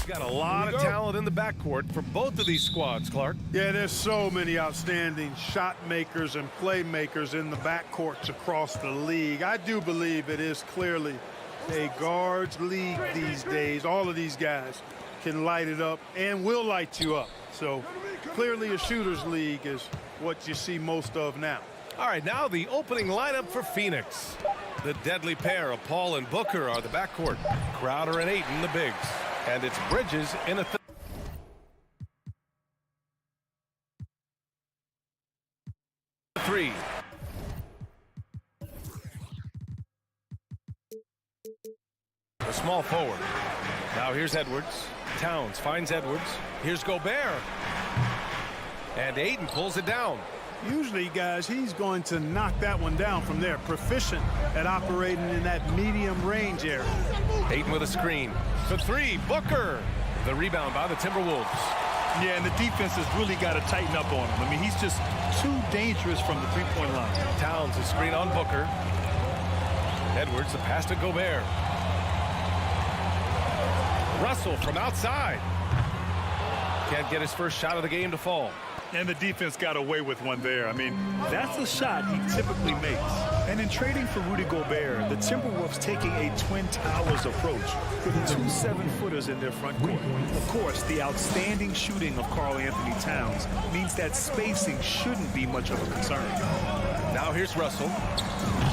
Got a lot of talent in the backcourt for both of these squads, Clark. Yeah, there's so many outstanding shot makers and playmakers in the backcourts across the league. I do believe it is clearly a guards league these days. All of these guys can light it up and will light you up. So clearly a shooter's league is what you see most of now. All right, now the opening lineup for Phoenix. The deadly pair of Paul and Booker are the backcourt. Crowder and Ayton the bigs. And it's Bridges in a three. A small forward. Now here's Edwards. Towns finds Edwards. Here's Gobert. And Ayton pulls it down. Usually, guys, he's going to knock that one down from there. Proficient at operating in that medium range area. Ayton with a screen. For three, Booker. The rebound by the Timberwolves. Yeah, and the defense has really got to tighten up on him. I mean, he's just too dangerous from the three-point line. Towns a screen on Booker. Edwards, the pass to Gobert. Russell from outside. Can't get his first shot of the game to fall. And the defense got away with one there. I mean, that's a shot he typically makes. And in trading for Rudy Gobert, the Timberwolves taking a Twin Towers approach with 2 7-footers in their front court. Of course, the outstanding shooting of Karl Anthony Towns means that spacing shouldn't be much of a concern. Now here's Russell.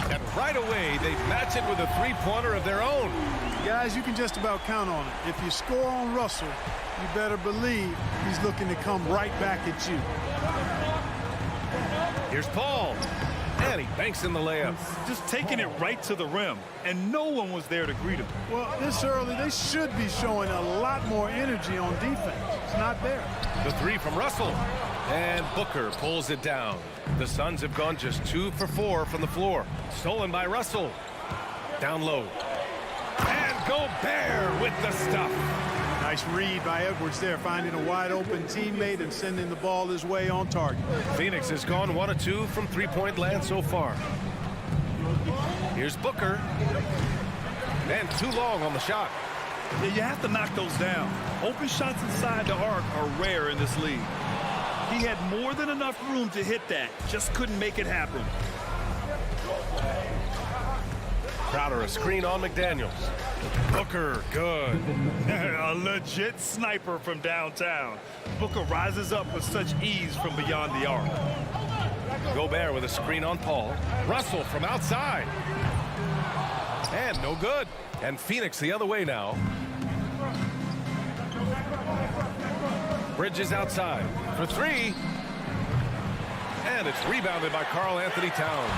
And right away, they match it with a three-pointer of their own. Guys, you can just about count on it. If you score on Russell, you better believe he's looking to come right back at you. Here's Paul. And he banks in the layup. Just taking it right to the rim, and no one was there to greet him. Well, this early, they should be showing a lot more energy on defense. It's not there. The three from Russell. And Booker pulls it down. The Suns have gone just 2 for 4 from the floor. Stolen by Russell. Down low. And Gobert with the stuff. Nice read by Edwards there, finding a wide-open teammate and sending the ball his way on target. Phoenix has gone 1 of 2 from three-point land so far. Here's Booker. And too long on the shot. Yeah, you have to knock those down. Open shots inside the arc are rare in this league. He had more than enough room to hit that, just couldn't make it happen. Crowder a screen on McDaniels. Booker, good. A legit sniper from downtown. Booker rises up with such ease from beyond the arc. Gobert with a screen on Paul. Russell from outside. And no good. And Phoenix the other way now. Bridges outside for three. And it's rebounded by Karl Anthony Towns.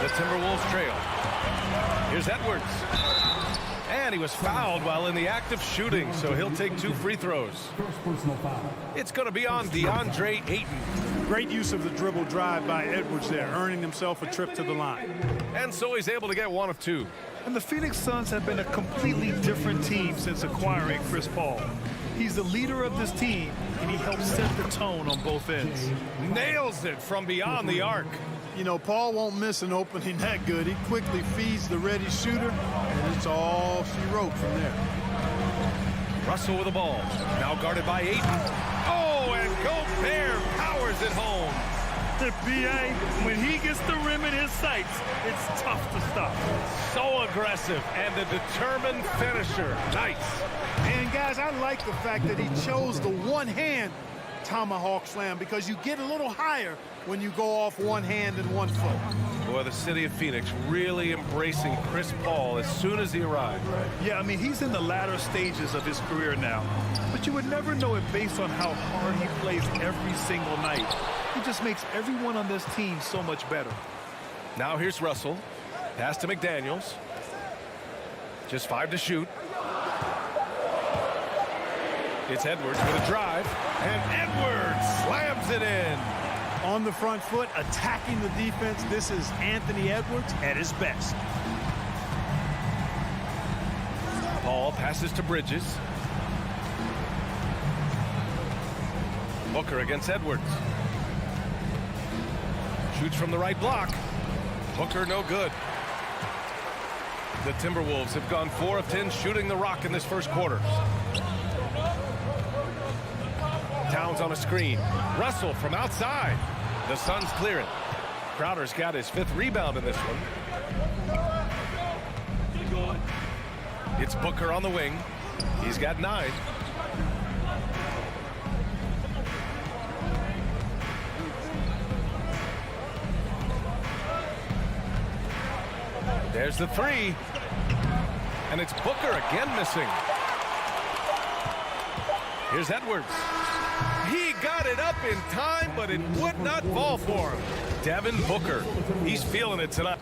The Timberwolves trail. Here's Edwards. And he was fouled while in the act of shooting, so he'll take 2 free throws. It's going to be on DeAndre Ayton. Great use of the dribble drive by Edwards there, earning himself a trip to the line. And so he's able to get 1 of 2. And the Phoenix Suns have been a completely different team since acquiring Chris Paul. He's the leader of this team, and he helps set the tone on both ends. Nails it from beyond the arc. You know, Paul won't miss an opening that good. He quickly feeds the ready shooter, and it's all she wrote from there. Russell with the ball. Now guarded by Ayton. Oh, and Gobert powers it home. The BA, when he gets the rim in his sights, it's tough to stop. So aggressive and a determined finisher. Nice. And, guys, I like the fact that he chose the one-hand tomahawk slam because you get a little higher when you go off one hand and 1 foot. Boy, the city of Phoenix really embracing Chris Paul as soon as he arrived. Yeah, I mean, he's in the latter stages of his career now. But you would never know it based on how hard he plays every single night. He just makes everyone on this team so much better. Now here's Russell. Pass to McDaniels. Just 5 to shoot. It's Edwards with a drive. And Edwards slams it in. On the front foot, attacking the defense. This is Anthony Edwards at his best. Paul passes to Bridges. Booker against Edwards. Shoots from the right block. Booker no good. The Timberwolves have gone 4 of 10 shooting the rock in this first quarter. Towns on a screen. Russell from outside. The Suns clear it. Crowder's got his 5th rebound in this one. It's Booker on the wing. He's got 9. There's the 3. And it's Booker again missing. Here's Edwards. He got it up in time, but it would not fall for him. Devin Booker. He's feeling it tonight.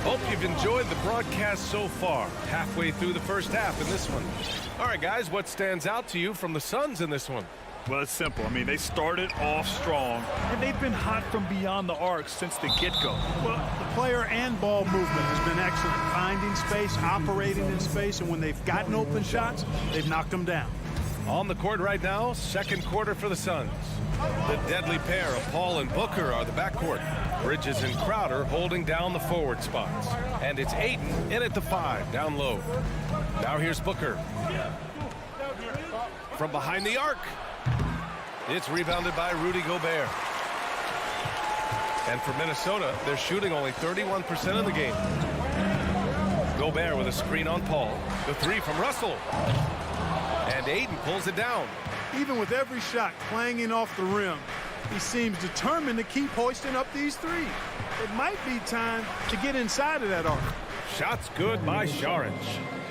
Hope you've enjoyed the broadcast so far. Halfway through the first half in this one. All right, guys, what stands out to you from the Suns in this one? Well, it's simple. I mean, they started off strong, and they've been hot from beyond the arc since the get-go. Well, the player and ball movement has been excellent. Finding space, operating in space, and when they've gotten open shots, they've knocked them down. On the court right now, second quarter for the Suns. The deadly pair of Paul and Booker are the backcourt. Bridges and Crowder holding down the forward spots. And it's Ayton in at the 5, down low. Now here's Booker. From behind the arc. It's rebounded by Rudy Gobert. And for Minnesota, they're shooting only 31% of the game. Gobert with a screen on Paul. The 3 from Russell. And Ayton pulls it down. Even with every shot clanging off the rim, he seems determined to keep hoisting up these 3. It might be time to get inside of that arc. Shots good by Saric.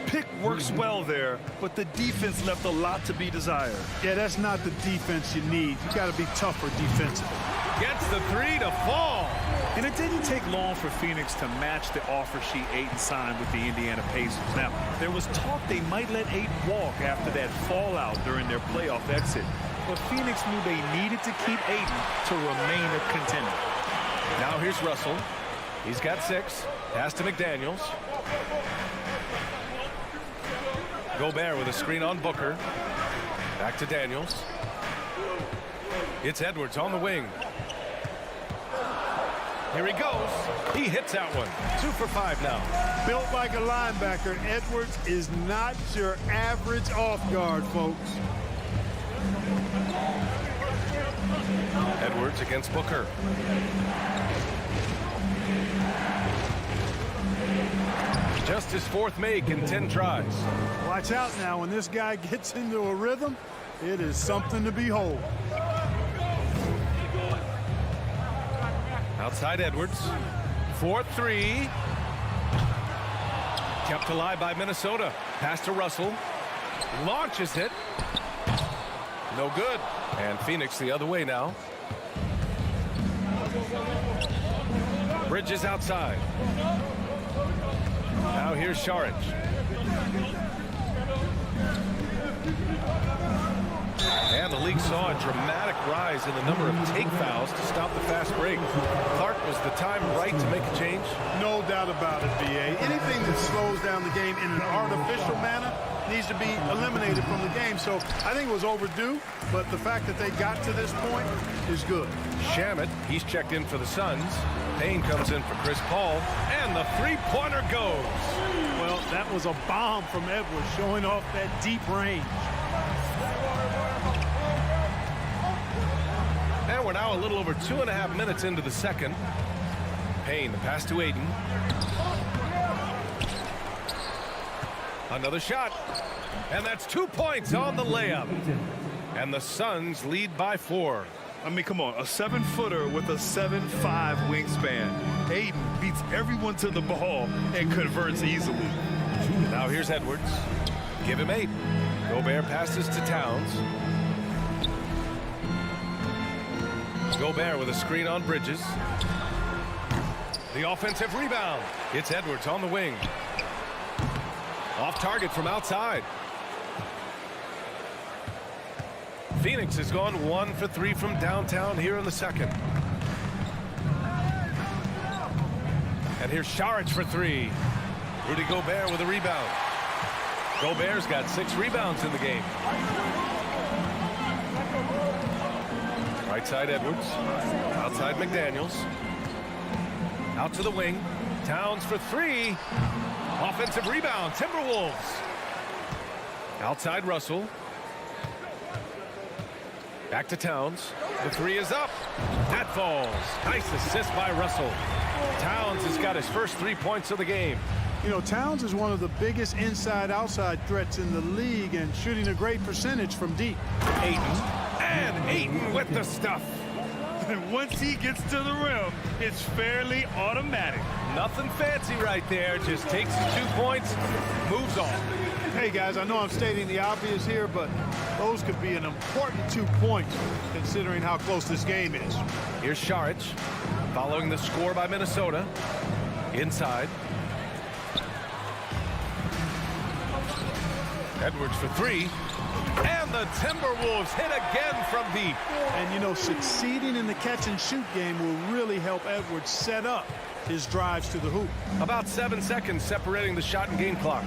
Pick works well there, but the defense left a lot to be desired. Yeah, that's not the defense you need. You got to be tougher defensively. Gets the 3 to fall. And it didn't take long for Phoenix to match the offer sheet Ayton signed with the Indiana Pacers. Now, there was talk they might let Ayton walk after that fallout during their playoff exit. But Phoenix knew they needed to keep Ayton to remain a contender. Now here's Russell. He's got 6. Pass to McDaniels. Gobert with a screen on Booker. Back to Daniels. It's Edwards on the wing. Here he goes. He hits that one. 2 for 5 now. Built like a linebacker, Edwards is not your average off guard, folks. Edwards against Booker. Just his 4th make in 10 tries. Watch out now. When this guy gets into a rhythm, it is something to behold. Outside Edwards. 4-3. Kept alive by Minnesota. Pass to Russell. Launches it. No good. And Phoenix the other way now. Bridges outside. Now here's Saric. And the league saw a dramatic rise in the number of take fouls to stop the fast break. Clark, was the time right to make a change? No doubt about it, B.A. Anything that slows down the game in an artificial manner needs to be eliminated from the game. So I think it was overdue, but the fact that they got to this point is good. Shamet, he's checked in for the Suns. Payne comes in for Chris Paul, and the 3-pointer goes. Well, that was a bomb from Edwards, showing off that deep range. And we're now a little over 2.5 minutes into the second. Payne, the pass to Ayton. Another shot. And that's 2 points on the layup. And the Suns lead by 4. I mean, come on, a 7-footer with a 7'5" wingspan. Ayton beats everyone to the ball and converts easily. Now here's Edwards. Give him 8. Gobert passes to Towns. Gobert with a screen on Bridges. The offensive rebound. It's Edwards on the wing. Off target from outside. Phoenix has gone 1 for 3 from downtown here in the second. And here's Saric for 3. Rudy Gobert with a rebound. Gobert's got 6 rebounds in the game. Right side Edwards. Outside McDaniels. Out to the wing. Towns for 3. Offensive rebound. Timberwolves. Outside Russell. Back to Towns. The 3 is up. That falls. Nice assist by Russell. Towns has got his first 3 points of the game. You know, Towns is one of the biggest inside-outside threats in the league and shooting a great percentage from deep. Ayton. And Ayton with the stuff. And once he gets to the rim, it's fairly automatic. Nothing fancy right there. Just takes his 2 points, moves on. Hey, guys, I know I'm stating the obvious here, but those could be an important 2 points considering how close this game is. Here's Saric following the score by Minnesota. Inside. Edwards for 3. And the Timberwolves hit again from deep. And, you know, succeeding in the catch-and-shoot game will really help Edwards set up his drives to the hoop. About 7 seconds separating the shot and game clocks.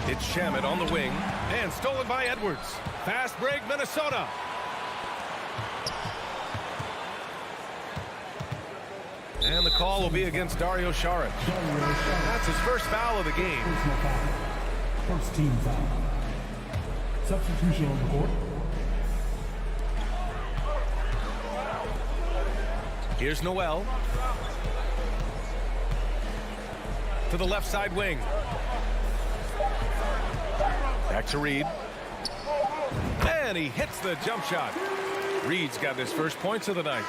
It's Shamet on the wing. And stolen by Edwards. Fast break, Minnesota. And the call will be against Dario Saric. That's his first foul of the game. First team foul. Substitution on the court. Here's Noel. To the left side wing. Back to Reed. And he hits the jump shot. Reed's got his first points of the night.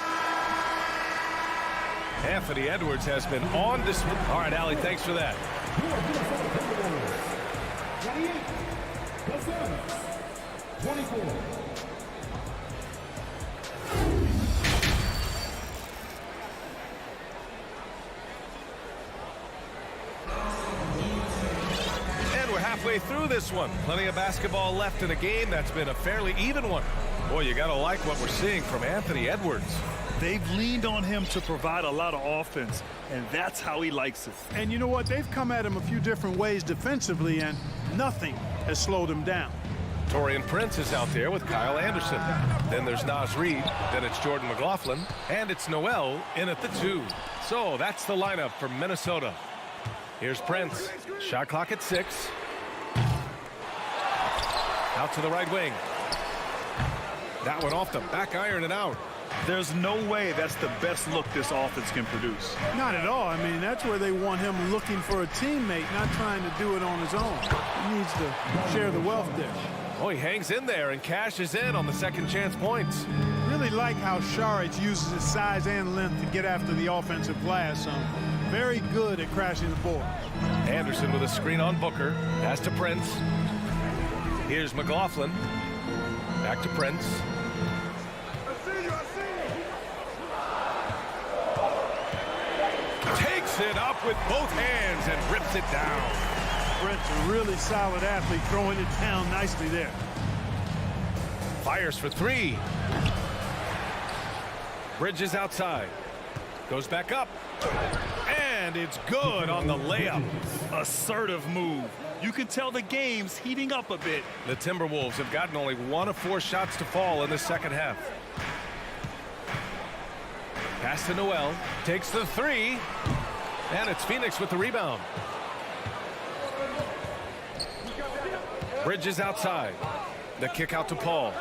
Anthony Edwards has been on display. All right, Allie, thanks for that. 24. And we're halfway through this one. Plenty of basketball left in a game that's been a fairly even one. Boy, you got to like what we're seeing from Anthony Edwards. They've leaned on him to provide a lot of offense, and that's how he likes it. And you know what? They've come at him a few different ways defensively, and nothing has slowed him down. Taurean Prince is out there with Kyle Anderson. Then there's Naz Reid. Then it's Jordan McLaughlin. And it's Noel in at the 2. So that's the lineup for Minnesota. Here's Prince. Shot clock at 6. Out to the right wing. That one off the back iron and out. There's no way that's the best look this offense can produce. Not at all. I mean, that's where they want him looking for a teammate, not trying to do it on his own. He needs to share the wealth there. Oh, he hangs in there and cashes in on the second chance points. Really like how Saric uses his size and length to get after the offensive glass. Very good at crashing the board. Anderson with a screen on Booker. Pass to Prince. Here's McLaughlin. Back to Prince. Takes it up with both hands and rips it down. Prince, a really solid athlete, throwing it down nicely there. Fires for 3. Bridges outside. Goes back up. And it's good on the layup. Assertive move. You can tell the game's heating up a bit. The Timberwolves have gotten only 1 of 4 shots to fall in the second half. Pass to Noel. Takes the 3. And it's Phoenix with the rebound. Bridges outside. The kick out to Paul.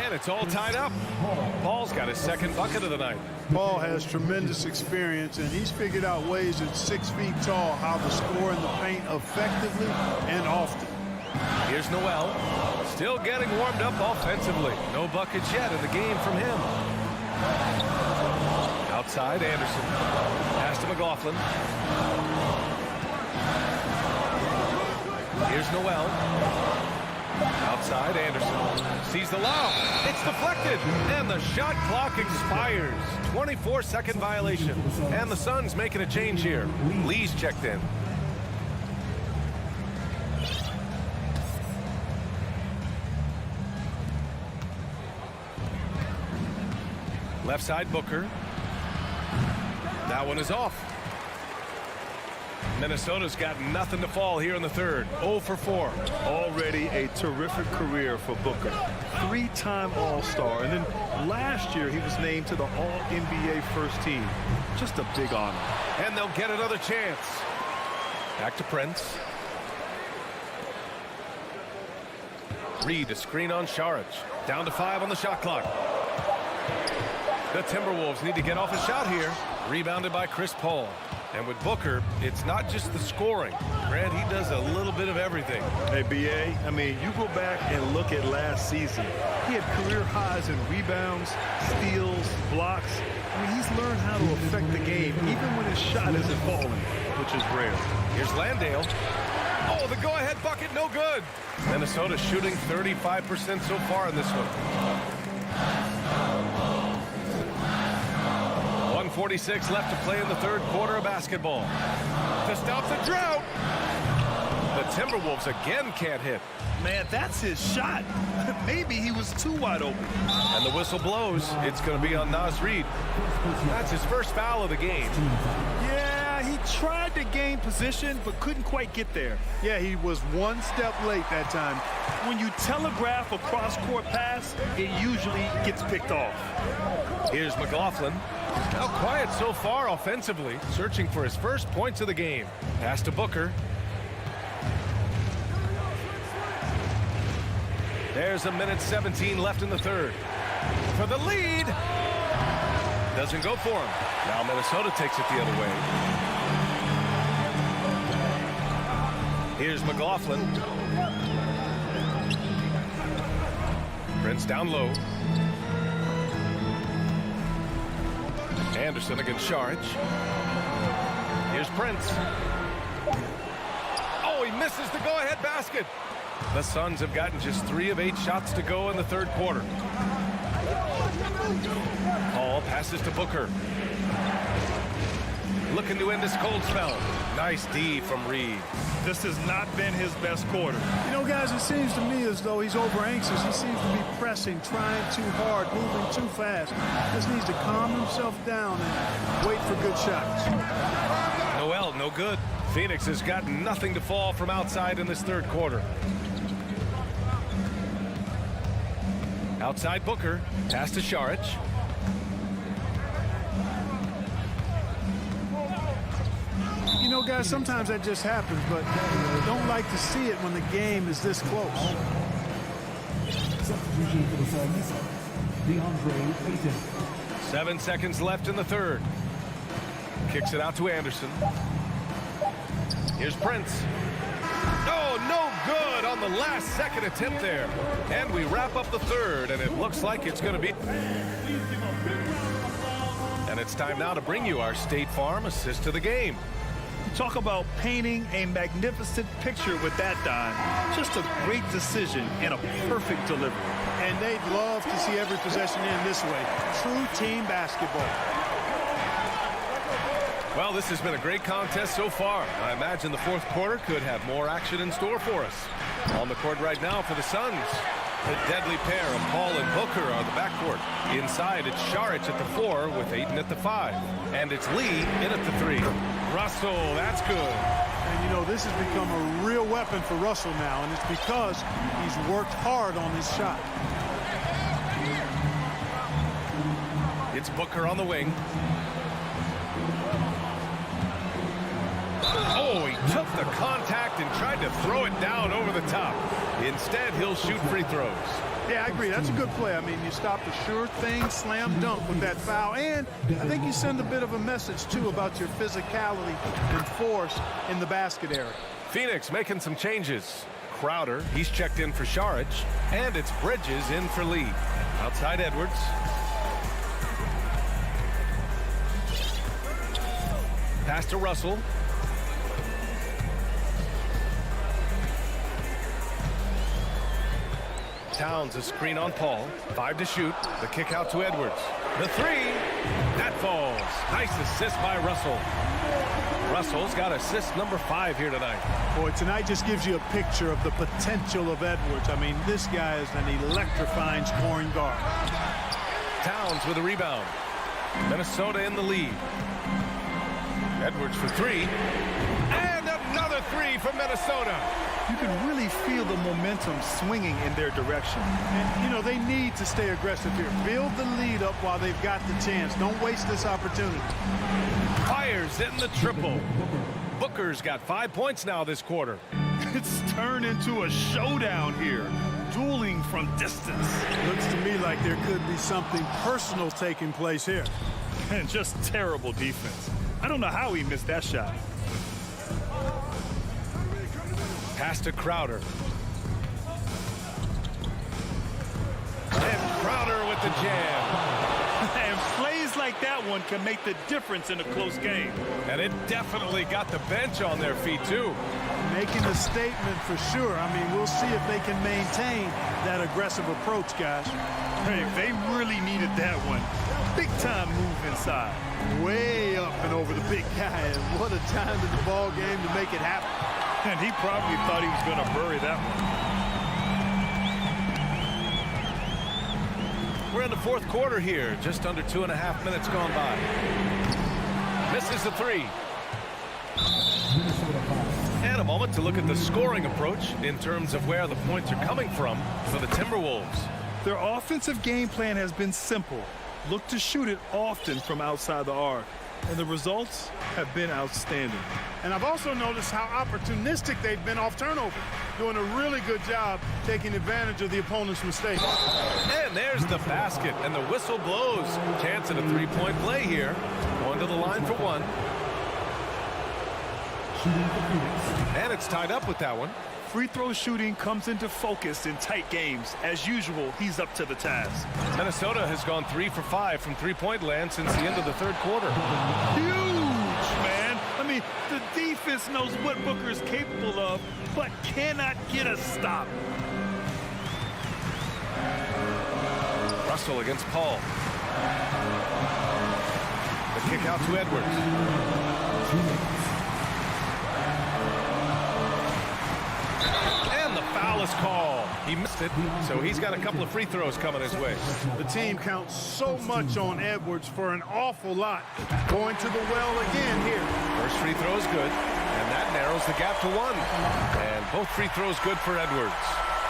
And it's all tied up. Paul's got his second bucket of the night. Paul has tremendous experience, and he's figured out ways at 6 feet tall how to score in the paint effectively and often. Here's Noel. Still getting warmed up offensively. No buckets yet in the game from him. Outside, Anderson. Pass to McLaughlin. Here's Noel. Outside, Anderson. Sees the lob. It's deflected. And the shot clock expires. 24-second violation. And the Suns making a change here. Lee's checked in. Left side, Booker. That one is off. Minnesota's got nothing to fall here in the third. 0 for 4. Already a terrific career for Booker. 3-time All-Star. And then last year he was named to the All-NBA first team. Just a big honor. And they'll get another chance. Back to Prince. Reed, a screen on Saric. Down to 5 on the shot clock. The Timberwolves need to get off a shot here. Rebounded by Chris Paul. And with Booker, it's not just the scoring. Grant, he does a little bit of everything. Hey, B.A., I mean, you go back and look at last season. He had career highs in rebounds, steals, blocks. I mean, he's learned how to affect the game, even when his shot isn't falling, which is rare. Here's Landale. Oh, the go-ahead bucket, no good. Minnesota shooting 35% so far in this one. 1:46 left to play in the third quarter of basketball. To stop the drought. The Timberwolves again can't hit. Man, that's his shot. Maybe he was too wide open. And the whistle blows. It's going to be on Naz Reid. That's his first foul of the game. Yeah, he tried to gain position, but couldn't quite get there. Yeah, he was one step late that time. When you telegraph a cross-court pass, it usually gets picked off. Here's McLaughlin. Now quiet so far offensively, searching for his first points of the game. Pass to Booker. There's 1:17 left in the third. For the lead. Doesn't go for him. Now Minnesota takes it the other way. Here's McLaughlin. Prince down low. Anderson against Saric. Here's Prince. Oh, he misses the go-ahead basket. The Suns have gotten just 3 of 8 shots to go in the third quarter. Paul passes to Booker. Looking to end this cold spell. Nice D from Reed. This has not been his best quarter. You know, guys, it seems to me as though he's over anxious. He seems to be pressing, trying too hard, moving too fast. Just needs to calm himself down and wait for good shots. Noel, no good. Phoenix has got nothing to fall from outside in this third quarter. Outside Booker. Pass to Saric. You know, guys, sometimes that just happens, but don't like to see it when the game is this close. Substitution for the Suns, DeAndre Ayton. 7 seconds left in the third. Kicks it out to Anderson. Here's Prince. Oh, no good on the last second attempt there. And we wrap up the third, and it looks like it's going to be... And it's time now to bring you our State Farm assist to the game. Talk about painting a magnificent picture with that dime. Just a great decision and a perfect delivery. And they'd love to see every possession end this way. True team basketball. Well, this has been a great contest so far. I imagine the fourth quarter could have more action in store for us. On the court right now for the Suns. The deadly pair of Paul and Booker are the backcourt. Inside, it's Saric at the 4 with Ayton at the 5. And it's Lee in at the 3. Russell, that's good. And, you know, this has become a real weapon for Russell now, and it's because he's worked hard on his shot. It's Booker on the wing. Oh, he took the contact and tried to throw it down over the top. Instead, he'll shoot free throws. Yeah, I agree. That's a good play. I mean, you stop a sure thing, slam dunk with that foul. And I think you send a bit of a message, too, about your physicality and force in the basket area. Phoenix making some changes. Crowder, he's checked in for Saric. And it's Bridges in for Lee. Outside Edwards. Pass to Russell. Towns, a screen on Paul. 5 to shoot. The kick out to Edwards. The 3. That falls. Nice assist by Russell. Russell's got assist number 5 here tonight. Boy, tonight just gives you a picture of the potential of Edwards. I mean, this guy is an electrifying scoring guard. Towns with a rebound. Minnesota in the lead. Edwards for 3. And another three from Minnesota. You can really feel the momentum swinging in their direction. And, you know, they need to stay aggressive here. Build the lead up while they've got the chance. Don't waste this opportunity. Fires in the triple. Booker's got 5 points now this quarter. It's turned into a showdown here. Dueling from distance. Looks to me like there could be something personal taking place here. And just terrible defense. I don't know how he missed that shot. Pass to Crowder. And Crowder with the jam. And plays like that one can make the difference in a close game. And it definitely got the bench on their feet, too. Making a statement for sure. I mean, we'll see if they can maintain that aggressive approach, guys. Hey, they really needed that one. Big time move inside. Way up and over the big guy. And what a time in the ball game to make it happen. And he probably thought he was going to bury that one. We're in the fourth quarter here. Just under 2.5 minutes gone by. Misses the three. And a moment to look at the scoring approach in terms of where the points are coming from for the Timberwolves. Their offensive game plan has been simple. Look to shoot it often from outside the arc. And the results have been outstanding. And I've also noticed how opportunistic they've been off turnover. Doing a really good job taking advantage of the opponent's mistakes. And there's the basket, and the whistle blows. Chance at a three-point play here. Going to the line for one. And it's tied up with that one. Free throw shooting comes into focus in tight games. As usual, he's up to the task. Minnesota has gone 3 for 5 from three-point land since the end of the third quarter. Huge, man. I mean, the defense knows what Booker's capable of, but cannot get a stop. Russell against Paul. The kick out to Edwards. Foul is called. He missed it, so he's got a couple of free throws coming his way. The team counts so much on Edwards for an awful lot. Going to the well again here. First free throw is good, and that narrows the gap to one. And both free throws good for Edwards.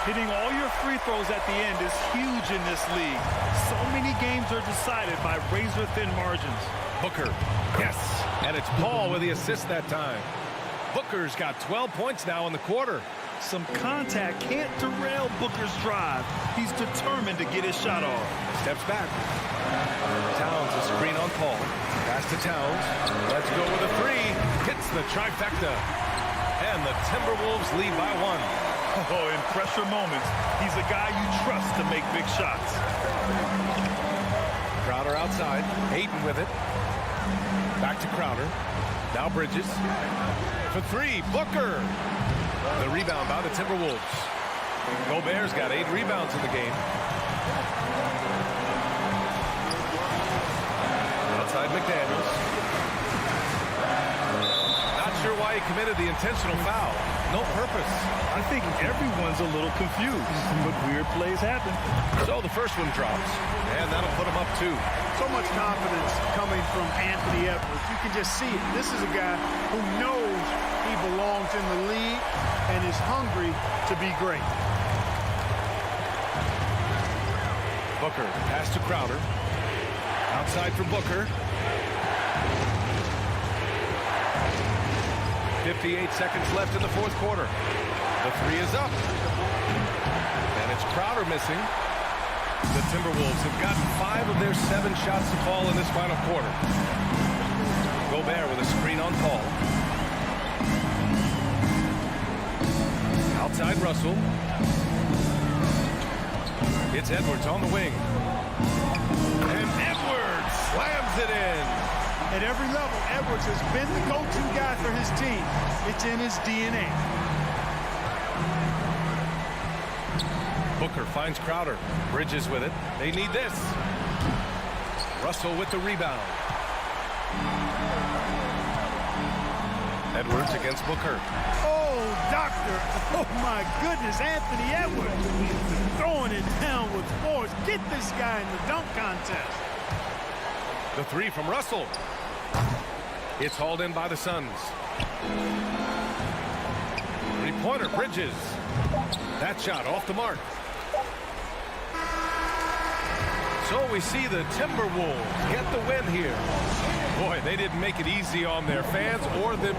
Hitting all your free throws at the end is huge in this league. So many games are decided by razor-thin margins. Booker, yes, and it's Paul with the assist that time. Booker's got 12 points now in the quarter. Some contact can't derail Booker's drive. He's determined to get his shot off. Steps back. Towns a screen on Paul. Pass to Towns. Let's go with a three. Hits the trifecta. And the Timberwolves lead by one. Oh, in pressure moments, he's a guy you trust to make big shots. Crowder outside. Ayton with it. Back to Crowder. Now Bridges. For three, Booker. The rebound by the Timberwolves. Gobert's got 8 rebounds in the game. Outside McDaniels. Not sure why he committed the intentional foul. No purpose. I think everyone's a little confused, but weird plays happen. So the first one drops, and that'll put him up 2. So much confidence coming from Anthony Edwards. You can just see it. This is a guy who knows he belongs in the league and is hungry to be great. Booker, pass to Crowder. Outside for Booker. 58 seconds left in the fourth quarter. The three is up. And it's Crowder missing. The Timberwolves have gotten 5 of their 7 shots to fall in this final quarter. Gobert with a screen on Paul. Outside Russell. It's Edwards on the wing. And Edwards slams it in. At every level, Edwards has been the go-to guy for his team. It's in his DNA. Booker finds Crowder. Bridges with it. They need this. Russell with the rebound. Edwards against Booker. Oh, doctor. Oh, my goodness. Anthony Edwards throwing it down with force. Get this guy in the dunk contest. The three from Russell. It's hauled in by the Suns. Three-pointer, Bridges. That shot off the mark. So we see the Timberwolves get the win here. Boy, they didn't make it easy on their fans or them.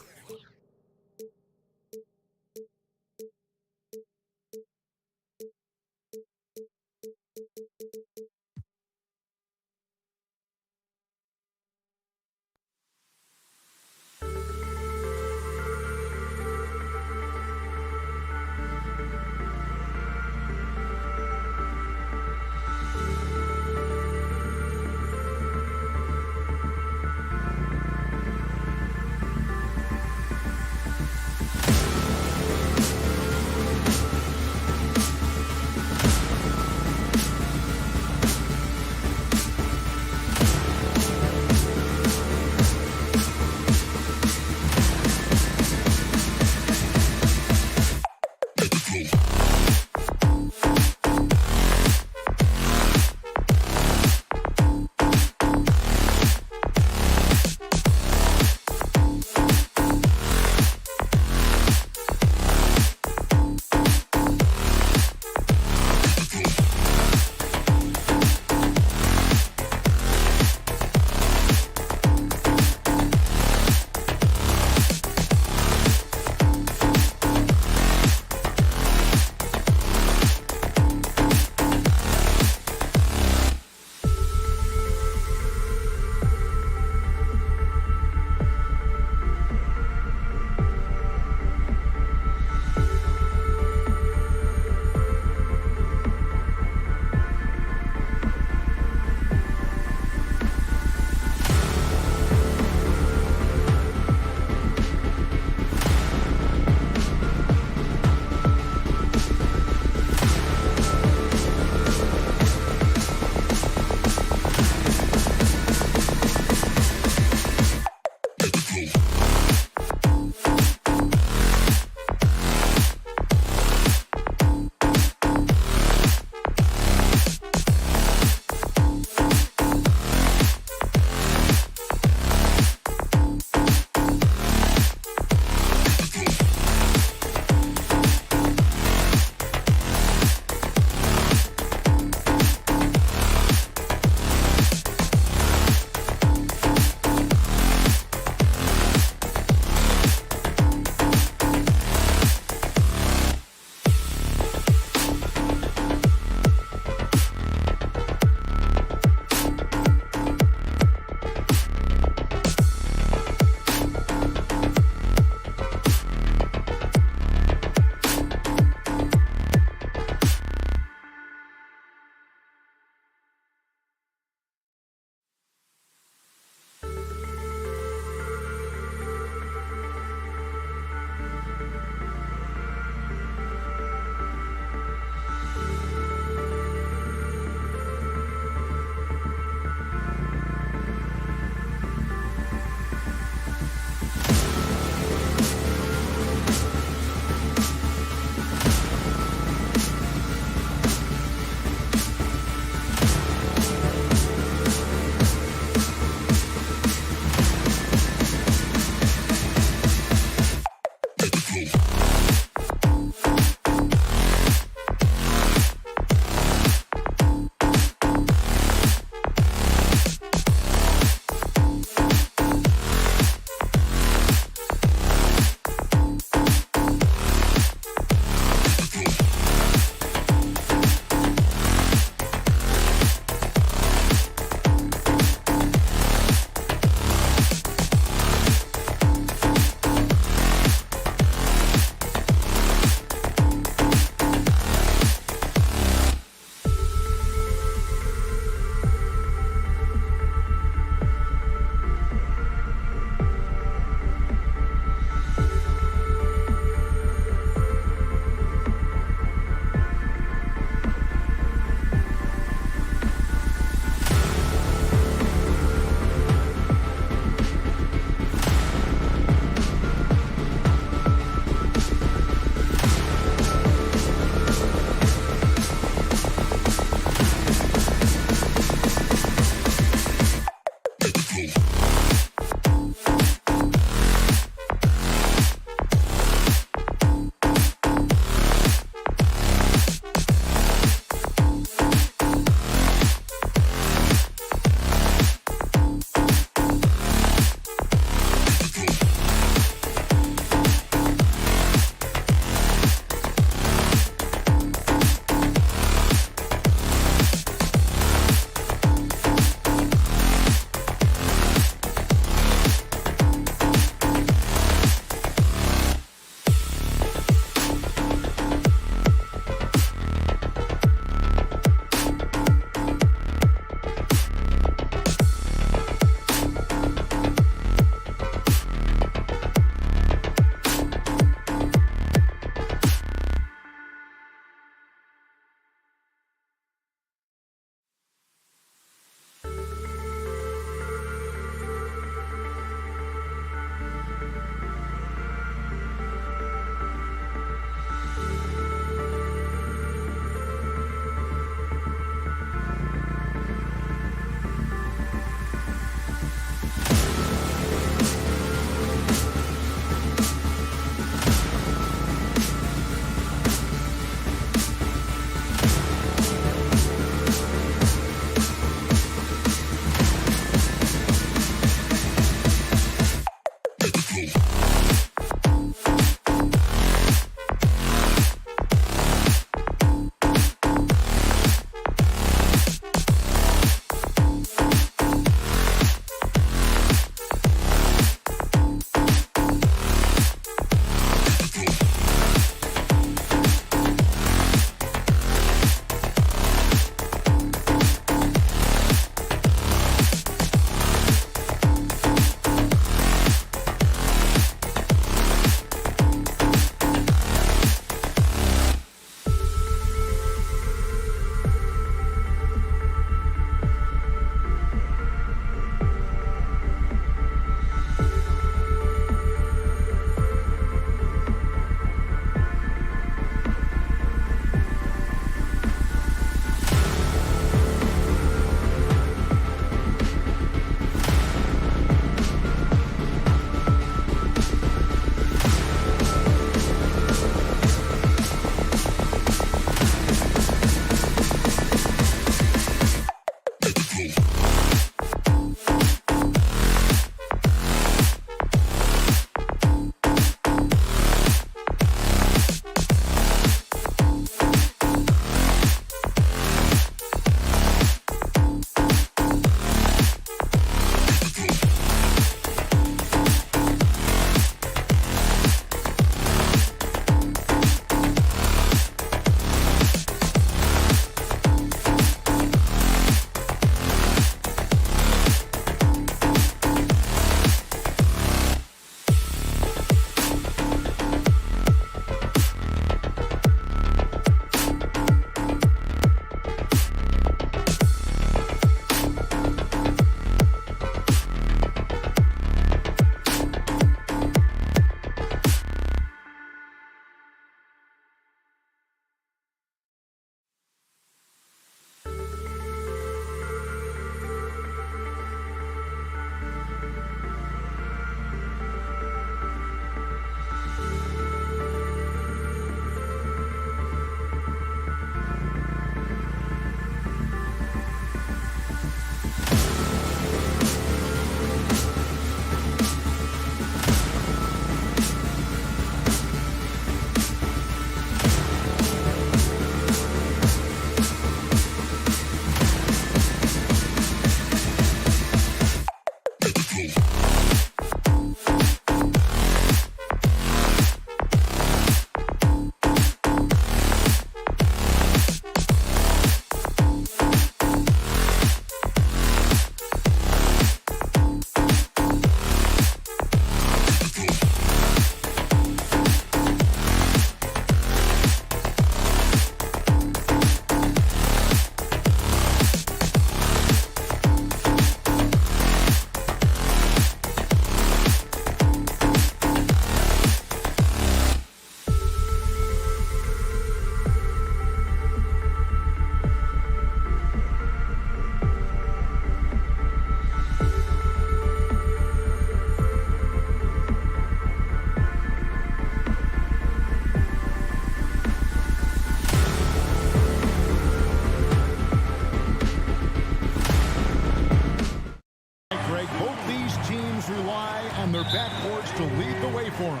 Their backboards to lead the way for them.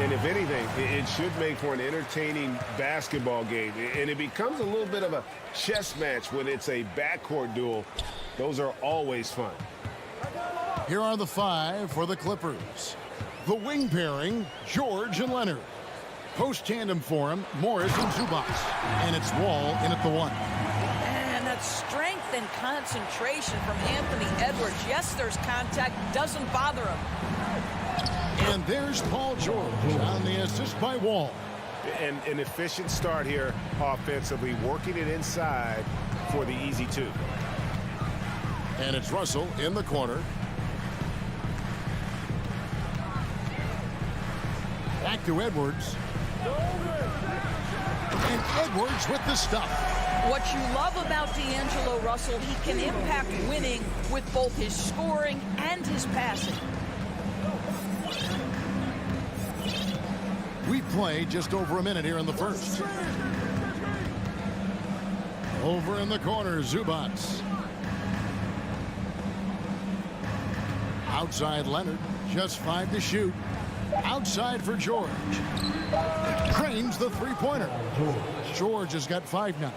And if anything, it should make for an entertaining basketball game. And it becomes a little bit of a chess match when it's a backcourt duel. Those are always fun. Here are the five for the Clippers. The wing pairing, George and Leonard. Post tandem for him, Morris and Zubac. And it's Wall in at the one. And that strength and concentration from Anthony Edwards. Yes, there's contact, doesn't bother him. And there's Paul George on the assist by Wall. And an efficient start here offensively, working it inside for the easy two. And it's Russell in the corner. Back to Edwards. And Edwards with the stuff. What you love about D'Angelo Russell, he can impact winning with both his scoring and his passing. We play just over a minute here in the first. Over in the corner, Zubac. Outside Leonard, just 5 to shoot. Outside for George. Drains the three-pointer. George has got 5 now.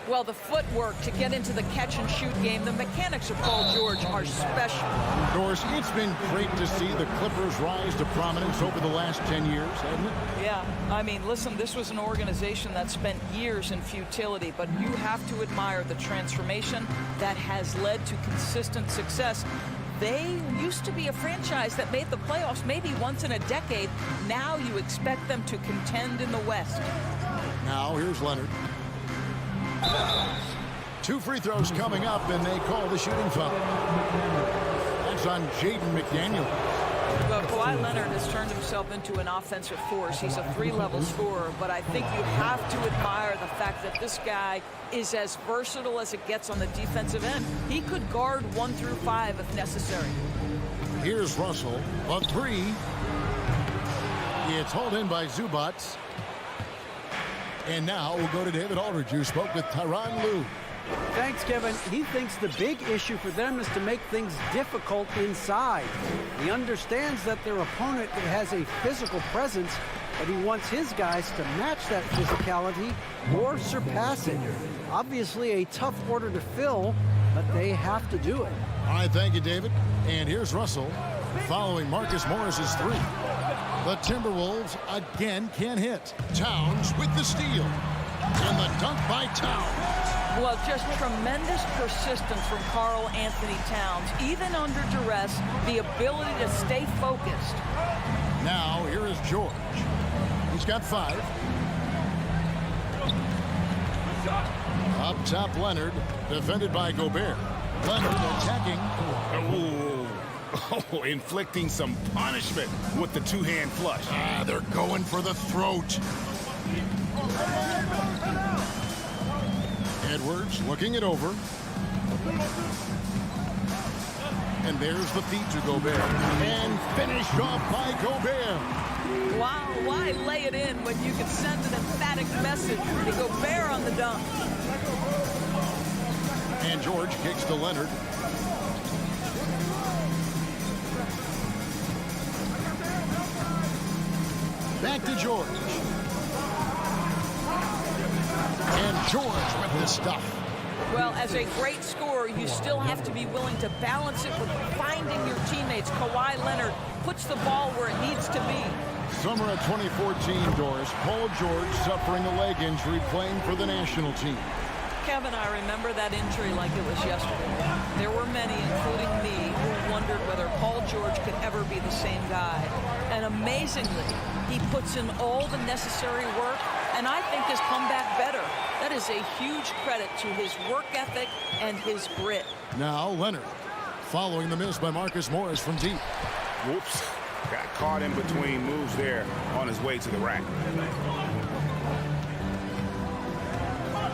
Well, the footwork to get into the catch-and-shoot game, the mechanics of Paul George are special. Doris, it's been great to see the Clippers rise to prominence over the last 10 years, hasn't it? Yeah, I mean, listen, this was an organization that spent years in futility, but you have to admire the transformation that has led to consistent success. They used to be a franchise that made the playoffs maybe once in a decade. Now you expect them to contend in the West. Now here's Leonard. 2 free throws coming up, and they call the shooting foul. That's on Jaden McDaniel. Well, Kawhi Leonard has turned himself into an offensive force. He's a 3-level scorer, but I think you have to admire the fact that this guy is as versatile as it gets on the defensive end. He could guard 1 through 5 if necessary. Here's Russell, a 3. It's hauled in by Zubac. And now we'll go to David Aldridge, who spoke with Tyronn Lue. Thanks, Kevin. He thinks the big issue for them is to make things difficult inside. He understands that their opponent has a physical presence, but he wants his guys to match that physicality or surpass it. Obviously a tough order to fill, but they have to do it. All right, thank you, David. And here's Russell following Marcus Morris's 3. The Timberwolves again can't hit. Towns with the steal. And the dunk by Towns. Well, just tremendous persistence from Karl Anthony Towns. Even under duress, the ability to stay focused. Now, here is George. He's got 5. Up top, Leonard, defended by Gobert. Leonard attacking. Oh, inflicting some punishment with the 2-hand flush. They're going for the throat. Edwards looking it over. And there's the feed to Gobert. And finished off by Gobert. Wow, why lay it in when you can send an emphatic message to Gobert on the dunk? And George kicks to Leonard. Back to George. And George with the stuff. Well, as a great scorer, you still have to be willing to balance it with finding your teammates. teammates. Kawhi Leonard puts the ball where it needs to be. Summer of 2014, Doris. Paul George suffering a leg injury playing for the national team. Kevin, I remember that injury like it was yesterday. There were many, including me, who wondered whether Paul George could ever be the same guy. And amazingly, he puts in all the necessary work, and I think has come back better. That is a huge credit to his work ethic and his grit. Now Leonard, following the miss by Marcus Morris from deep. Whoops. Got caught in between moves there on his way to the rack.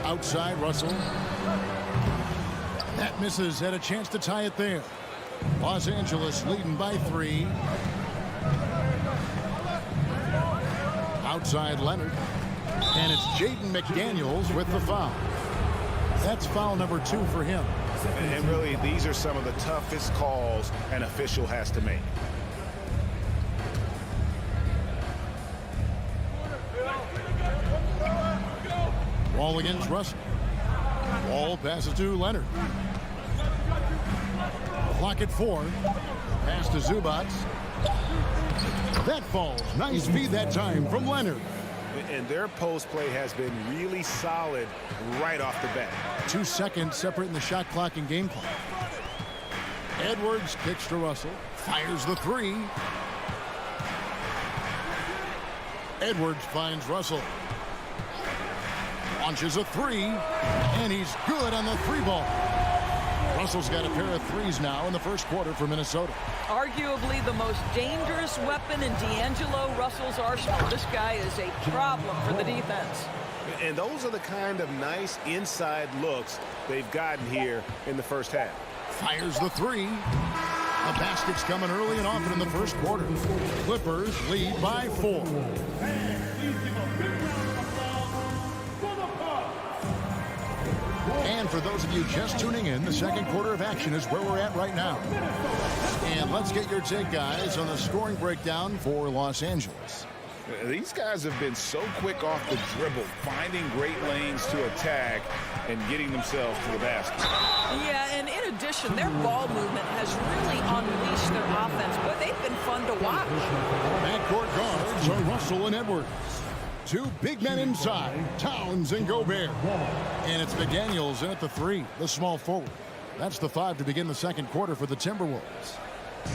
Outside, Russell. That misses. Had a chance to tie it there. Los Angeles leading by 3. Outside, Leonard. And it's Jaden McDaniels with the foul. That's foul number 2 for him. And really, these are some of the toughest calls an official has to make. Ball against Russell. Ball passes to Leonard. Clock at 4. Pass to Zubac. That falls. Nice feed that time from Leonard. And their post play has been really solid right off the bat. 2 seconds separating the shot clock and game clock. Edwards kicks to Russell. Fires the 3. Edwards finds Russell. Launches a 3. And he's good on the 3 ball. Russell's got a pair of 3s now in the first quarter for Minnesota. Arguably the most dangerous weapon in D'Angelo Russell's arsenal. This guy is a problem for the defense. And those are the kind of nice inside looks they've gotten here in the first half. Fires the 3. The basket's coming early and often in the first quarter. Clippers lead by 4. And for those of you just tuning in, the second quarter of action is where we're at right now. And let's get your take, guys, on the scoring breakdown for Los Angeles. These guys have been so quick off the dribble, finding great lanes to attack and getting themselves to the basket. Yeah, and in addition, their ball movement has really unleashed their offense. But they've been fun to watch. Backcourt guards are Russell and Edwards. 2 big men inside, Towns and Gobert. And it's McDaniels in at the 3, the small forward. That's the 5 to begin the second quarter for the Timberwolves.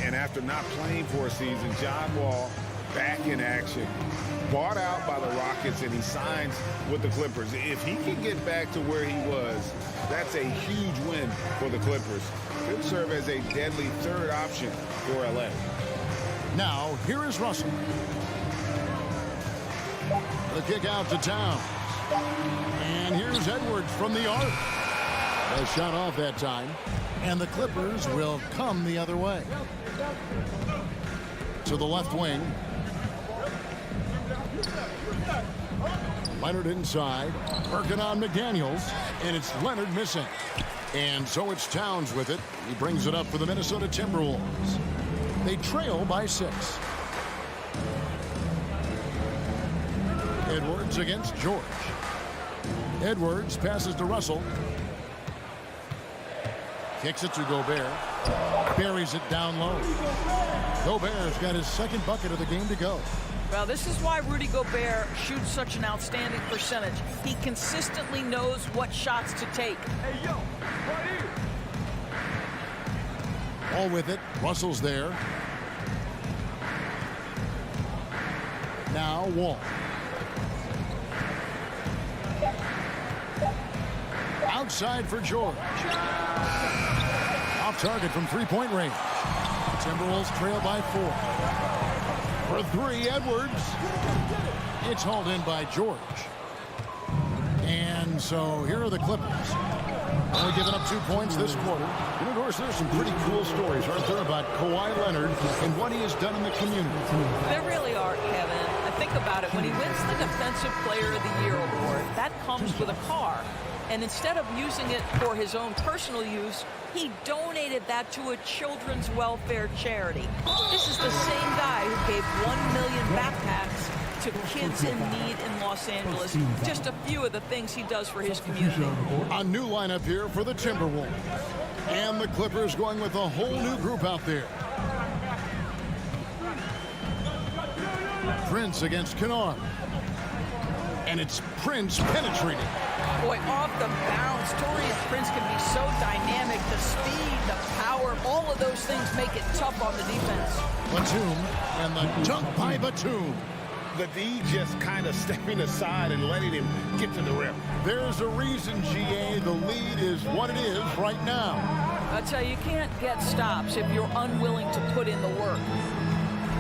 And after not playing for a season, John Wall back in action. Bought out by the Rockets, and he signs with the Clippers. If he can get back to where he was, that's a huge win for the Clippers. Could serve as a deadly third option for LA. Now, here is Russell. The kick out to Towns. And here's Edwards from the arc. A shot off that time. And the Clippers will come the other way. To the left wing. Leonard inside. Working on McDaniels. And it's Leonard missing. And so it's Towns with it. He brings it up for the Minnesota Timberwolves. They trail by 6. Edwards against George. Edwards passes to Russell. Kicks it to Gobert. Buries it down low. Gobert's got his second bucket of the game to go. Well, this is why Rudy Gobert shoots such an outstanding percentage. He consistently knows what shots to take. Hey, yo, right here. All with it. Russell's there. Now Wall. Outside for George. Off target from three-point range. Timberwolves trail by 4. For 3, Edwards. It's hauled in by George. And so here are the Clippers. Only giving up 2 points this quarter. You know, Doris, there's some pretty cool stories, aren't there, about Kawhi Leonard and what he has done in the community. There really are, Kevin. I think about it. When he wins the Defensive Player of the Year award, that comes with a car. And instead of using it for his own personal use, he donated that to a children's welfare charity. This is the same guy who gave 1 million backpacks to kids in need in Los Angeles. Just a few of the things he does for his community. A new lineup here for the Timberwolves. And the Clippers going with a whole new group out there. Prince against Kennard. And it's Prince penetrating. Boy, off the bounce, Taurean Prince can be so dynamic. The speed, the power, all of those things make it tough on the defense. Batum, and the dunk by Batum. The D just kind of stepping aside and letting him get to the rim. There's a reason, GA, the lead is what it is right now. I tell you, you can't get stops if you're unwilling to put in the work.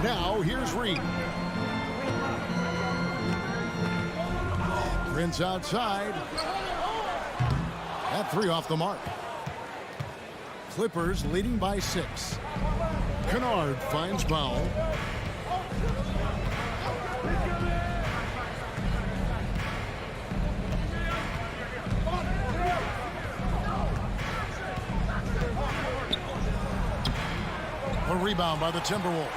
Now, here's Reed. Prince outside. That three off the mark. Clippers leading by 6. Kennard finds Powell. A rebound by the Timberwolves.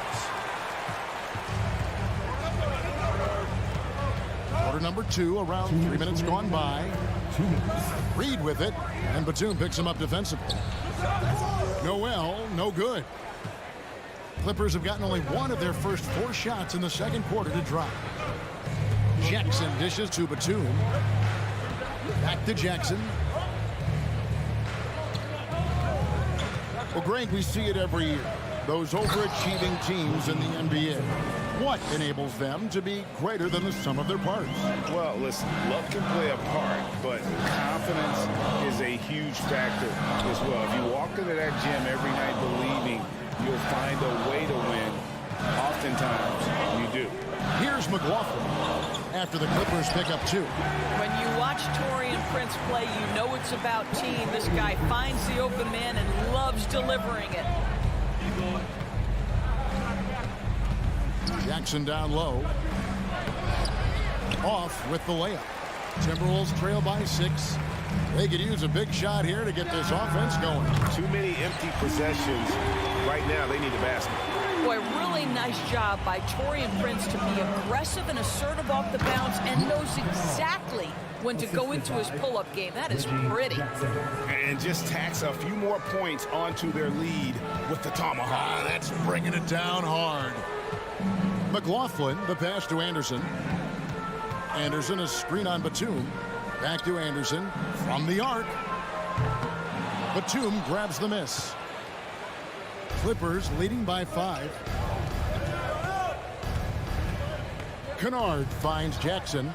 Quarter number 2, around 3 minutes gone by. Reed with it, and Batum picks him up defensively. Noel, no good. Clippers have gotten only one of their first 4 shots in the second quarter to drop. Jackson dishes to Batum. Back to Jackson. Well, Greg, we see it every year. Those overachieving teams in the NBA. What enables them to be greater than the sum of their parts? Well, listen, luck can play a part, but confidence is a huge factor as well. If you walk into that gym every night believing you'll find a way to win, oftentimes you do. Here's McLaughlin after the Clippers pick up 2. When you watch Taurean Prince play, you know it's about team. This guy finds the open man and loves delivering it. Jackson down low. Off with the layup. Timberwolves trail by 6. They could use a big shot here to get this offense going. Too many empty possessions. Right now, they need a basket. Boy, really nice job by Taurean Prince to be aggressive and assertive off the bounce and knows exactly when to go into his pull-up game. That is pretty. And just tacks a few more points onto their lead with the tomahawk. That's bringing it down hard. McLaughlin, the pass to Anderson. Anderson, a screen on Batum. Back to Anderson from the arc. Batum grabs the miss. Clippers leading by 5. Kennard finds Jackson.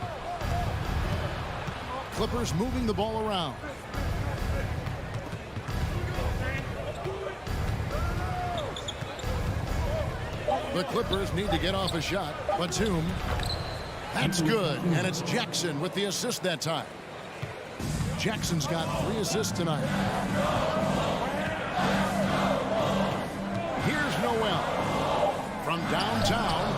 Clippers moving the ball around. The Clippers need to get off a shot. Batum. That's good. And it's Jackson with the assist that time. Jackson's got 3 assists tonight. Here's Noel from downtown.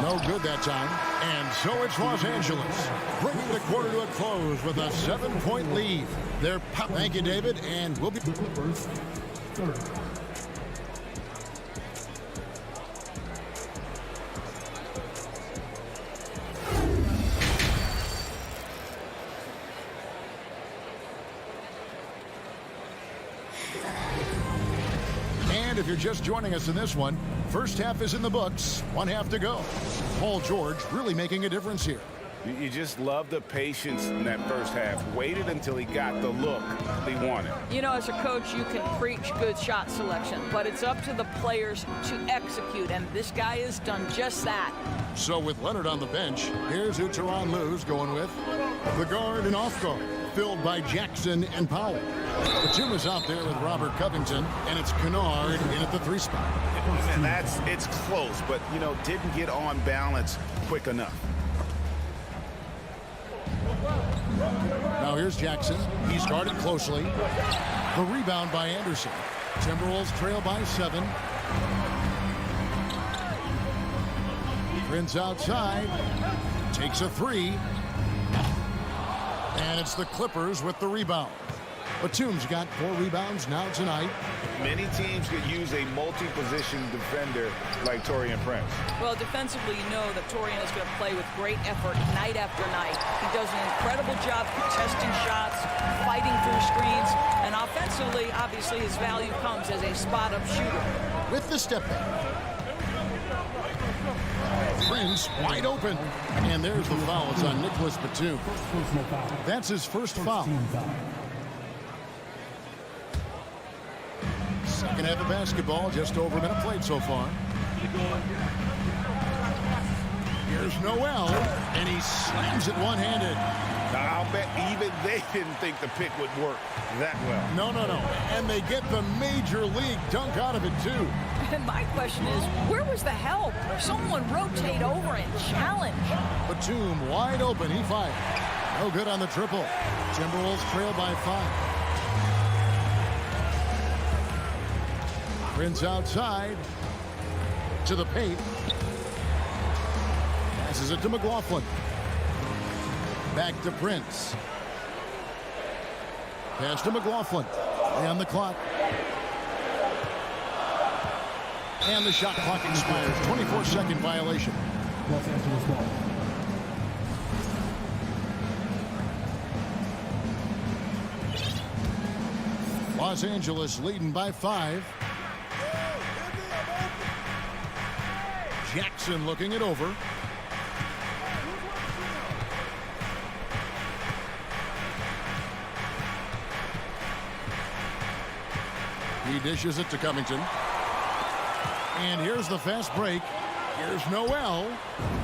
No good that time. And so it's Los Angeles, bringing the quarter to a close with a 7-point lead. Thank you, David, and we'll be... Clippers, third. And if you're just joining us in this one, first half is in the books, 1 half to go. Paul George really making a difference here. You just love the patience in that first half. Waited until he got the look he wanted. You know, as a coach, you can preach good shot selection, but it's up to the players to execute, and this guy has done just that. So with Leonard on the bench, here's who Tyronn Lue's going with. The guard and off guard, filled by Jackson and Powell. Batum is out there with Robert Covington, and it's Kennard in at the 3 spot. Man, it's close, but, you know, didn't get on balance quick enough. Now here's Jackson. He's guarded closely. The rebound by Anderson. Timberwolves trail by 7. Prince outside. Takes a 3. And it's the Clippers with the rebound. Batum's got 4 rebounds now tonight. Many teams could use a multi-position defender like Taurean Prince. Well, defensively, you know that Taurean is going to play with great effort night after night. He does an incredible job contesting shots, fighting through screens, and offensively, obviously, his value comes as a spot-up shooter. With the step back. Prince wide open. And there's the foul. It's on Nicholas Batum. Personal foul. That's his first foul. Team foul. Second half of basketball, just over a minute played so far. Here's Noel, and he slams it one-handed. Now, I'll bet even they didn't think the pick would work that well. No. And they get the major league dunk out of it, too. And my question is, where was the help? Someone rotate over and challenge. Batum wide open. He fired. No good on the triple. Timberwolves trail by 5. Prince outside to the paint. Passes it to McLaughlin. Back to Prince. Pass to McLaughlin. And the clock. And the shot clock expires. 24-second violation. Los Angeles ball. Los Angeles leading by 5. Jackson looking it over. He dishes it to Covington. And here's the fast break. Here's Noel.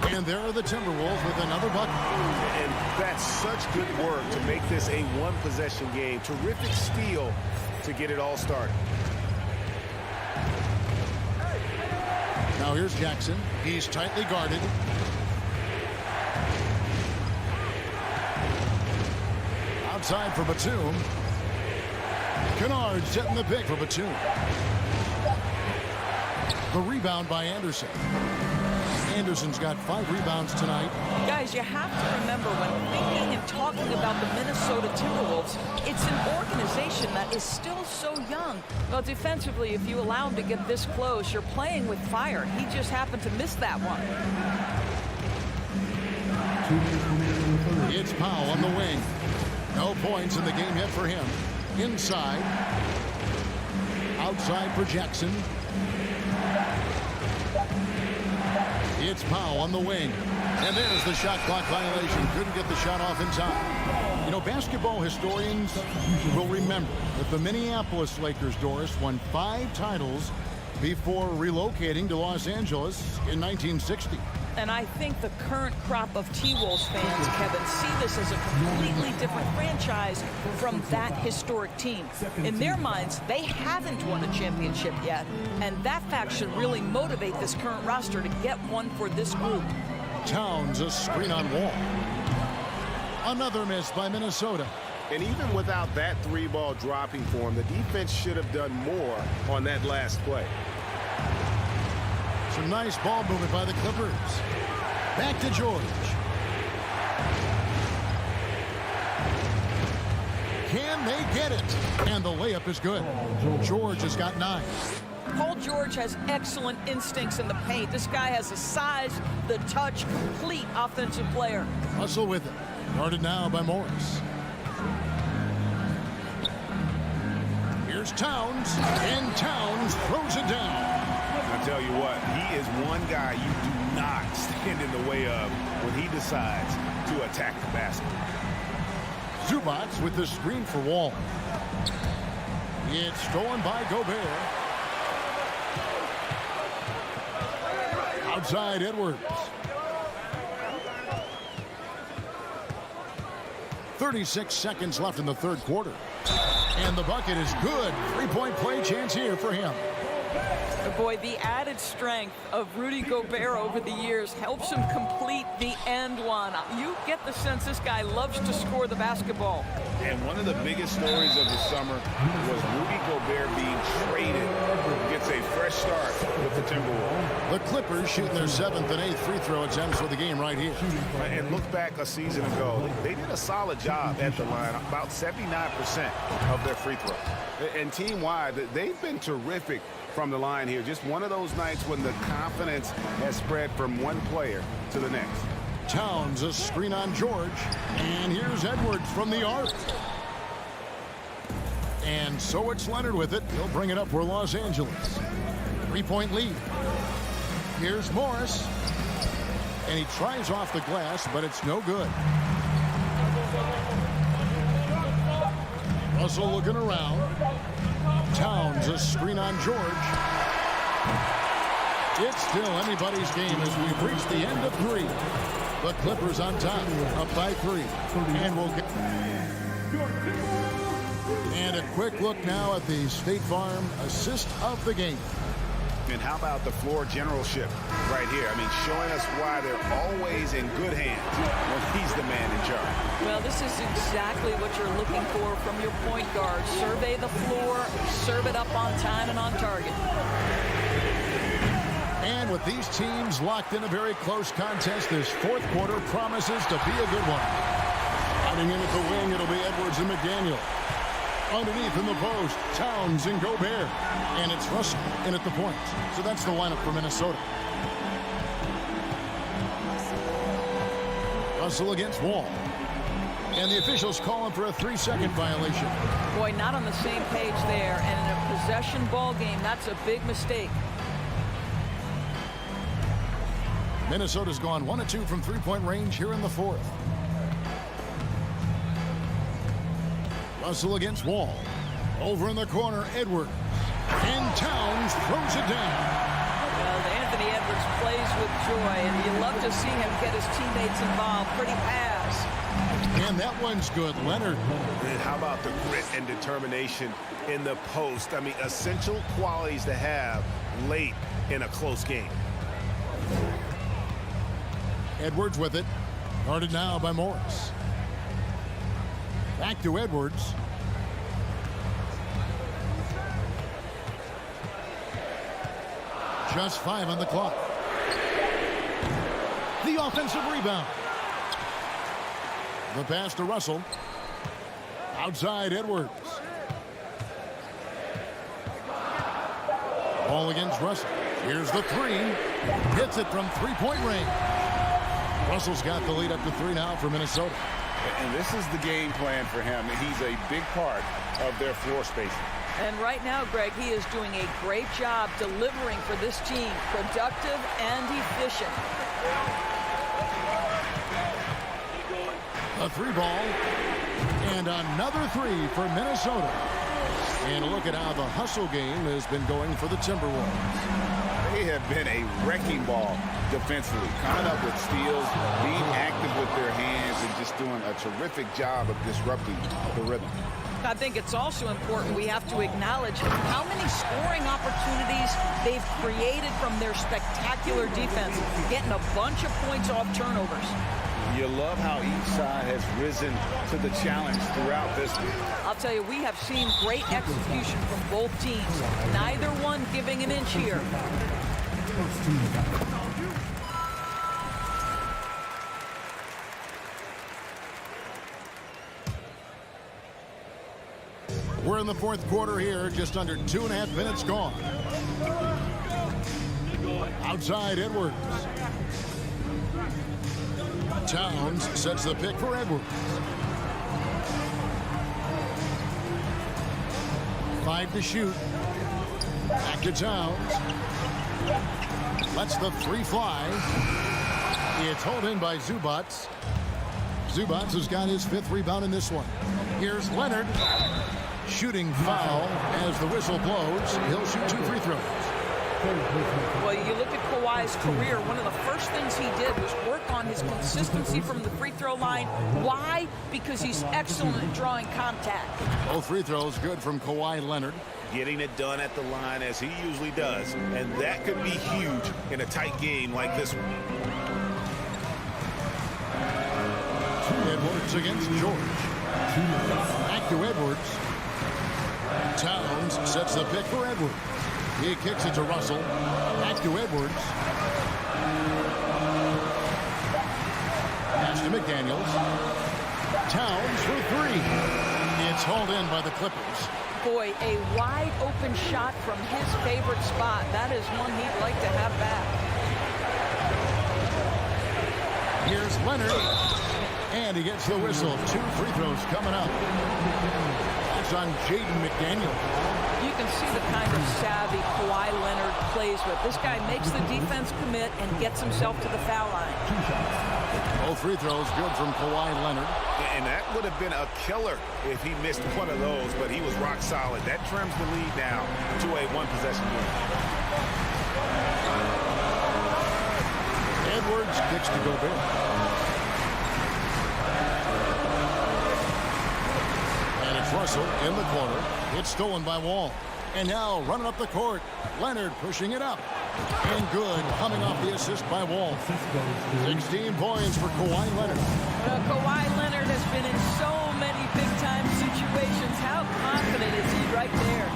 And there are the Timberwolves with another bucket. And that's such good work to make this a one-possession game. Terrific steal to get it all started. Now here's Jackson. He's tightly guarded. Outside for Batum. Kennard setting the pick for Batum. The rebound by Anderson. Anderson's got 5 rebounds tonight. Guys, you have to remember when thinking and talking about the Minnesota Timberwolves, it's an organization that is still so young. Well, defensively, if you allow him to get this close, you're playing with fire. He just happened to miss that one. It's Powell on the wing. No points in the game yet for him. Inside. Outside for Jackson. It's Powell on the wing. And there's the shot clock violation. Couldn't get the shot off in time. You know, basketball historians will remember that the Minneapolis Lakers, Doris, won 5 titles before relocating to Los Angeles in 1960. And I think the current crop of T-Wolves fans, Kevin, see this as a completely different franchise from that historic team. In their minds, they haven't won a championship yet. And that fact should really motivate this current roster to get one for this group. Towns, a screen on Wall. Another miss by Minnesota. And even without that 3-ball dropping for him, the defense should have done more on that last play. Some nice ball movement by the Clippers. Back to George. Can they get it? And the layup is good. George has got 9. Paul George has excellent instincts in the paint. This guy has the size, the touch, complete offensive player. Russell with it. Guarded now by Morris. Here's Towns. And Towns throws it down. I tell you what, he is one guy you do not stand in the way of when he decides to attack the basket. Zubac with the screen for Wall. It's stolen by Gobert. Outside Edwards. 36 seconds left in the third quarter. And the bucket is good. 3-point play chance here for him. Boy, the added strength of Rudy Gobert over the years helps him complete the end one. You get the sense this guy loves to score the basketball. And one of the biggest stories of the summer was Rudy Gobert being traded. Gets a fresh start with the Timberwolves. The Clippers shooting their 7th and 8th free throw attempts for the game right here. And look back a season ago, they did a solid job at the line, about 79% of their free throws. And team-wide, they've been terrific from the line here. Just one of those nights when the confidence has spread from one player to the next. Towns, a screen on George. And here's Edwards from the arc. And so it's Leonard with it. He'll bring it up for Los Angeles. 3-point lead. Here's Morris. And he tries off the glass, but it's no good. Russell looking around. Towns a screen on George. It's still anybody's game as we've reached the end of 3. The Clippers on top, up by 3. And we'll get... And a quick look now at the State Farm assist of the game. And how about the floor generalship right here? I mean, showing us why they're always in good hands when he's the man in charge. Well, this is exactly what you're looking for from your point guard. Survey the floor, serve it up on time and on target. And with these teams locked in a very close contest, this fourth quarter promises to be a good one. Heading in at the wing, it'll be Edwards and McDaniel. Underneath in the post, Towns and Gobert. And it's Russell in at the point. So that's the lineup for Minnesota. Russell against Wall. And the officials calling for a 3-second violation. Boy, not on the same page there. And in a possession ball game, that's a big mistake. Minnesota's gone 1 of 2 from three-point range here in the fourth. Russell against Wall. Over in the corner, Edwards. And Towns throws it down. Well, Anthony Edwards plays with joy, and you love to see him get his teammates involved. Pretty pass. And that one's good. Leonard. And how about the grit and determination in the post? I mean, essential qualities to have late in a close game. Edwards with it. Guarded now by Morris. Back to Edwards. Just 5 on the clock. The offensive rebound. The pass to Russell. Outside Edwards. Ball against Russell. Here's the 3. Hits it from three-point range. Russell's got the lead up to 3 now for Minnesota. And this is the game plan for him. He's a big part of their floor spacing. And right now, Greg, he is doing a great job delivering for this team. Productive and efficient. A 3 ball. And another 3 for Minnesota. And look at how the hustle game has been going for the Timberwolves. They have been a wrecking ball defensively, coming up with steals, being active with their hands, and just doing a terrific job of disrupting the rhythm. I think it's also important we have to acknowledge how many scoring opportunities they've created from their spectacular defense, getting a bunch of points off turnovers. You love how each side has risen to the challenge throughout this week. I'll tell you, we have seen great execution from both teams. Neither one giving an inch here. We're in the fourth quarter here, just under 2.5 minutes gone. Outside Edwards. Towns sets the pick for Edwards. 5 to shoot. Back to Towns. Lets the 3 fly. It's hauled in by Zubats. Zubats has got his 5th rebound in this one. Here's Leonard. Shooting foul as the whistle blows. He'll shoot 2 free throws. Well, you look at Kawhi's career, one of the first things he did was work on his consistency from the free throw line. Why? Because he's excellent at drawing contact. Both free throws good from Kawhi Leonard. Getting it done at the line as he usually does. And that could be huge in a tight game like this one. Edwards against George. Back to Edwards. Towns sets the pick for Edwards. He kicks it to Russell. Back to Edwards. Pass to McDaniels. Towns for 3. It's hauled in by the Clippers. Boy, a wide open shot from his favorite spot. That is one he'd like to have back. Here's Leonard. And he gets the whistle. 2 free throws coming up. That's on Jaden McDaniel. You can see the kind of savvy Kawhi Leonard plays with. This guy makes the defense commit and gets himself to the foul line. Both free throws good from Kawhi Leonard. And that would have been a killer if he missed one of those, but he was rock solid. That trims the lead now to a one-possession game. Edwards kicks to Gobert. And it's Russell in the corner. It's stolen by Wall. And now running up the court. Leonard pushing it up. And good, coming off the assist by Wall. 16 points for Kawhi Leonard. Well, Kawhi Leonard has been in so many big-time situations. How confident is he right there?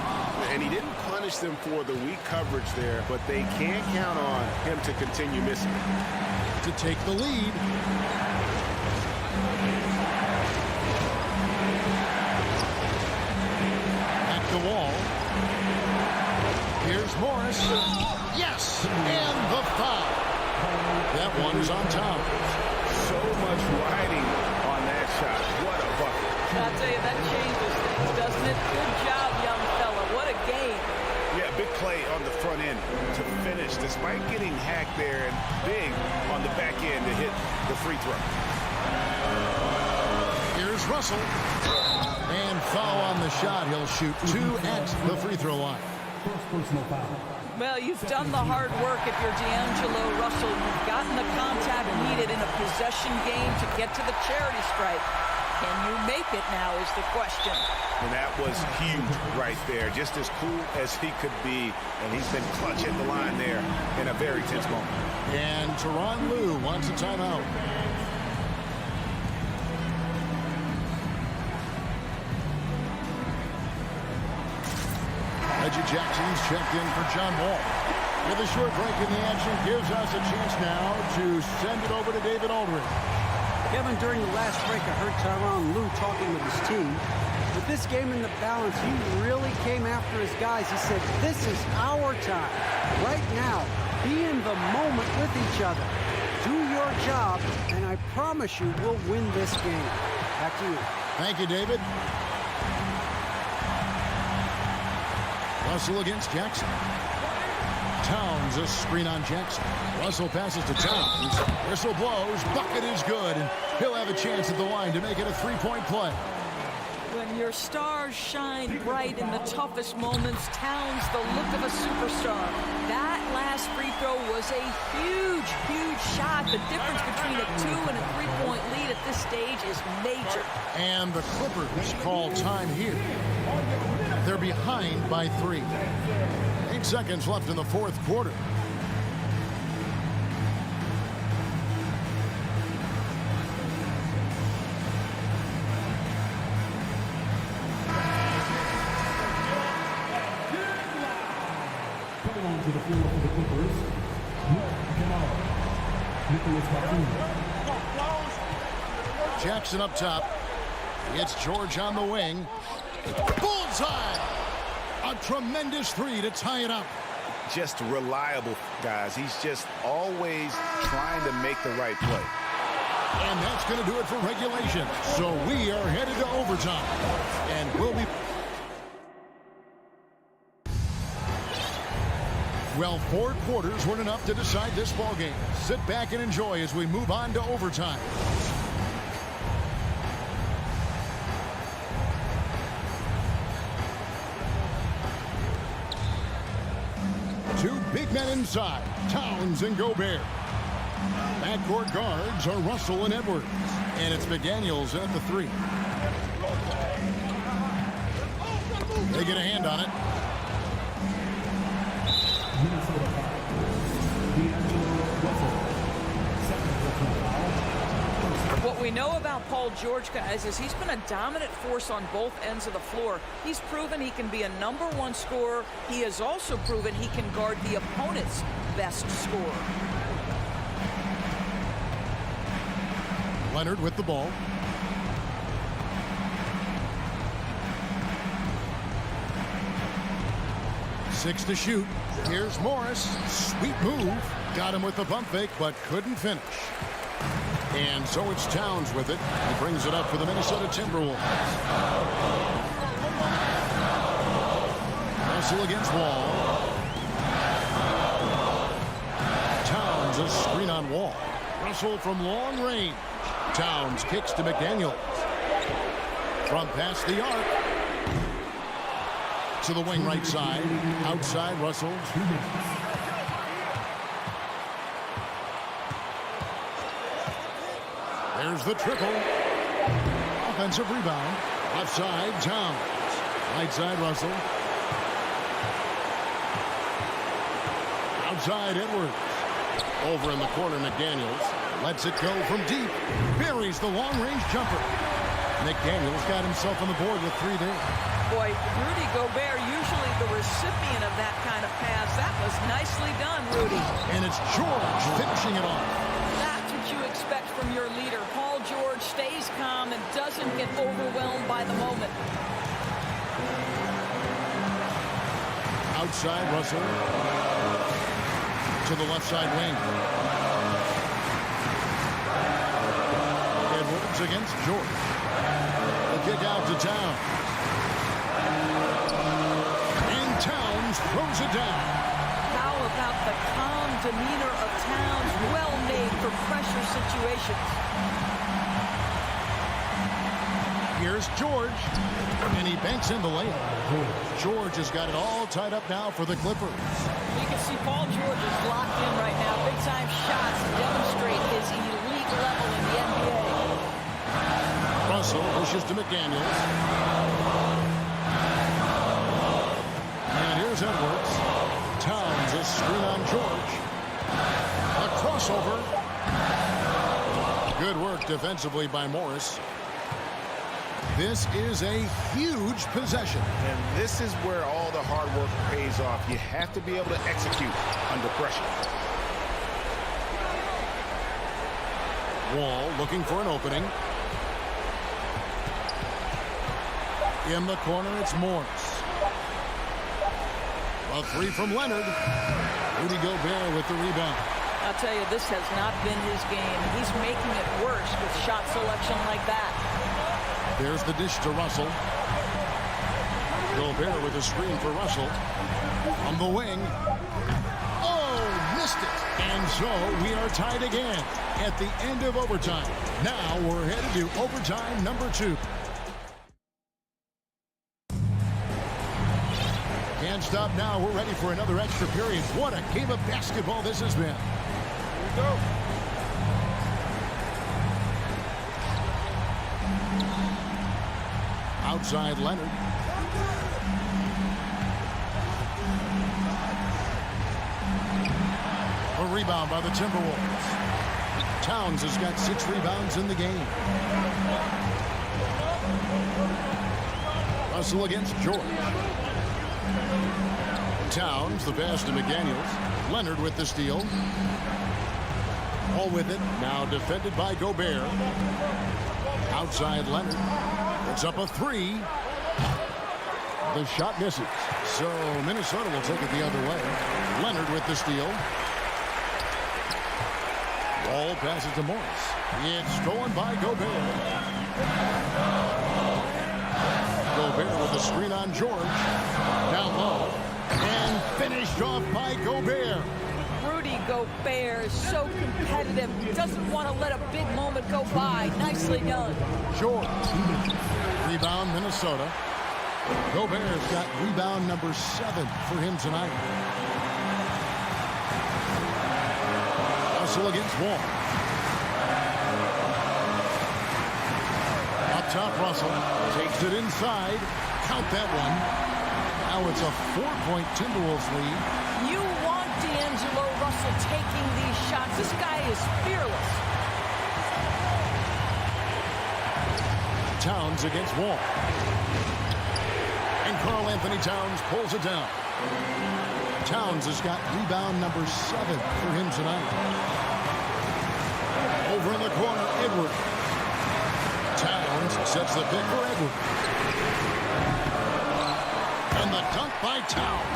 And he didn't punish them for the weak coverage there, but they can't count on him to continue missing. To take the lead. At the Wall. Here's Morris. Yes! And the foul. That one is on Towns. So much riding on that shot. What a bucket. I'll tell you, that changes things, doesn't it? Good job, young fella. What a game. Yeah, big play on the front end to finish, despite getting hacked there, and big on the back end to hit the free throw. Here's Russell. And foul on the shot. He'll shoot 2 at the free throw line. First personal foul. Well, you've done the hard work if you're D'Angelo Russell. You've gotten the contact needed in a possession game to get to the charity stripe. Can you make it now is the question. And that was huge right there. Just as cool as he could be. And he's been clutch at the line there in a very tense moment. And Tyronn Lue wants a timeout. Reggie Jackson's checked in for John Wall. With a short break in the action, gives us a chance now to send it over to David Aldridge. Kevin, during the last break, I heard Tyronn Lue talking with his team. With this game in the balance, he really came after his guys. He said, this is our time. Right now, be in the moment with each other. Do your job, and I promise you we'll win this game. Back to you. Thank you, David. Russell against Jackson. Towns, a screen on Jackson. Russell passes to Towns. Whistle blows. Bucket is good. And he'll have a chance at the line to make it a three-point play. When your stars shine bright in the toughest moments, Towns, the look of a superstar. That last free throw was a huge, huge shot. The difference between a 2- and a 3-point lead at this stage is major. And the Clippers call time here. They're behind by 3. 8 seconds left in the fourth quarter. Coming on to the floor for the Clippers, Nicholas Batum. Jackson up top. It's George on the wing. Bullseye! A tremendous 3 to tie it up. Just reliable, guys. He's just always trying to make the right play. And that's going to do it for regulation. So we are headed to overtime. And we'll be... Well, 4 quarters weren't enough to decide this ballgame. Sit back and enjoy as we move on to overtime. Two big men inside, Towns and Gobert. Backcourt guards are Russell and Edwards. And it's McDaniels at the 3. They get a hand on it. Minnesota foul. D'Angelo Russell. Second personal foul. What we know about Paul George, guys, is he's been a dominant force on both ends of the floor. He's proven he can be a #1 scorer. He has also proven he can guard the opponent's best scorer. Leonard with the ball. Six to shoot. Here's Morris. Sweet move. Got him with the pump fake, but couldn't finish. And so it's Towns with it. He brings it up for the Minnesota Timberwolves. Russell against Wall. Towns a screen on Wall. Russell from long range. Towns kicks to McDaniels. From past the arc. To the wing right side. Outside Russell. There's the triple. Offensive rebound. Left side, Towns. Right side, Russell. Outside, Edwards. Over in the corner, McDaniels. Lets it go from deep. Buries the long-range jumper. McDaniels got himself on the board with 3 there. Boy, Rudy Gobert, usually the recipient of that kind of pass. That was nicely done, Rudy. And it's George finishing it off. That's what you expect from your leader. Paul George stays calm and doesn't get overwhelmed by the moment. Outside, Russell. To the left side wing. Edwards against George. The kick out to Towns. And Towns throws it down. How about the calm demeanor of Towns? Well made for pressure situations. Here's George. And he banks in the layup. George has got it all tied up now for the Clippers. You can see Paul George is locked in right now. Big-time shots demonstrate his elite level in the NBA. Russell pushes to McDaniels. And here's Edwards. Towns a screen on George. A crossover. Good work defensively by Morris. This is a huge possession. And this is where all the hard work pays off. You have to be able to execute under pressure. Wall looking for an opening. In the corner, it's Morris. A three from Leonard. Rudy Gobert with the rebound. I'll tell you, this has not been his game. He's making it worse with shot selection like that. There's the dish to Russell. Gobert with a screen for Russell. On the wing. Oh, missed it. And so we are tied again at the end of overtime. Now we're headed to overtime number 2. Can't stop now. We're ready for another extra period. What a game of basketball this has been. Here we go. Outside Leonard. A rebound by the Timberwolves. Towns has got 6 rebounds in the game. Russell against George. Towns, the pass to McDaniels. Leonard with the steal. All with it. Now defended by Gobert. Outside Leonard. It's up a 3. The shot misses. So Minnesota will take it the other way. Leonard with the steal. Ball passes to Morris. It's stolen by Gobert. Gobert with a screen on George. Down low. And finished off by Gobert. Rudy Gobert is so competitive. Doesn't want to let a big moment go by. Nicely done. George. Rebound, Minnesota. Gobert's got rebound number 7 for him tonight. Russell against Wall. Up top, Russell takes it inside. Count that one. Now it's a 4-point Timberwolves lead. You want D'Angelo Russell taking these shots. This guy is fearless. Towns against Wall. And Karl Anthony Towns pulls it down. Towns has got rebound number 7 for him tonight. Over in the corner, Edwards. Towns sets the pick for Edwards. And the dunk by Towns.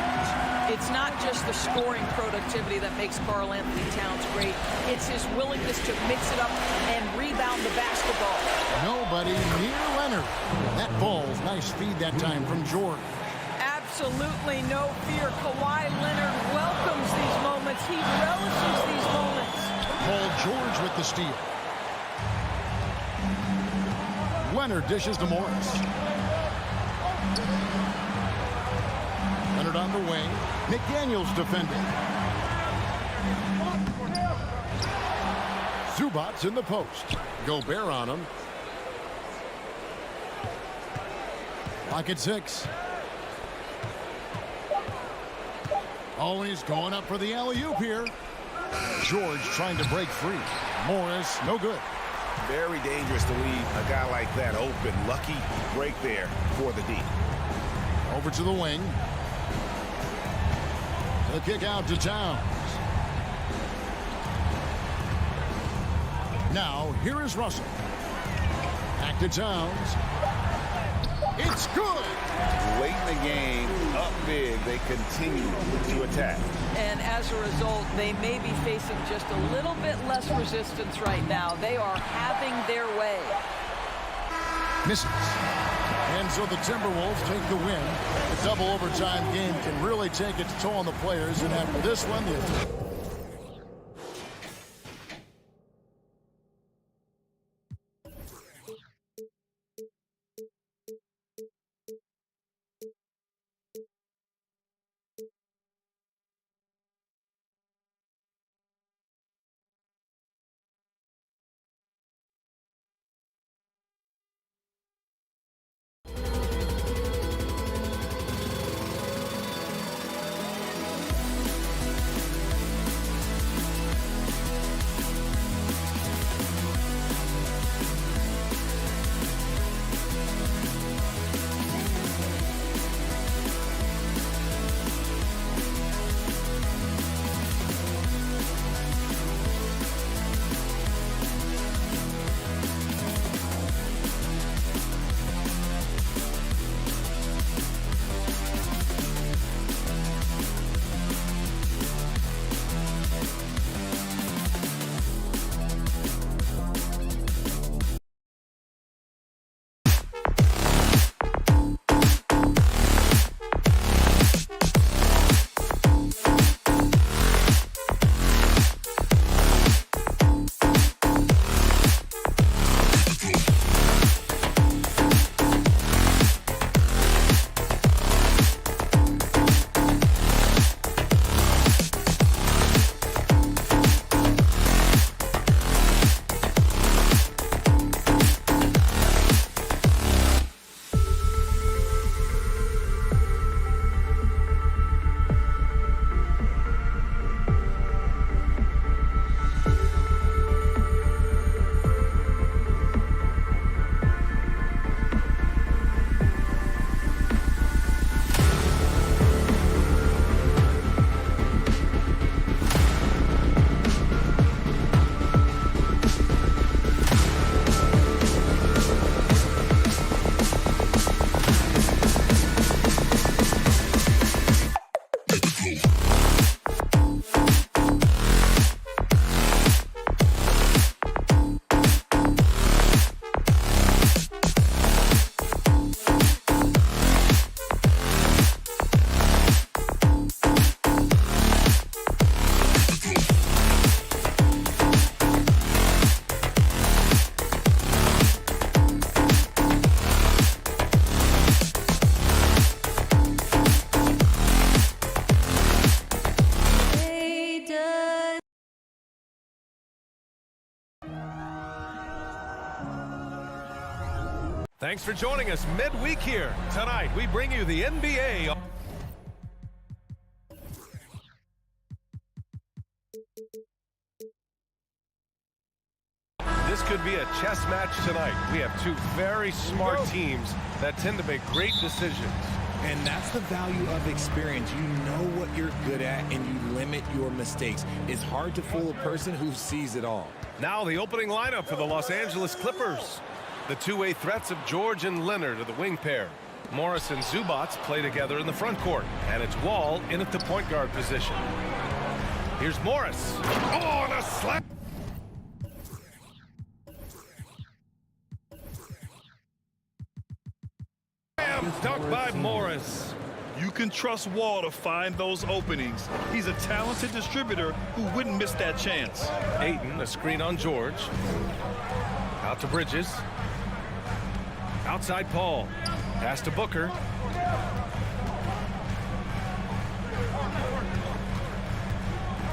It's not just the scoring productivity that makes Karl Anthony Towns great. It's his willingness to mix it up and rebound the basketball. Nobody near Leonard. That ball's nice feed that time from George. Absolutely no fear. Kawhi Leonard welcomes these moments. He relishes these moments. Paul George with the steal. Leonard dishes to Morris. Leonard on the wing. McDaniels defending. Zubac's in the post. Gobert on him. Lock at 6. Oh, he's going up for the alley-oop here. George trying to break free. Morris, no good. Very dangerous to leave a guy like that open. Lucky break there for the D. Over to the wing. The kick out to Towns. Now, here is Russell. Back to Towns. It's good. Late in the game, up big, they continue to attack. And as a result, they may be facing just a little bit less resistance right now. They are having their way. Misses. And so the Timberwolves take the win. The double overtime game can really take its toll on the players. And after this one, the Thanks for joining us midweek here. Tonight, we bring you the NBA. This could be a chess match tonight. We have two very smart teams that tend to make great decisions. And that's the value of experience. You know what you're good at, and you limit your mistakes. It's hard to fool a person who sees it all. Now the opening lineup for the Los Angeles Clippers. The two-way threats of George and Leonard are the wing pair. Morris and Zubac play together in the front court. And it's Wall in at the point guard position. Here's Morris. Oh, and a slap. Dunked by Morris. You can trust Wall to find those openings. He's a talented distributor who wouldn't miss that chance. Ayton, a screen on George. Out to Bridges. Outside Paul. Pass to Booker.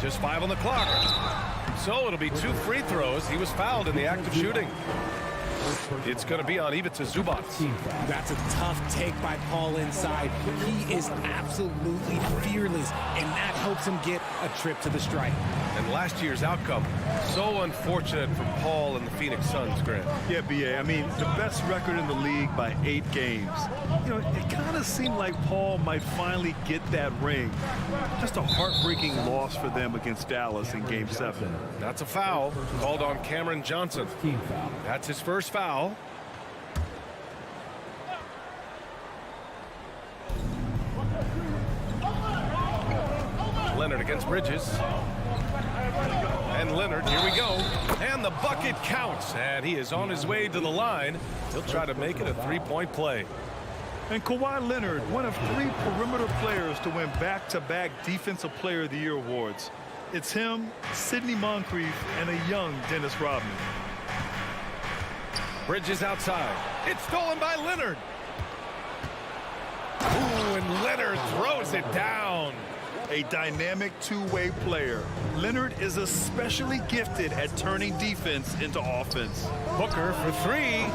Just 5 on the clock. So it'll be 2 free throws. He was fouled in the act of shooting. It's going to be on Ivica Zubac. That's a tough take by Paul inside. He is absolutely fearless, and that helps him get a trip to the stripe. And last year's outcome, so unfortunate for Paul and the Phoenix Suns, Grant. Yeah, B.A. I mean, the best record in the league by 8 games. You know, it kind of seemed like Paul might finally get that ring. Just a heartbreaking loss for them against Dallas in Game 7. That's a foul called on Cameron Johnson. That's his first foul. Leonard against Bridges. And Leonard, here we go. And the bucket counts. And he is on his way to the line. He'll try to make it a 3-point play. And Kawhi Leonard, one of 3 perimeter players to win back-to-back Defensive Player of the Year awards. It's him, Sidney Moncrief, and a young Dennis Rodman. Bridges outside. It's stolen by Leonard. Ooh, and Leonard throws it down. A dynamic two-way player. Leonard is especially gifted at turning defense into offense. Booker for 3.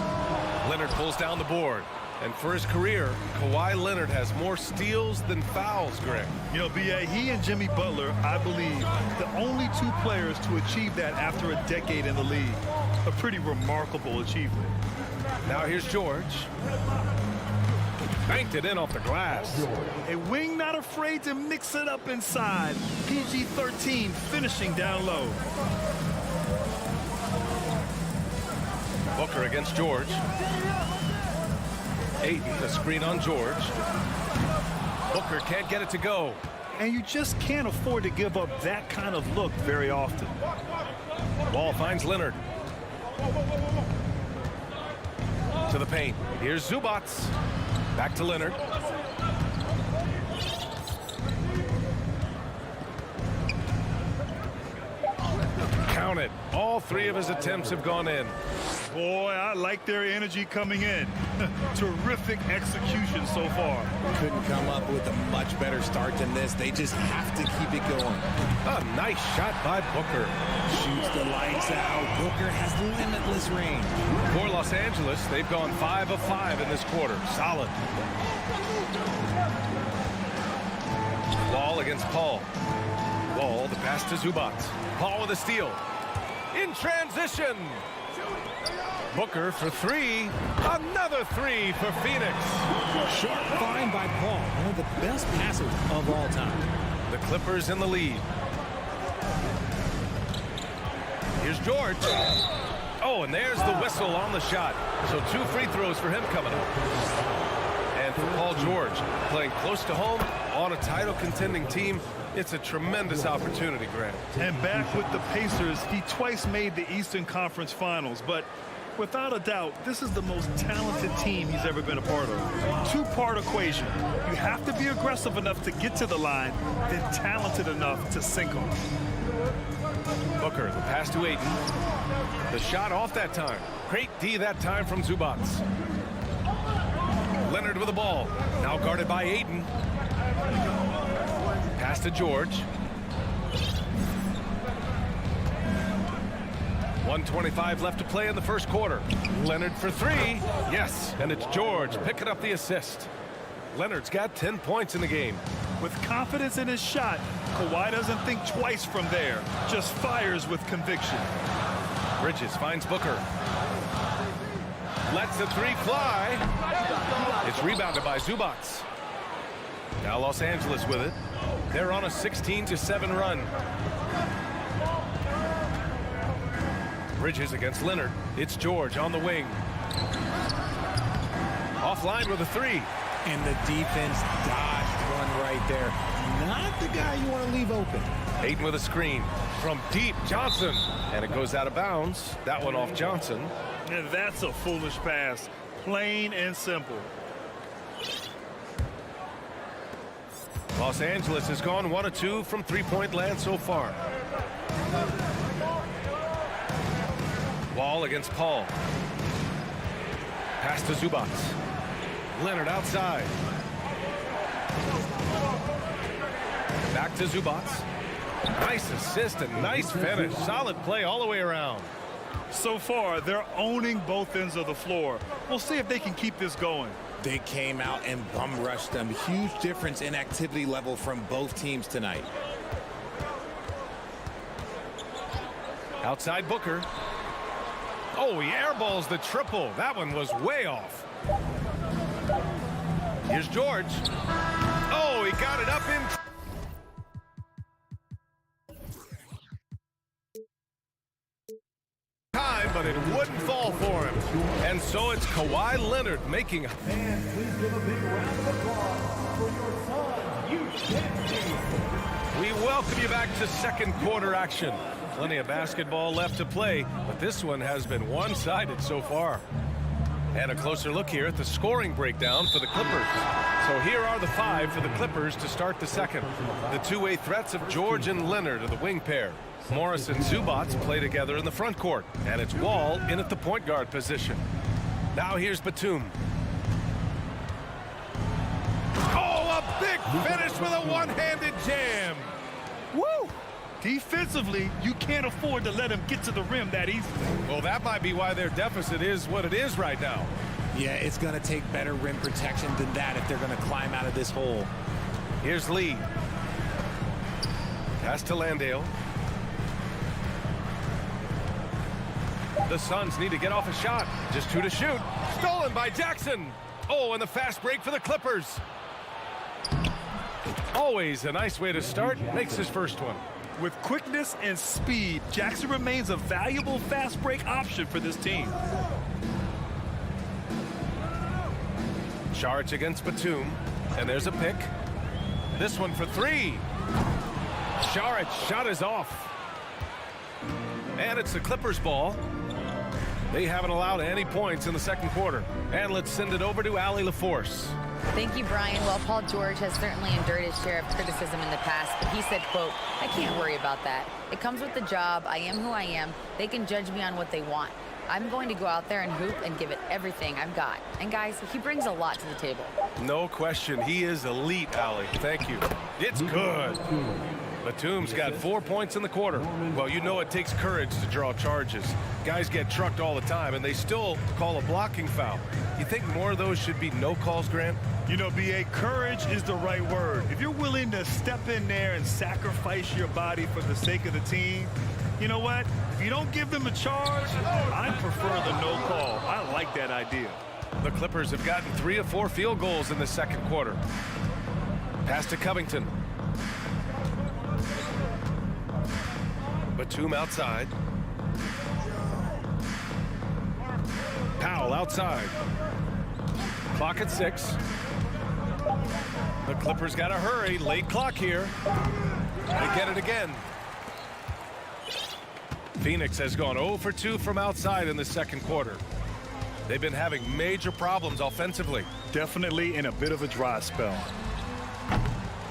Leonard pulls down the board. And for his career, Kawhi Leonard has more steals than fouls, Greg. You know, B.A., he and Jimmy Butler, I believe, the only 2 players to achieve that after a decade in the league. A pretty remarkable achievement. Now here's George. Banked it in off the glass. A wing not afraid to mix it up inside. PG-13 finishing down low. Booker against George. Ayton, a screen on George. Booker can't get it to go. And you just can't afford to give up that kind of look very often. Ball finds Leonard. To the paint. Here's Zubac. Back to Leonard. Count it. All 3 of his attempts have gone in. Boy, I like their energy coming in. Terrific execution so far. Couldn't come up with a much better start than this. They just have to keep it going. A nice shot by Booker. Shoots the lights out. Booker has limitless range. For Los Angeles, they've gone 5 of 5 in this quarter. Solid. Wall against Paul. Wall, the pass to Zubac. Paul with a steal. In transition. Booker for 3. Another 3 for Phoenix. Sharp find by Paul, one of the best passers of all time. The Clippers in the lead. Here's George. Oh, and there's the whistle on the shot. So 2 free throws for him coming up. And for Paul George, playing close to home on a title contending team, it's a tremendous opportunity, Grant. And back with the Pacers, he twice made the Eastern Conference Finals, but without a doubt, this is the most talented team he's ever been a part of. 2-part equation. You have to be aggressive enough to get to the line, then talented enough to sink them. Booker, the pass to Ayton. The shot off that time. Great D that time from Zubac. Leonard with the ball. Now guarded by Ayton. Pass to George. 1:25 left to play in the first quarter. Leonard for 3. Yes, and it's George picking up the assist. Leonard's got 10 points in the game. With confidence in his shot, Kawhi doesn't think twice from there. Just fires with conviction. Bridges finds Booker. Lets the 3 fly. It's rebounded by Zubac. Now Los Angeles with it. They're on a 16-7 run. Bridges against Leonard. It's George on the wing. Offline with a 3. And the defense dodged one right there. Not the guy you want to leave open. Ayton with a screen from deep. Johnson. And it goes out of bounds. That one off Johnson. And that's a foolish pass. Plain and simple. Los Angeles has gone 1 of 2 from three-point land so far. Wall against Paul. Pass to Zubac. Leonard outside. Back to Zubac. Nice assist and nice finish. Solid play all the way around. So far, they're owning both ends of the floor. We'll see if they can keep this going. They came out and bum rushed them. Huge difference in activity level from both teams tonight. Outside Booker. Oh, he airballs the triple. That one was way off. Here's George. Oh, he got it up in time, but it wouldn't fall for him. And so it's Kawhi Leonard making. And please give a big round of applause for your son, U.K. We welcome you back to second quarter action. Plenty of basketball left to play, but this one has been one-sided so far. And a closer look here at the scoring breakdown for the Clippers. So here are the 5 for the Clippers to start the second. The two-way threats of George and Leonard are the wing pair. Morris and Zubac play together in the front court, and it's Wall in at the point guard position. Now here's Batum. Oh, a big finish with a one-handed jam. Woo! Defensively, you can't afford to let him get to the rim that easily. Well, that might be why their deficit is what it is right now. Yeah, it's going to take better rim protection than that if they're going to climb out of this hole. Here's Lee. Pass to Landale. The Suns need to get off a shot. Just 2 to shoot. Stolen by Jackson. Oh, and the fast break for the Clippers. Always a nice way to start. Makes his first one. With quickness and speed, Jackson remains a valuable fast break option for this team. Charge against Batum. And there's a pick. This one for 3. Sharic's shot is off. And it's the Clippers' ball. They haven't allowed any points in the second quarter. And let's send it over to Allie LaForce. Thank you, Brian. Well, Paul George has certainly endured his share of criticism in the past, but he said, quote, "I can't worry about that. It comes with the job. I am who I am. They can judge me on what they want. I'm going to go out there and hoop and give it everything I've got." And guys, he brings a lot to the table. No question. He is elite, Allie. Thank you. It's good. Batum's got 4 points in the quarter. Well, you know it takes courage to draw charges. Guys get trucked all the time, and they still call a blocking foul. You think more of those should be no calls, Grant? You know, B.A., courage is the right word. If you're willing to step in there and sacrifice your body for the sake of the team, you know what? If you don't give them a charge, I prefer the no call. I like that idea. The Clippers have gotten 3 of 4 field goals in the second quarter. Pass to Covington. Batum outside. Powell outside. Clock at 6. The Clippers got to hurry. Late clock here. They get it again. Phoenix has gone 0 for 2 from outside in the second quarter. They've been having major problems offensively. Definitely in a bit of a dry spell.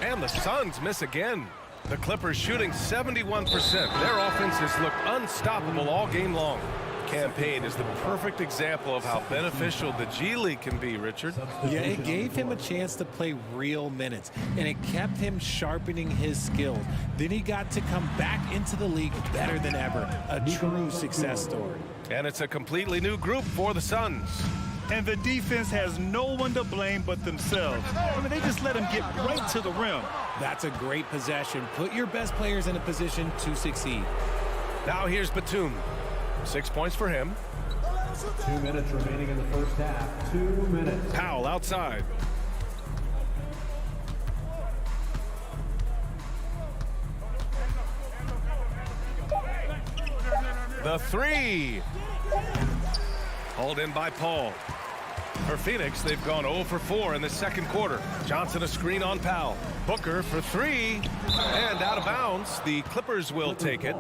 And the Suns miss again. The Clippers shooting 71%. Their offense has looked unstoppable all game long. Campaign is the perfect example of how beneficial the G League can be, Richard. Yeah, it gave him a chance to play real minutes, and it kept him sharpening his skills. Then he got to come back into the league better than ever. A true success story. And it's a completely new group for the Suns. And the defense has no one to blame but themselves. I mean, they just let him get right to the rim. That's a great possession. Put your best players in a position to succeed. Now here's Batum. 6 points for him. 2 minutes remaining in the first half. 2 minutes. Powell outside. The 3. Hauled in by Paul. For Phoenix, they've gone 0 for 4 in the second quarter. Johnson a screen on Powell. Booker for 3. And out of bounds. The Clippers will take it.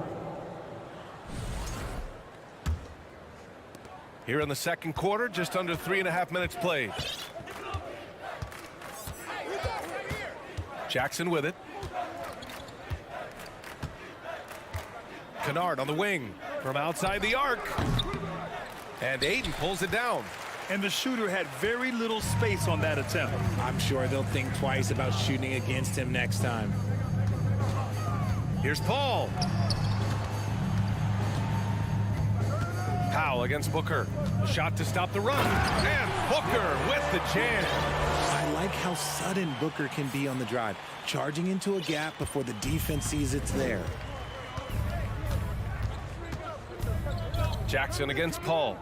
Here in the second quarter, just under 3.5 minutes played. Jackson with it. Kennard on the wing from outside the arc. And Ayton pulls it down. And the shooter had very little space on that attempt. I'm sure they'll think twice about shooting against him next time. Here's Paul. Powell against Booker. Shot to stop the run. And Booker with the jam. I like how sudden Booker can be on the drive, charging into a gap before the defense sees it's there. Jackson against Paul.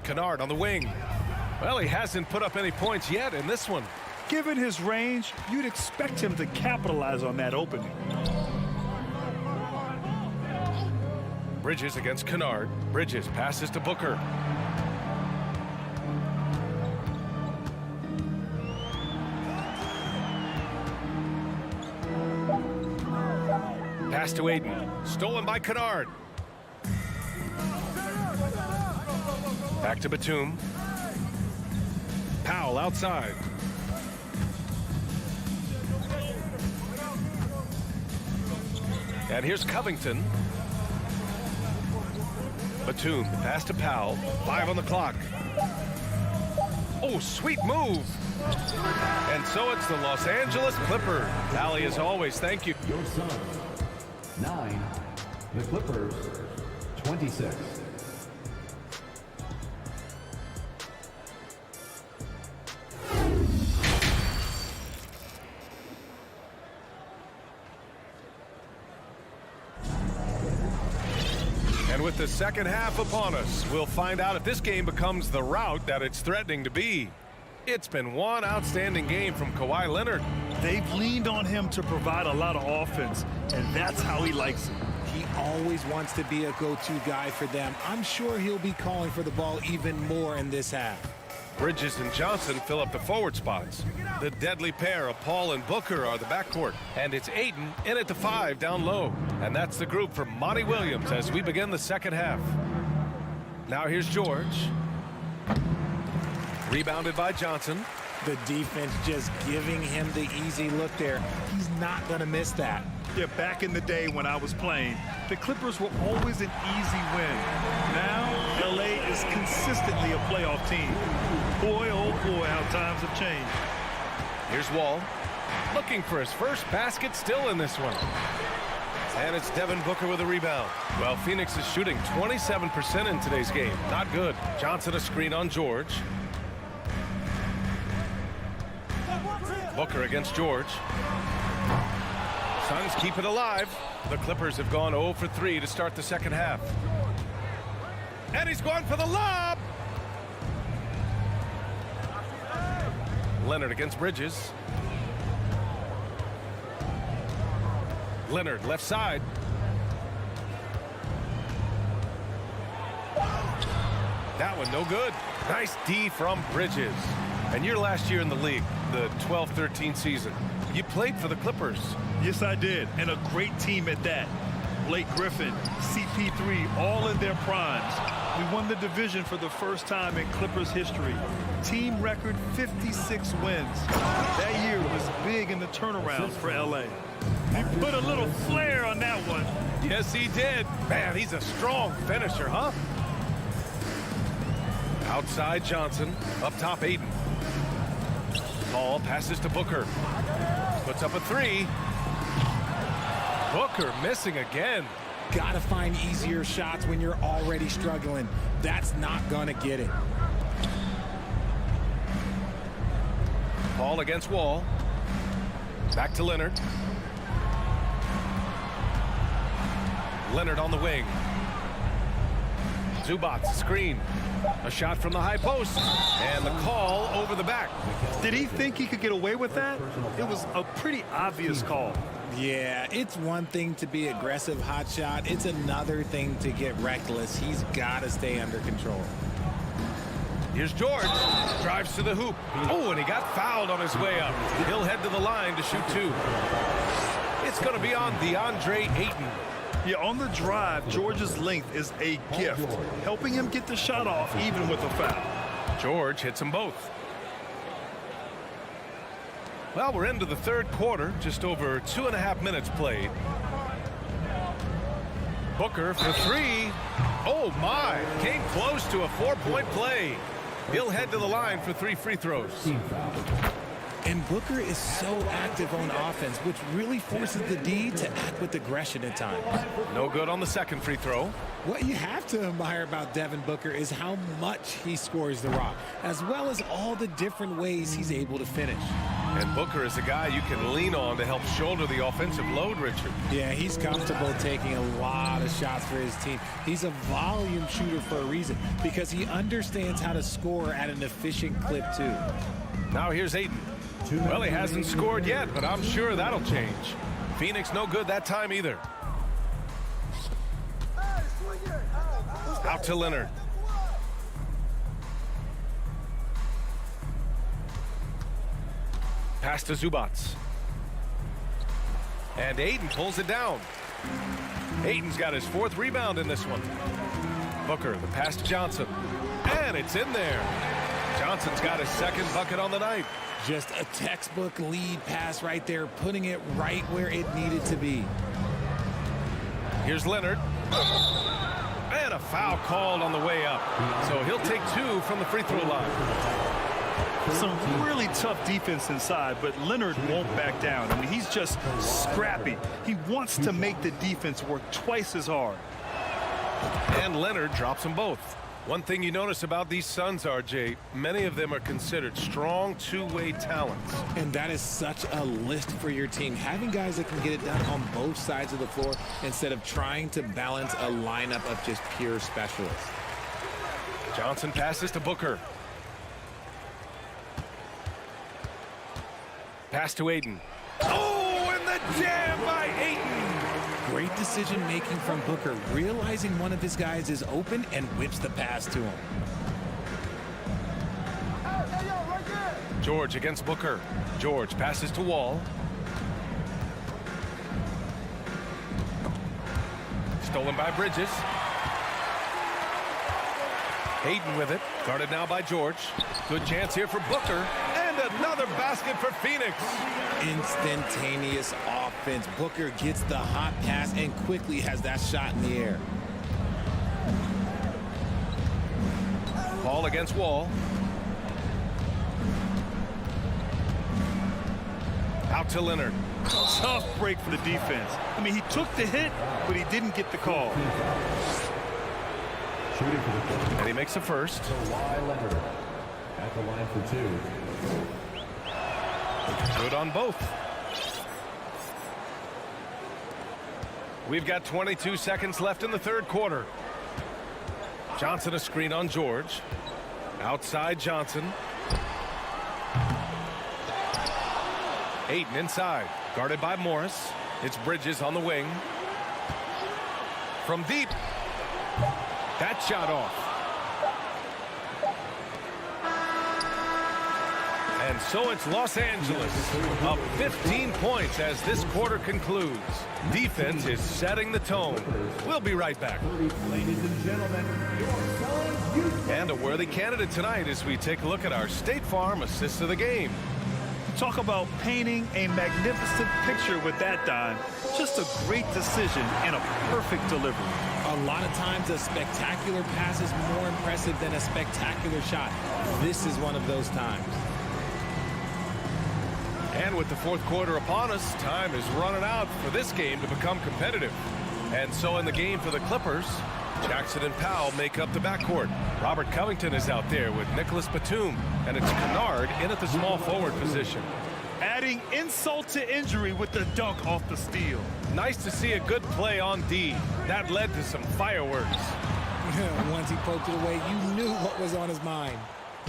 Kennard on the wing. Well, he hasn't put up any points yet in this one. Given his range, you'd expect him to capitalize on that opening. Bridges against Kennard. Bridges passes to Booker. Pass to Ayton. Stolen by Kennard. Back to Batum. Powell outside. And here's Covington. Batum, pass to Powell. 5 on the clock. Oh, sweet move. And so it's the Los Angeles Clippers. Allie, as always, thank you. Your Suns, 9. The Clippers, 26. And with the second half upon us, we'll find out if this game becomes the rout that it's threatening to be. It's been one outstanding game from Kawhi Leonard. They've leaned on him to provide a lot of offense, and that's how he likes it. He always wants to be a go-to guy for them. I'm sure he'll be calling for the ball even more in this half. Bridges and Johnson fill up the forward spots. The deadly pair of Paul and Booker are the backcourt. And it's Ayton in at the 5 down low. And that's the group for Monty Williams as we begin the second half. Now here's George. Rebounded by Johnson. The defense just giving him the easy look there. He's not going to miss that. Yeah, back in the day when I was playing, the Clippers were always an easy win. Now, LA is consistently a playoff team. Boy, oh boy, how times have changed. Here's Wall. Looking for his first basket still in this one. And it's Devin Booker with a rebound. Well, Phoenix is shooting 27% in today's game. Not good. Johnson a screen on George. Booker against George. Suns keep it alive. The Clippers have gone 0 for 3 to start the second half. And he's going for the lob. Leonard against Bridges. Leonard left side. That one no good. Nice D from Bridges. And your last year in the league, the 12-13 season, you played for the Clippers. Yes, I did, and a great team at that. Blake Griffin, CP3, all in their primes. We won the division for the first time in Clippers history. Team record 56 wins. That year was big in the turnaround for LA. He put a little flair on that one. Yes, he did. Man, he's a strong finisher, huh? Outside Johnson, up top Ayton. Paul passes to Booker. Puts up a 3. Booker missing again. Gotta find easier shots when you're already struggling. That's not gonna get it. Paul against Wall. Back to Leonard. Leonard on the wing. Zubac screen. A shot from the high post. And the call over the back. Did he think he could get away with that? It was a pretty obvious call. Yeah, it's one thing to be aggressive hot shot. It's another thing to get reckless. He's got to stay under control. Here's George. Drives to the hoop. Oh, and he got fouled on his way up. He'll head to the line to shoot 2. It's going to be on DeAndre Ayton. Yeah, on the drive, George's length is a gift, helping him get the shot off even with a foul. George hits them both. Well, we're into the third quarter, just over 2.5 minutes played. Booker for three. Oh, my. Came close to a 4-point play. He'll head to the line for 3 free throws. And Booker is so active on offense, which really forces the D to act with aggression at times. No good on the second free throw. What you have to admire about Devin Booker is how much he scores the rock, as well as all the different ways he's able to finish. And Booker is a guy you can lean on to help shoulder the offensive load, Richard. Yeah, he's comfortable taking a lot of shots for his team. He's a volume shooter for a reason, because he understands how to score at an efficient clip, too. Now here's Ayton. Well, he hasn't scored yet, but I'm sure that'll change. Phoenix no good that time either. Out to Leonard. Pass to Zubats. And Ayton pulls it down. Ayton's got his 4th rebound in this one. Booker, the pass to Johnson. And it's in there. Johnson's got his 2nd bucket on the night. Just a textbook lead pass right there, putting it right where it needed to be. Here's Leonard. And a foul called on the way up. So he'll take 2 from the free throw line. Some really tough defense inside, but Leonard won't back down. I mean, he's just scrappy. He wants to make the defense work twice as hard. And Leonard drops them both. One thing you notice about these Suns, RJ, many of them are considered strong two-way talents. And that is such a list for your team. Having guys that can get it done on both sides of the floor instead of trying to balance a lineup of just pure specialists. Johnson passes to Booker. Pass to Ayton. Oh, and the jam by Ayton. Great decision-making from Booker, realizing one of his guys is open and whips the pass to him. George against Booker. George passes to Wall. Stolen by Bridges. Ayton with it. Guarded now by George. Good chance here for Booker. And another basket for Phoenix. Instantaneous offense. Booker gets the hot pass and quickly has that shot in the air. Ball against Wall. Out to Leonard. Tough break for the defense. I mean, he took the hit, but he didn't get the call. And he makes a first. Kawhi Leonard at the line for 2. Good on both. We've got 22 seconds left in the third quarter. Johnson a screen on George. Outside Johnson. Ayton inside. Guarded by Morris. It's Bridges on the wing. From deep. That shot off. And so it's Los Angeles up 15 points as this quarter concludes. Defense is setting the tone. We'll be right back. Ladies and gentlemen, your Suns Houston. And a worthy candidate tonight as we take a look at our State Farm assist of the game. Talk about painting a magnificent picture with that dime. Just a great decision and a perfect delivery. A lot of times a spectacular pass is more impressive than a spectacular shot. This is one of those times. And with the fourth quarter upon us, time is running out for this game to become competitive. And so in the game for the Clippers, Jackson and Powell make up the backcourt. Robert Covington is out there with Nicholas Batum, and it's Kennard in at the small forward position. Adding insult to injury with the dunk off the steal. Nice to see a good play on D. That led to some fireworks. Once he poked it away, you knew what was on his mind.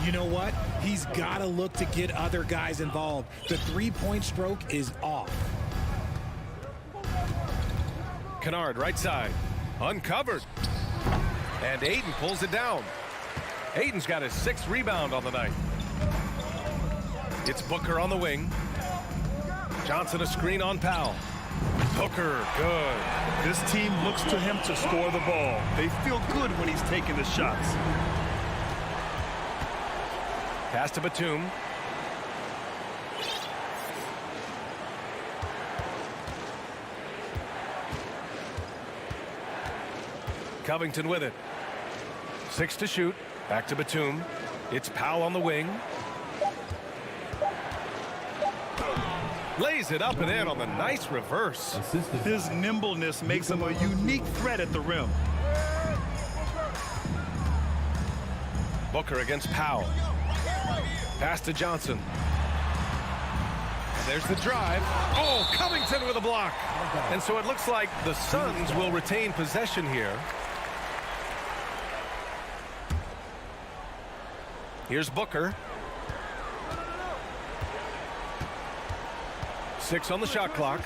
You know what? He's got to look to get other guys involved. The three-point stroke is off. Kennard right side. Uncovered. And Ayton pulls it down. Ayton's got his 6th rebound on the night. It's Booker on the wing. Johnson a screen on Powell. Booker, good. This team looks to him to score the ball. They feel good when he's taking the shots. Pass to Batum. Covington with it. 6 to shoot. Back to Batum. It's Powell on the wing. Lays it up and in on the nice reverse. His nimbleness makes him a unique threat at the rim. Booker against Powell. Pass to Johnson. And there's the drive. Oh, Covington with a block. And so it looks like the Suns will retain possession here. Here's Booker. 6 on the shot clock.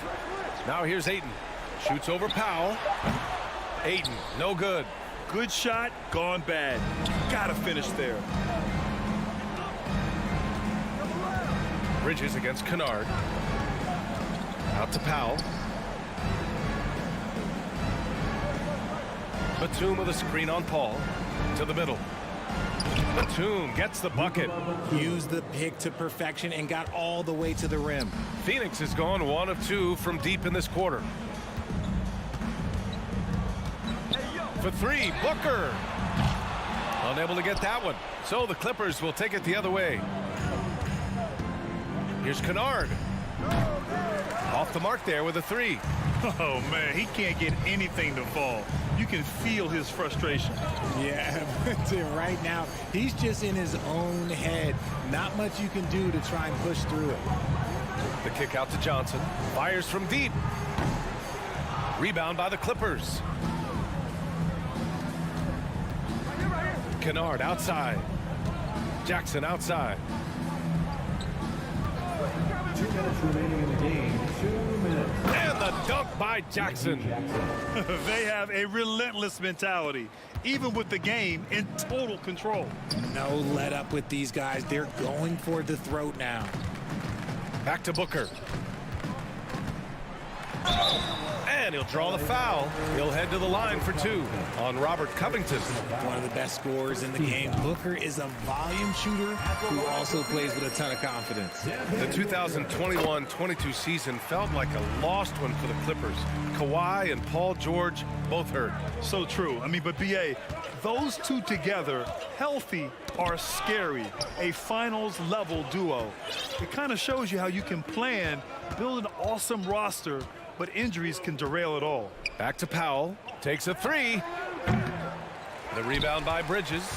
Now here's Ayton. Shoots over Powell. Ayton, no good. Good shot, gone bad. Gotta finish there. Bridges against Kennard. Out to Powell. Batum with a screen on Paul. To the middle. Batum gets the bucket. Used the pick to perfection and got all the way to the rim. Phoenix has gone 1 of 2 from deep in this quarter. For 3, Booker. Unable to get that one. So the Clippers will take it the other way. Here's Kennard. Off the mark there with a 3. Oh, man, he can't get anything to fall. You can feel his frustration. Yeah, right now, he's just in his own head. Not much you can do to try and push through it. The kick out to Johnson. Fires from deep. Rebound by the Clippers. Kennard outside. Jackson outside. 2 minutes remaining in the game. 2 minutes. And the dunk by Jackson. They have a relentless mentality, even with the game in total control. No let up with these guys. They're going for the throat now. Back to Booker. And he'll draw the foul. He'll head to the line for 2 on Robert Covington. One of the best scorers in the game. Booker is a volume shooter who also plays with a ton of confidence. The 2021-22 season felt like a lost one for the Clippers. Kawhi and Paul George both hurt. So true. I mean, but B.A., those two together, healthy, are scary. A finals-level duo. It kind of shows you how you can plan, build an awesome roster, but injuries can derail it all. Back to Powell. Takes a 3. The rebound by Bridges.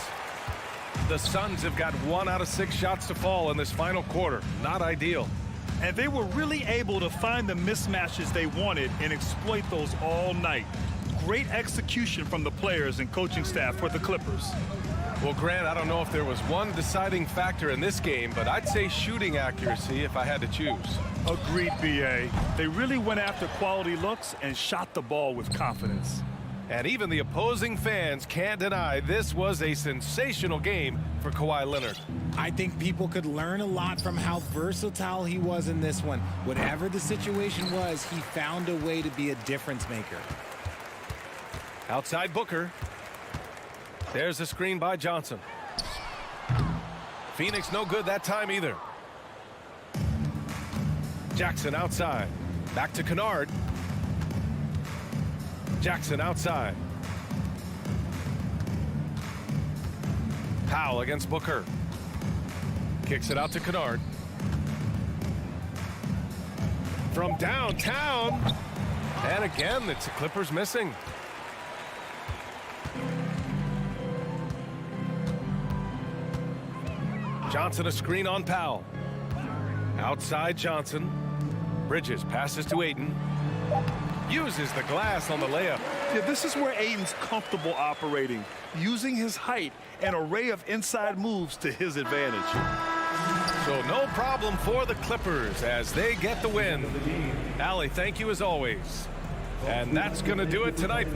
The Suns have got 1 out of 6 shots to fall in this final quarter. Not ideal. And they were really able to find the mismatches they wanted and exploit those all night. Great execution from the players and coaching staff for the Clippers. Well, Grant, I don't know if there was one deciding factor in this game, but I'd say shooting accuracy if I had to choose. Agreed, B.A. They really went after quality looks and shot the ball with confidence. And even the opposing fans can't deny this was a sensational game for Kawhi Leonard. I think people could learn a lot from how versatile he was in this one. Whatever the situation was, he found a way to be a difference maker. Outside Booker. There's a screen by Johnson. Phoenix no good that time either. Jackson outside. Back to Kennard. Jackson outside. Powell against Booker. Kicks it out to Kennard. From downtown. And again, it's the Clippers missing. Johnson a screen on Powell. Outside Johnson. Bridges passes to Ayton. Uses the glass on the layup. Yeah, this is where Ayton's comfortable operating, using his height and array of inside moves to his advantage. So no problem for the Clippers as they get the win. Allie, thank you as always. And that's going to do it tonight.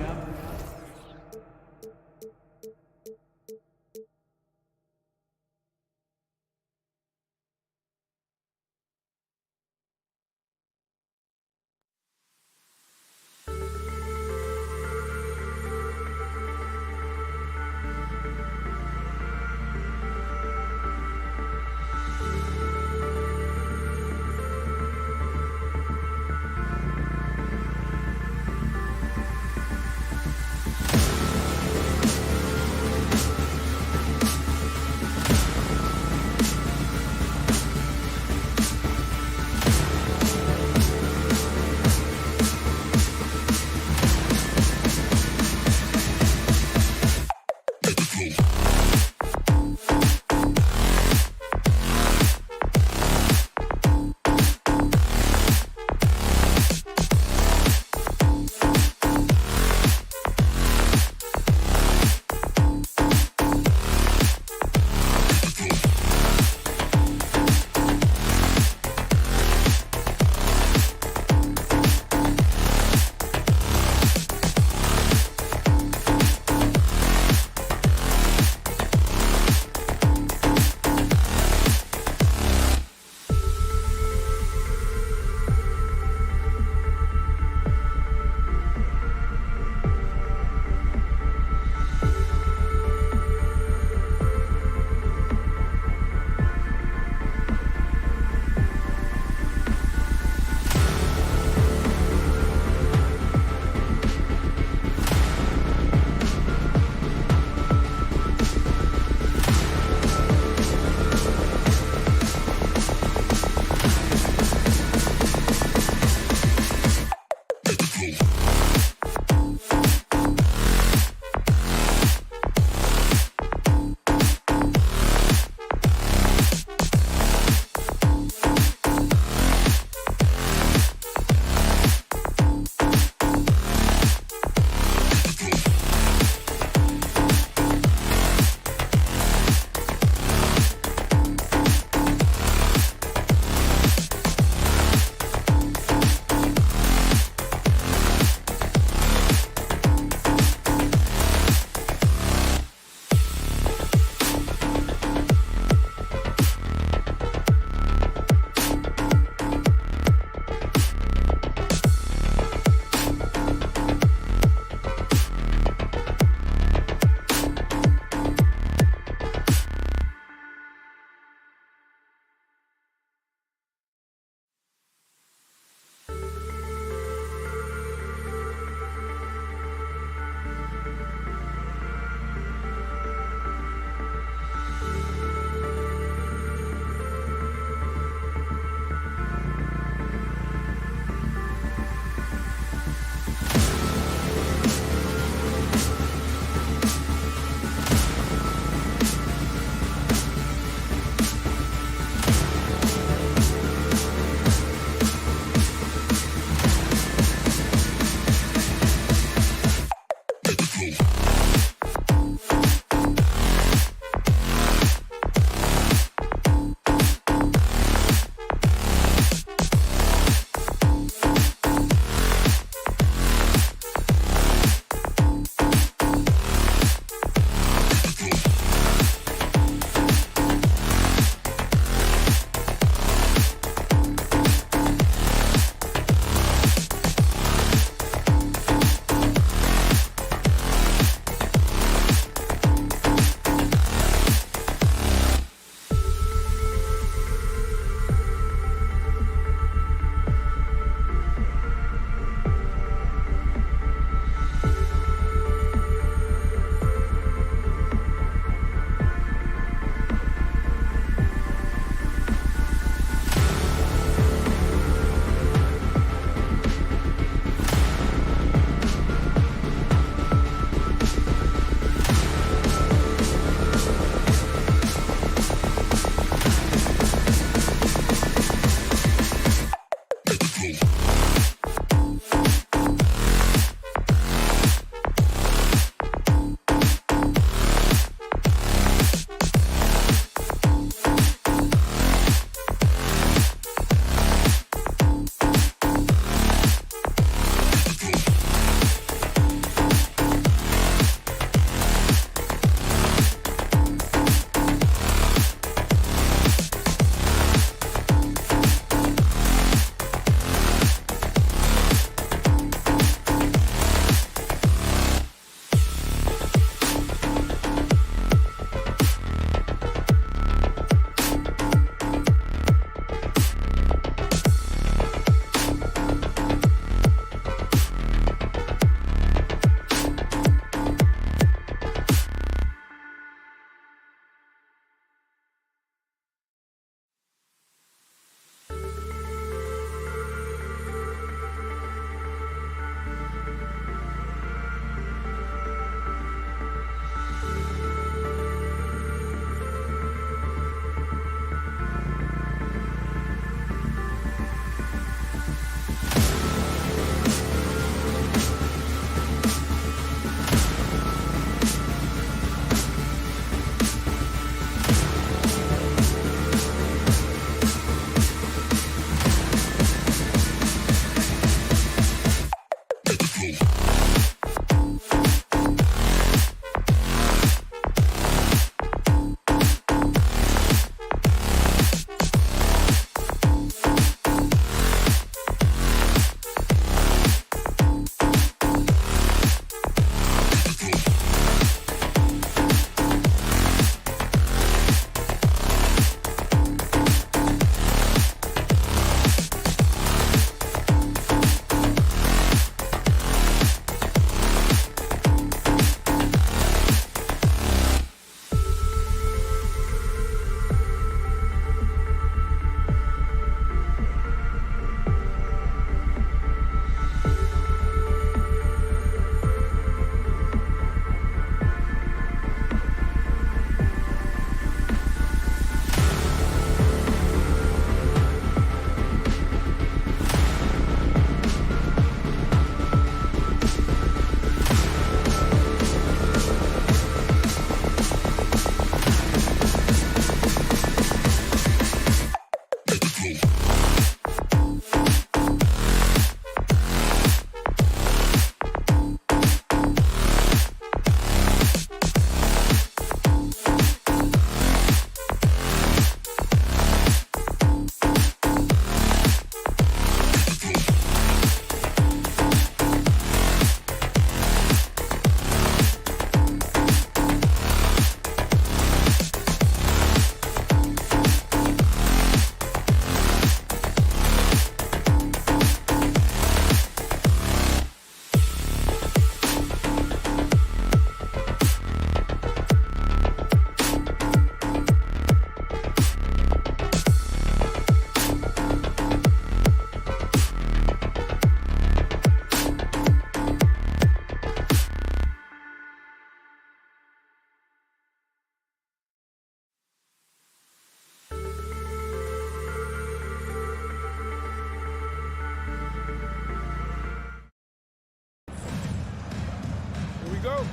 Go.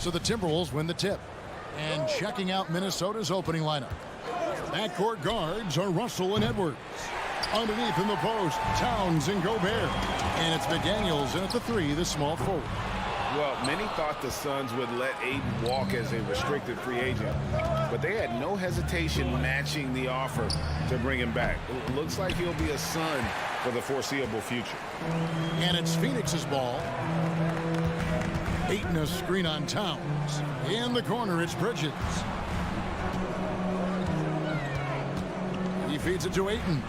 So the Timberwolves win the tip. And checking out Minnesota's opening lineup. Backcourt guards are Russell and Edwards. Underneath in the post, Towns and Gobert. And it's McDaniels in at the 3, the small forward. Well, many thought the Suns would let Ayton walk as a restricted free agent, but they had no hesitation matching the offer to bring him back. It looks like he'll be a Sun for the foreseeable future. And it's Phoenix's ball. Ayton a screen on Towns. In the corner, it's Bridges. He feeds it to Ayton.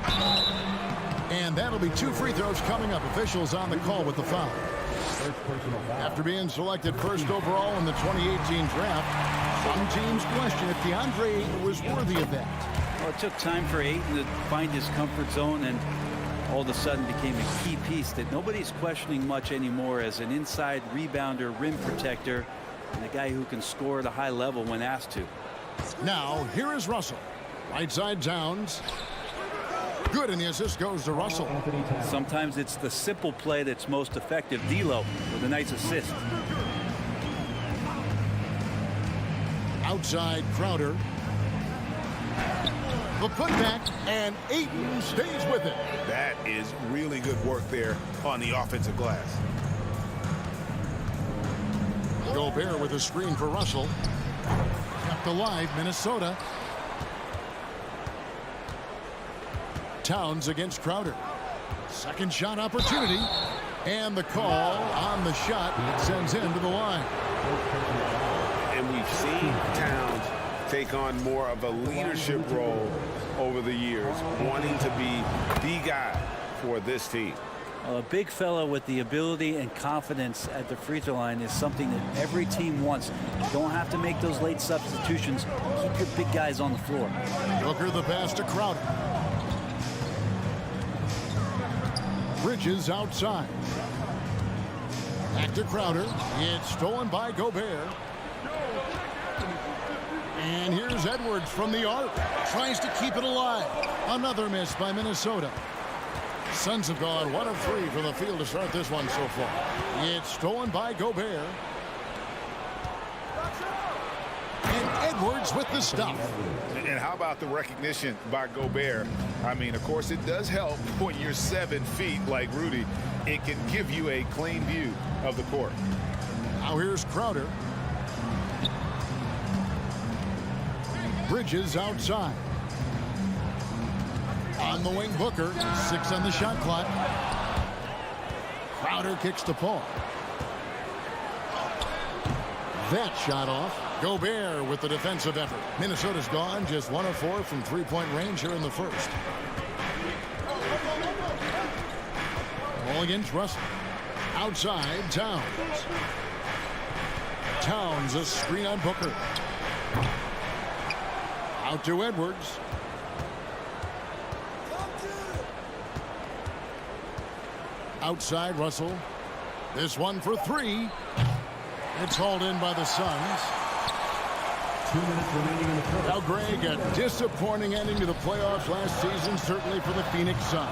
And that'll be 2 free throws coming up. Officials on the call with the foul. After being selected first overall in the 2018 draft, some teams question if DeAndre was worthy of that. Well, it took time for Ayton to find his comfort zone and all of a sudden became a key piece that nobody's questioning much anymore as an inside rebounder, rim protector, and a guy who can score at a high level when asked to. Now, here is Russell. Right side Towns. Good, and the assist goes to Russell. Sometimes it's the simple play that's most effective. D'Lo with a nice assist. Outside Crowder. The putback, and Ayton stays with it. That is really good work there on the offensive glass. Gobert with a screen for Russell. Kept alive, Minnesota. Towns against Crowder. Second shot opportunity. And the call on the shot sends him to the line. And we've seen Towns take on more of a leadership role over the years, wanting to be the guy for this team. Well, a big fella with the ability and confidence at the free throw line is something that every team wants. You don't have to make those late substitutions. Keep your big guys on the floor. Booker the pass to Crowder. Bridges outside. Back to Crowder. It's stolen by Gobert. And here's Edwards from the arc. Tries to keep it alive. Another miss by Minnesota. Suns have gone 1 of 3 from the field to start this one so far. It's stolen by Gobert. And Edwards with the stuff. And how about the recognition by Gobert? I mean, of course, it does help when you're 7 feet like Rudy. It can give you a clean view of the court. Now here's Crowder. Bridges outside. On the wing, Booker. 6 on the shot clock. Crowder kicks to Paul. That shot off. Gobert with the defensive effort. Minnesota's gone just 1 of 4 from three-point range here in the first. Ball against Russell. Outside, Towns. Towns, a screen on Booker. Out to Edwards. Outside, Russell. This one for 3. It's hauled in by the Suns. 2 minutes remaining in the first. Now, Greg, a disappointing ending to the playoffs last season, certainly for the Phoenix Suns.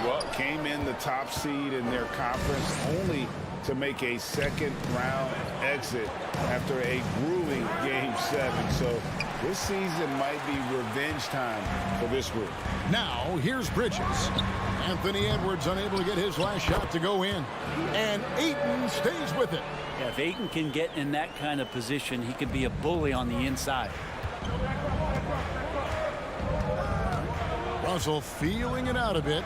Well, came in the top seed in their conference only to make a second-round exit after a grueling Game 7. So this season might be revenge time for this group. Now, here's Bridges. Anthony Edwards unable to get his last shot to go in. And Ayton stays with it. Yeah, if Ayton can get in that kind of position, he could be a bully on the inside. Russell feeling it out a bit.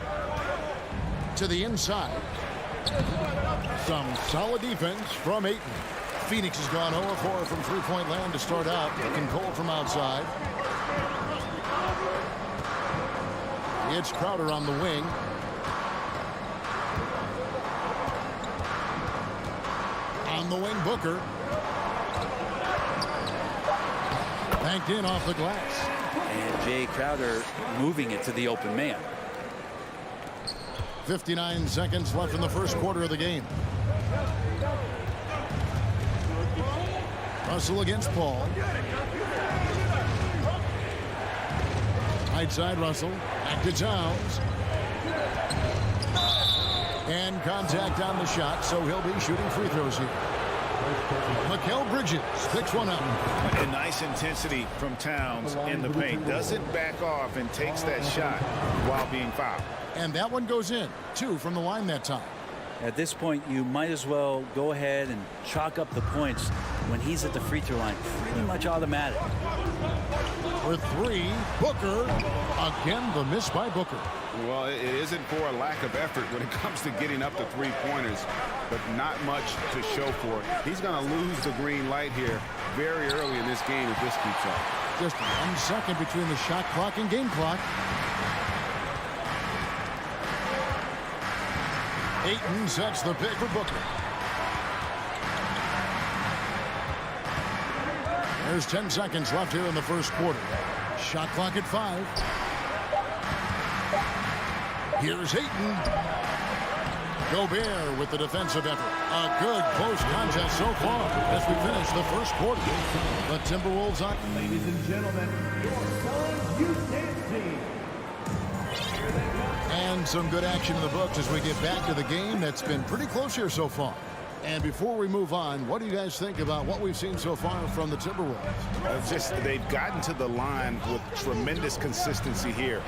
To the inside. Some solid defense from Ayton. Phoenix has gone 0-4 from three-point land to start out. Looking cold from outside. It's Crowder on the wing. On the wing, Booker. Banked in off the glass. And Jay Crowder moving it to the open man. 59 seconds left in the first quarter of the game. Russell against Paul. Right side, Russell. Back to Towns. And contact on the shot, so he'll be shooting free throws here. Mikal Bridges picks one up. A nice intensity from Towns in the paint. Doesn't back off and takes that shot while being fouled. And that one goes in. 2 from the line that time. At this point, you might as well go ahead and chalk up the points when he's at the free throw line. Pretty much automatic. For 3, Booker. Again, the miss by Booker. Well, it isn't for a lack of effort when it comes to getting up to three-pointers, but not much to show for it. He's going to lose the green light here very early in this game if this keeps up. Just 1 second between the shot clock and game clock. Ayton sets the pick for Booker. There's 10 seconds left here in the first quarter. Shot clock at 5. Here's Ayton. Gobert with the defensive effort. A good close contest so far as we finish the first quarter. The Timberwolves on. Ladies and gentlemen, your Suns Youth Dance Team. And some good action in the books as we get back to the game that's been pretty close here so far. And before we move on, what do you guys think about what we've seen so far from the Timberwolves? They've gotten to the line with tremendous consistency here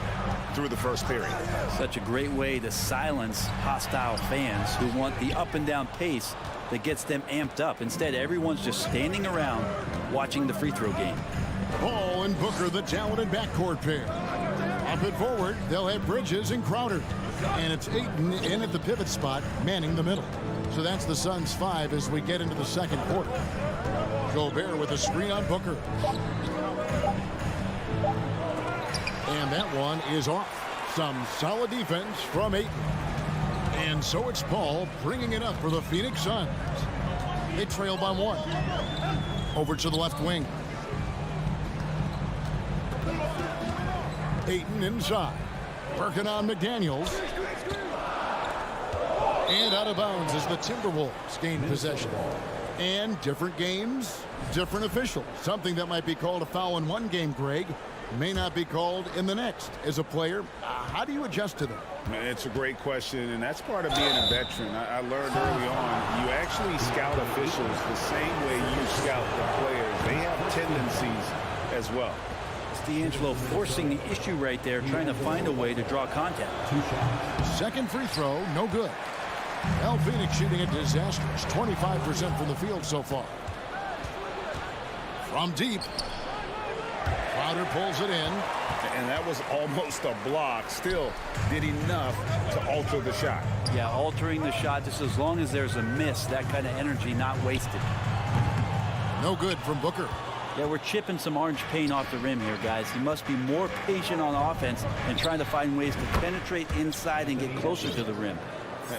through the first period. Such a great way to silence hostile fans who want the up and down pace that gets them amped up. Instead, everyone's just standing around watching the free throw game. Paul and Booker, the talented backcourt pair. Up and forward, they'll have Bridges and Crowder. And it's Ayton in at the pivot spot, manning the middle. So that's the Suns' 5 as we get into the second quarter. Gobert with a screen on Booker. And that one is off. Some solid defense from Ayton. And so it's Paul bringing it up for the Phoenix Suns. They trail by 1. Over to the left wing. Ayton inside. Working on McDaniels. And out of bounds as the Timberwolves gain possession. And different games, different officials. Something that might be called a foul in one game, Greg, may not be called in the next. As a player, how do you adjust to that? It's a great question, and that's part of being a veteran. I learned early on, you actually scout officials the same way you scout the players. They have tendencies as well. It's D'Angelo forcing the issue right there, trying to find a way to draw contact. Second free throw, no good. El Phoenix shooting a disastrous 25% from the field so far. From deep. Crowder pulls it in. And that was almost a block. Still did enough to alter the shot. Yeah, altering the shot just as long as there's a miss, that kind of energy not wasted. No good from Booker. Yeah, we're chipping some orange paint off the rim here, guys. He must be more patient on offense and trying to find ways to penetrate inside and get closer to the rim.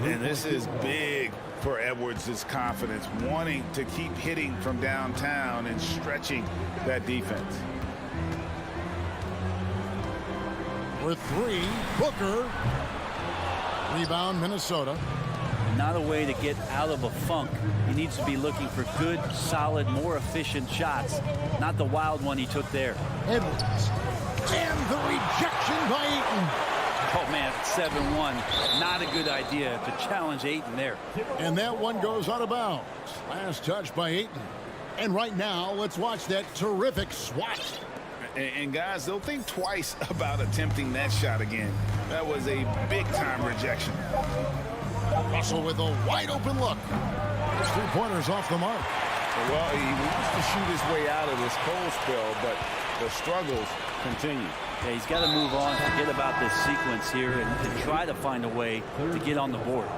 And this is big for Edwards' confidence, wanting to keep hitting from downtown and stretching that defense. For three, Booker. Rebound, Minnesota. Not a way to get out of a funk. He needs to be looking for good, solid, more efficient shots, not the wild one he took there. Edwards. And the rejection by Ayton. Oh, man, 7-1. Not a good idea to challenge Ayton there. And that one goes out of bounds. Last touch by Ayton. And right now, let's watch that terrific swat. And guys, they'll think twice about attempting that shot again. That was a big-time rejection. Russell with a wide-open look. His three-pointers off the mark. Well, he wants to shoot his way out of this cold spell, but the struggles continue. Yeah, he's got to move on, forget about this sequence here, and try to find a way to get on the board.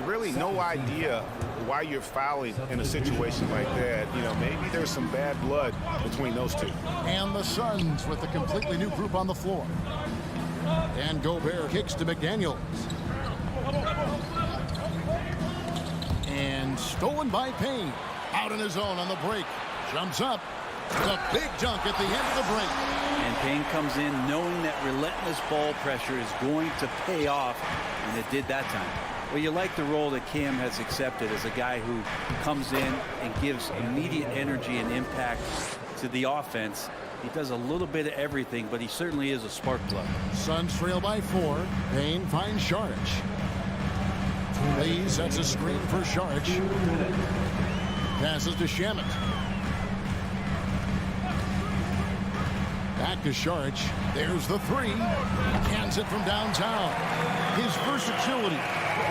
Really no idea why you're fouling in a situation like that. You know, maybe there's some bad blood between those two. And the Suns with a completely new group on the floor. And Gobert kicks to McDaniels. And stolen by Payne. Out in his own on the break. Jumps up. The big dunk at the end of the break. And Payne comes in knowing that relentless ball pressure is going to pay off, and it did that time. Well, you like the role that Cam has accepted as a guy who comes in and gives immediate energy and impact to the offense. He does a little bit of everything, but he certainly is a spark plug. Suns trail by 4. Payne finds Saric. Lee sets a screen for Saric. Passes to Shamet. Back to Saric. There's the three. Cans it from downtown. His versatility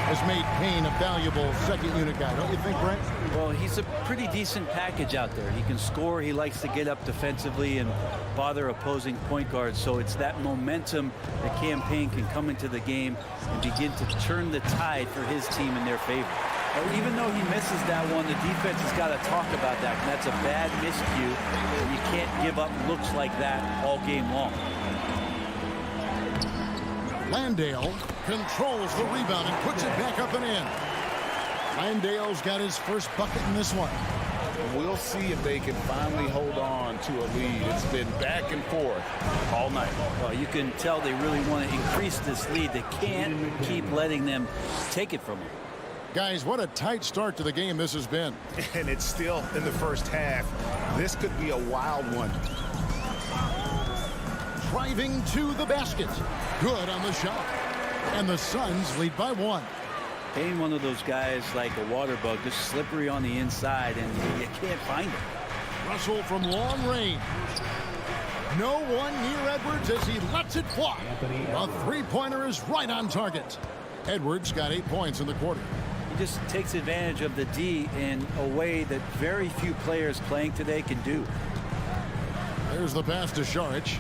has made Payne a valuable second unit guy, don't you think, Brent? Well, he's a pretty decent package out there. He can score. He likes to get up defensively and bother opposing point guards. So it's that momentum that Cam Payne can come into the game and begin to turn the tide for his team in their favor. Even though he misses that one, the defense has got to talk about that. And that's a bad miscue. You can't give up looks like that all game long. Landale controls the rebound and puts it back up and in. Landale's got his first bucket in this one. We'll see if they can finally hold on to a lead. It's been back and forth all night. Well, you can tell they really want to increase this lead. They can't keep letting them take it from them. Guys, what a tight start to the game this has been. And it's still in the first half. This could be a wild one. Driving to the basket. Good on the shot. And the Suns lead by 1. Payne, one of those guys like a water bug, just slippery on the inside, and you can't find him. Russell from long range. No one near Edwards as he lets it fly. A three-pointer is right on target. Edwards got 8 points in the quarter. He just takes advantage of the D in a way that very few players playing today can do. There's the pass to Saric.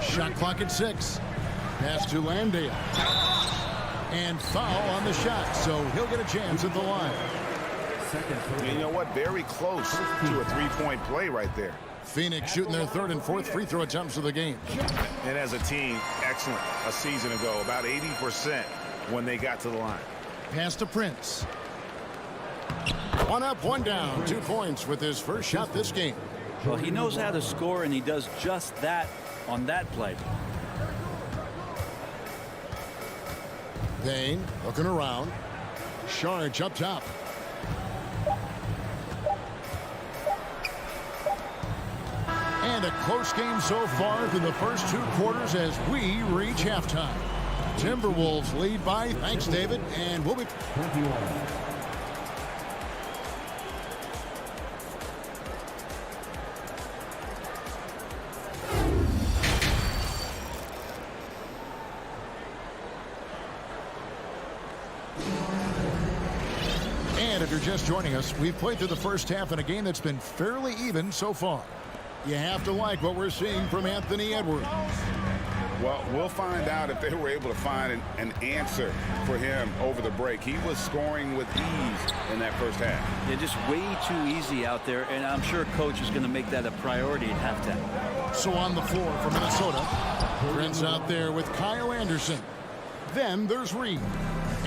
Shot clock at 6. Pass to Landale. And foul on the shot, so he'll get a chance at the line. You know what? Very close to a three-point play right there. Phoenix shooting their third and fourth free throw attempts of the game. And as a team, excellent a season ago. About 80% when they got to the line. Pass to Prince. 1 up, 1 down. 2 points with his first shot this game. Well, he knows how to score, and he does just that on that play. Payne looking around. Saric up top. And a close game so far through the first 2 quarters as we reach halftime. Timberwolves lead by, thanks David, and we'll be... If you're just joining us, we've played through the first half in a game that's been fairly even so far. You have to like what we're seeing from Anthony Edwards. Well, we'll find out if they were able to find an answer for him over the break. He was scoring with ease in that first half. Yeah, just way too easy out there, and I'm sure coach is going to make that a priority at halftime. So on the floor for Minnesota, Prince out there with Kyle Anderson. Then there's Reed,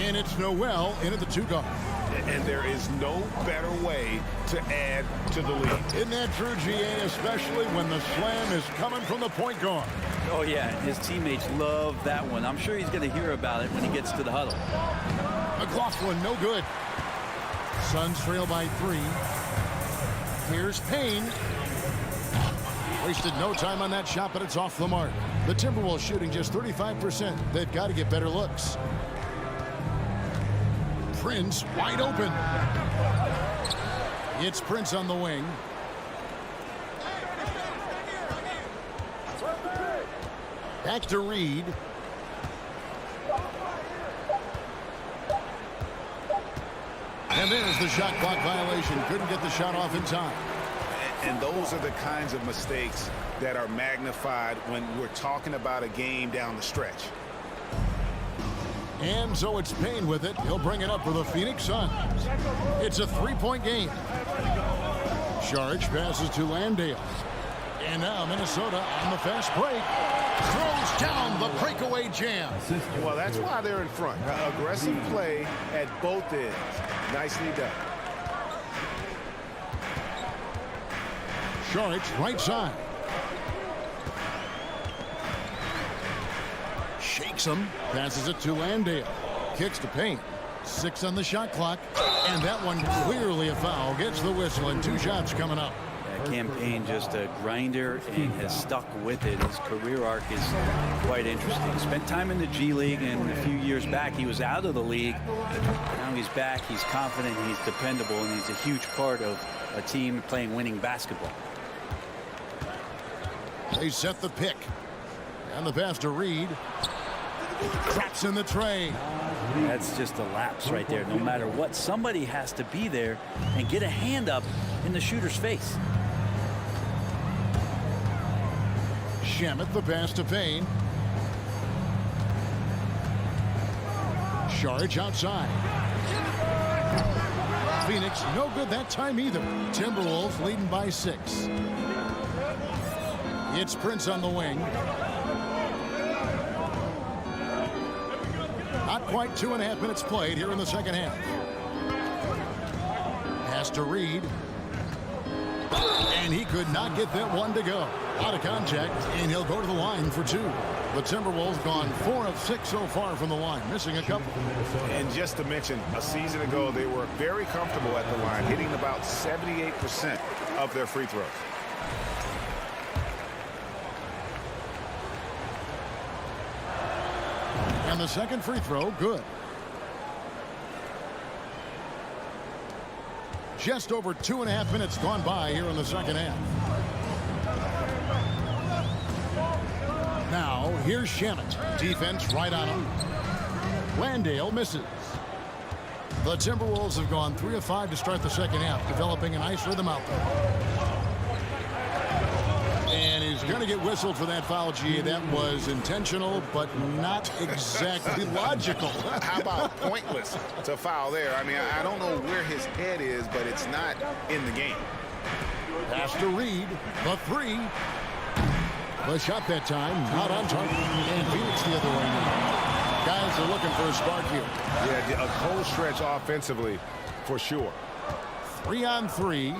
and it's Noel into the 2 guard. And there is no better way to add to the lead. Isn't that true, GA, especially when the slam is coming from the point guard? Oh, yeah, his teammates love that one. I'm sure he's going to hear about it when he gets to the huddle. McLaughlin, no good. Suns trail by 3. Here's Payne. Wasted no time on that shot, but it's off the mark. The Timberwolves shooting just 35%. They've got to get better looks. Prince wide open. It's Prince on the wing. Back to Reed. And there's the shot clock violation. Couldn't get the shot off in time. And those are the kinds of mistakes that are magnified when we're talking about a game down the stretch. And so it's Payne with it. He'll bring it up for the Phoenix Suns. It's a 3-point game. Saric passes to Landale. And now Minnesota on the fast break. Throws down the breakaway jam. Well, that's why they're in front. Aggressive play at both ends. Nicely done. Saric right side. Shakes him. Passes it to Landale. Kicks to Payne. 6 on the shot clock. And that one clearly a foul. Gets the whistle and 2 shots coming up. Campaign just a grinder and has stuck with it. His career arc is quite interesting. Spent time in the G League, and a few years back he was out of the league. Now he's back. He's confident. He's dependable, and he's a huge part of a team playing winning basketball. They set the pick. And the pass to Reed. Traps in the tray. That's just a lapse right there. No matter what, somebody has to be there and get a hand up in the shooter's face. Shamet the pass to Payne. Saric outside. Phoenix no good that time either. Timberwolves leading by 6. It's Prince on the wing. Not quite 2.5 minutes played here in the second half. Pass to Reed. And he could not get that one to go. Out of contact, and he'll go to the line for 2. The Timberwolves gone 4 of 6 so far from the line, missing a couple. And just to mention, a season ago, they were very comfortable at the line, hitting about 78% of their free throws. And the second free throw, good. Just over 2.5 minutes gone by here in the second half. Now, here's Shamet. Defense right on him. Landale misses. The Timberwolves have gone 3 of 5 to start the second half, developing a nice rhythm out there. And he's going to get whistled for that foul, G. That was intentional, but not exactly logical. How about pointless to foul there? I mean, I don't know where his head is, but it's not in the game. Pass to Reed. The 3. The shot that time, not on target. And Phoenix the other way now. Guys are looking for a spark here. Yeah, a cold stretch offensively, for sure. 3 on 3.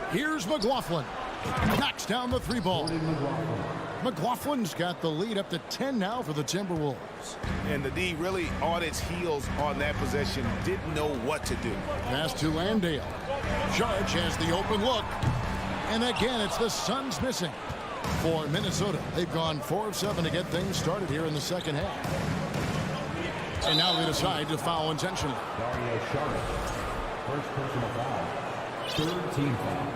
Here's McLaughlin. Knocks down the 3 ball. McLaughlin's got the lead up to 10 now for the Timberwolves. And the D really on its heels on that possession, didn't know what to do. Pass to Landale. Saric has the open look. And again, it's the Suns missing. For Minnesota, they've gone 4 of 7 to get things started here in the second half. And now they decide to foul intentionally. Dario Saric, first personal foul, 3rd team foul.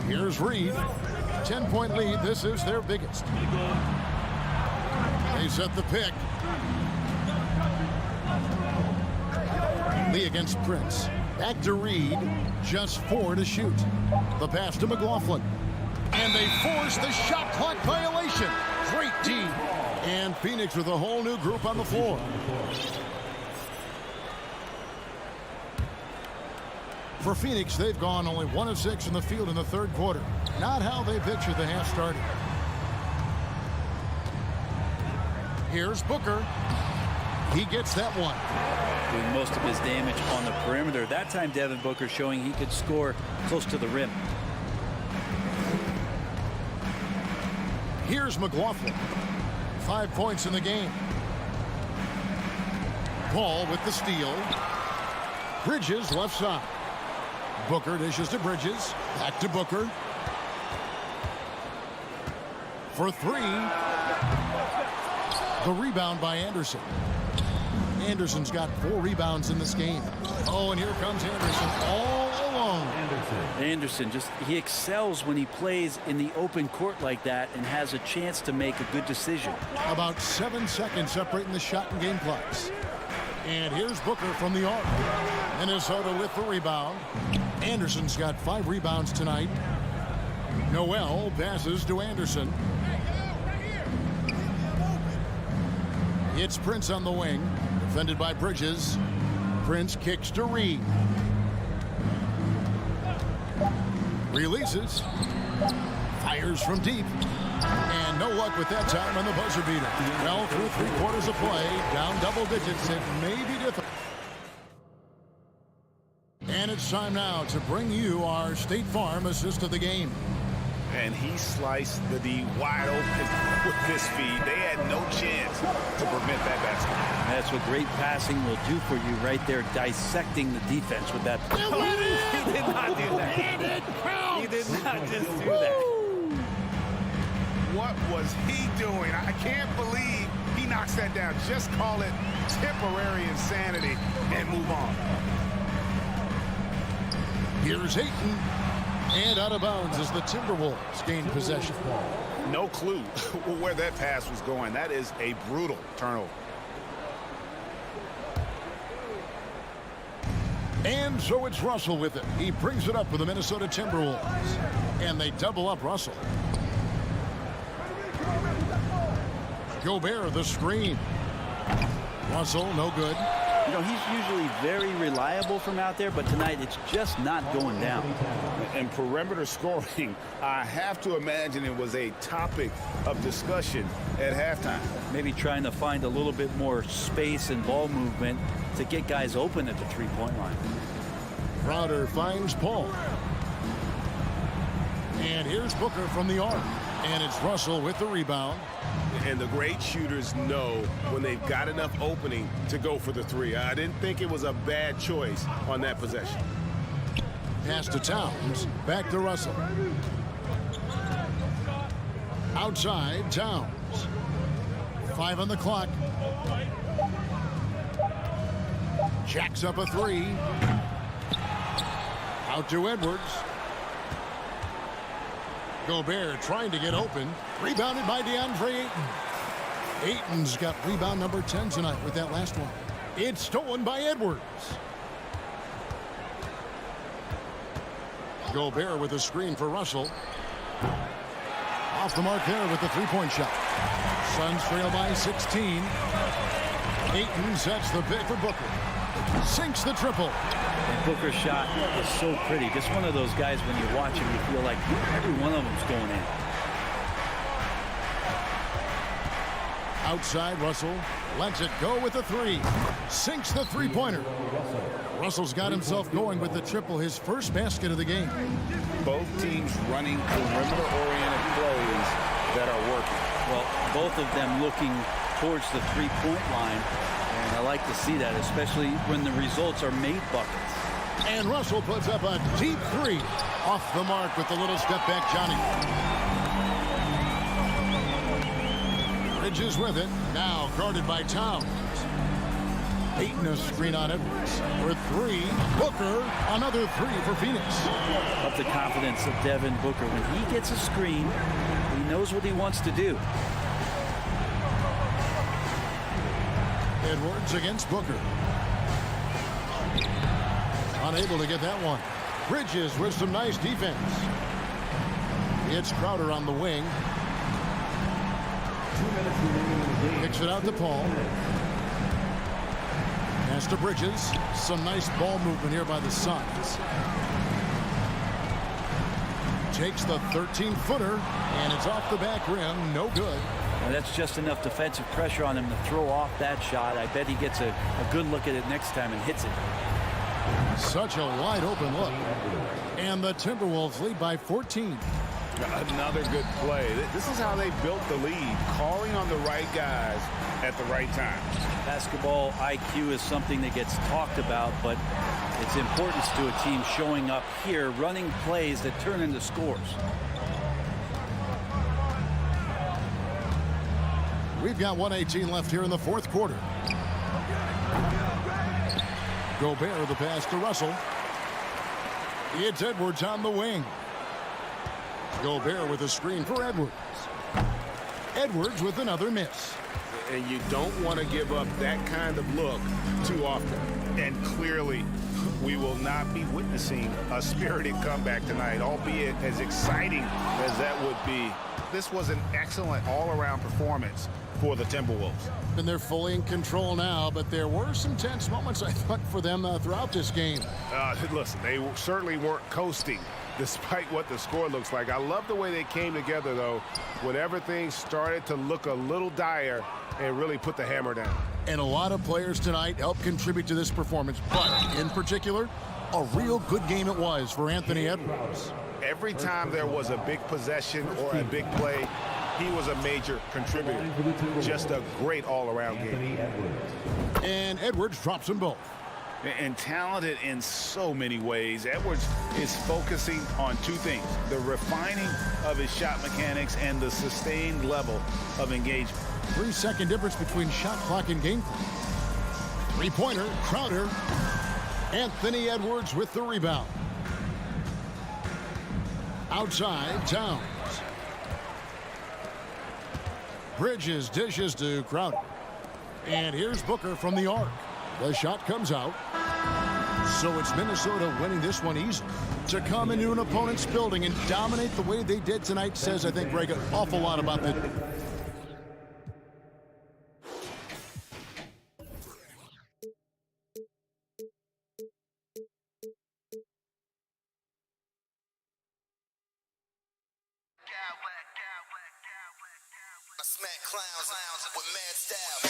Here's Reed. 10-point lead. This is their biggest. They set the pick. Lee against Prince. Back to Reed. Just 4 to shoot. The pass to McLaughlin. And they force the shot clock violation. Great D. And Phoenix with a whole new group on the floor. For Phoenix, they've gone only 1 of 6 in the field in the third quarter. Not how they pictured the half started. Here's Booker. He gets that one. Doing most of his damage on the perimeter. That time, Devin Booker showing he could score close to the rim. Here's McLaughlin. 5 points in the game. Paul with the steal. Bridges left side. Booker dishes to Bridges. Back to Booker. For 3. The rebound by Anderson. Anderson's got 4 rebounds in this game. Oh, and here comes Anderson all alone. Anderson he excels when he plays in the open court like that and has a chance to make a good decision. About 7 seconds separating the shot and game clocks. And here's Booker from the arc. Minnesota with the rebound. Anderson's got 5 rebounds tonight. Noel passes to Anderson. It's Prince on the wing. Defended by Bridges. Prince kicks to Reed. Releases. Fires from deep. And no luck with that time on the buzzer beater. Well, through 3 quarters of play, down double digits, it may be difficult. And it's time now to bring you our State Farm assist of the game. And he sliced the D wide open with this feed. They had no chance to prevent that basket. That's what great passing will do for you right there, dissecting the defense with that. He did not do that. He did not just do that. What was he doing? I can't believe he knocks that down. Just call it temporary insanity and move on. Here's Ayton. And out of bounds as the Timberwolves gain possession. No clue where that pass was going. That is a brutal turnover. And so it's Russell with it. He brings it up for the Minnesota Timberwolves. And they double up Russell. Gobert the screen. Russell no good. You know, he's usually very reliable from out there, but tonight it's just not going down. And perimeter scoring, I have to imagine it was a topic of discussion at halftime. Maybe trying to find a little bit more space and ball movement to get guys open at the three-point line. Crowder finds Paul. And here's Booker from the arc. And it's Russell with the rebound. And the great shooters know when they've got enough opening to go for the 3. I didn't think it was a bad choice on that possession. Pass to Towns. Back to Russell. Outside, Towns. 5 on the clock. Jacks up a 3. Out to Edwards. Gobert trying to get open. Rebounded by DeAndre Ayton. Ayton's got rebound number 10 tonight with that last one. It's stolen by Edwards. Gobert with a screen for Russell. Off the mark there with the three-point shot. Suns trail by 16. Ayton sets the pick for Booker. Sinks the triple. And Booker's shot is so pretty. Just one of those guys when you watch him, you feel like every one of them's going in. Outside, Russell lets it go with the 3. Sinks the three-pointer. Russell's got himself going with the triple, his first basket of the game. Both teams running perimeter-oriented plays that are working. Well, both of them looking towards the three-point line. And I like to see that, especially when the results are made buckets. And Russell puts up a deep 3. Off the mark with the little step back, Johnny. Bridges with it. Now guarded by Towns. Ayton a screen on Edwards. For 3. Booker, another 3 for Phoenix. Up the confidence of Devin Booker. When he gets a screen, he knows what he wants to do. Edwards against Booker. Unable to get that one. Bridges with some nice defense. It's Crowder on the wing. 2 minutes remaining in the game. Kicks it out to Paul. Pass to Bridges. Some nice ball movement here by the Suns. Takes the 13-footer, and it's off the back rim. No good. And that's just enough defensive pressure on him to throw off that shot. I bet he gets a good look at it next time and hits it. Such a wide open look. And the Timberwolves lead by 14. Another good play. This is how they built the lead, calling on the right guys at the right time. Basketball IQ is something that gets talked about, but its importance to a team showing up here, running plays that turn into scores. We've got 1:18 left here in the fourth quarter. Gobert the pass to Russell. It's Edwards on the wing. Gobert with a screen for Edwards. Edwards with another miss. And you don't want to give up that kind of look too often. And clearly, we will not be witnessing a spirited comeback tonight, albeit as exciting as that would be. This was an excellent all-around performance for the Timberwolves. And they're fully in control now, but there were some tense moments, I thought, for them throughout this game. Listen, they certainly weren't coasting despite what the score looks like. I love the way they came together, though, when everything started to look a little dire and really put the hammer down. And a lot of players tonight helped contribute to this performance, but in particular, a real good game it was for Anthony Edwards. Every time there was a big possession or a big play, he was a major contributor. Just a great all-around game. And Edwards drops them both. And talented in so many ways. Edwards is focusing on two things: the refining of his shot mechanics and the sustained level of engagement. 3-second difference between shot clock and game clock. Three-pointer, Crowder. Anthony Edwards with the rebound. Outside, Towns. Bridges dishes to Crowder. And here's Booker from the arc. The shot comes out. So it's Minnesota winning this one easily. To come into an opponent's building and dominate the way they did tonight says, I think, Greg, an awful lot about the... Smack clowns with mad style.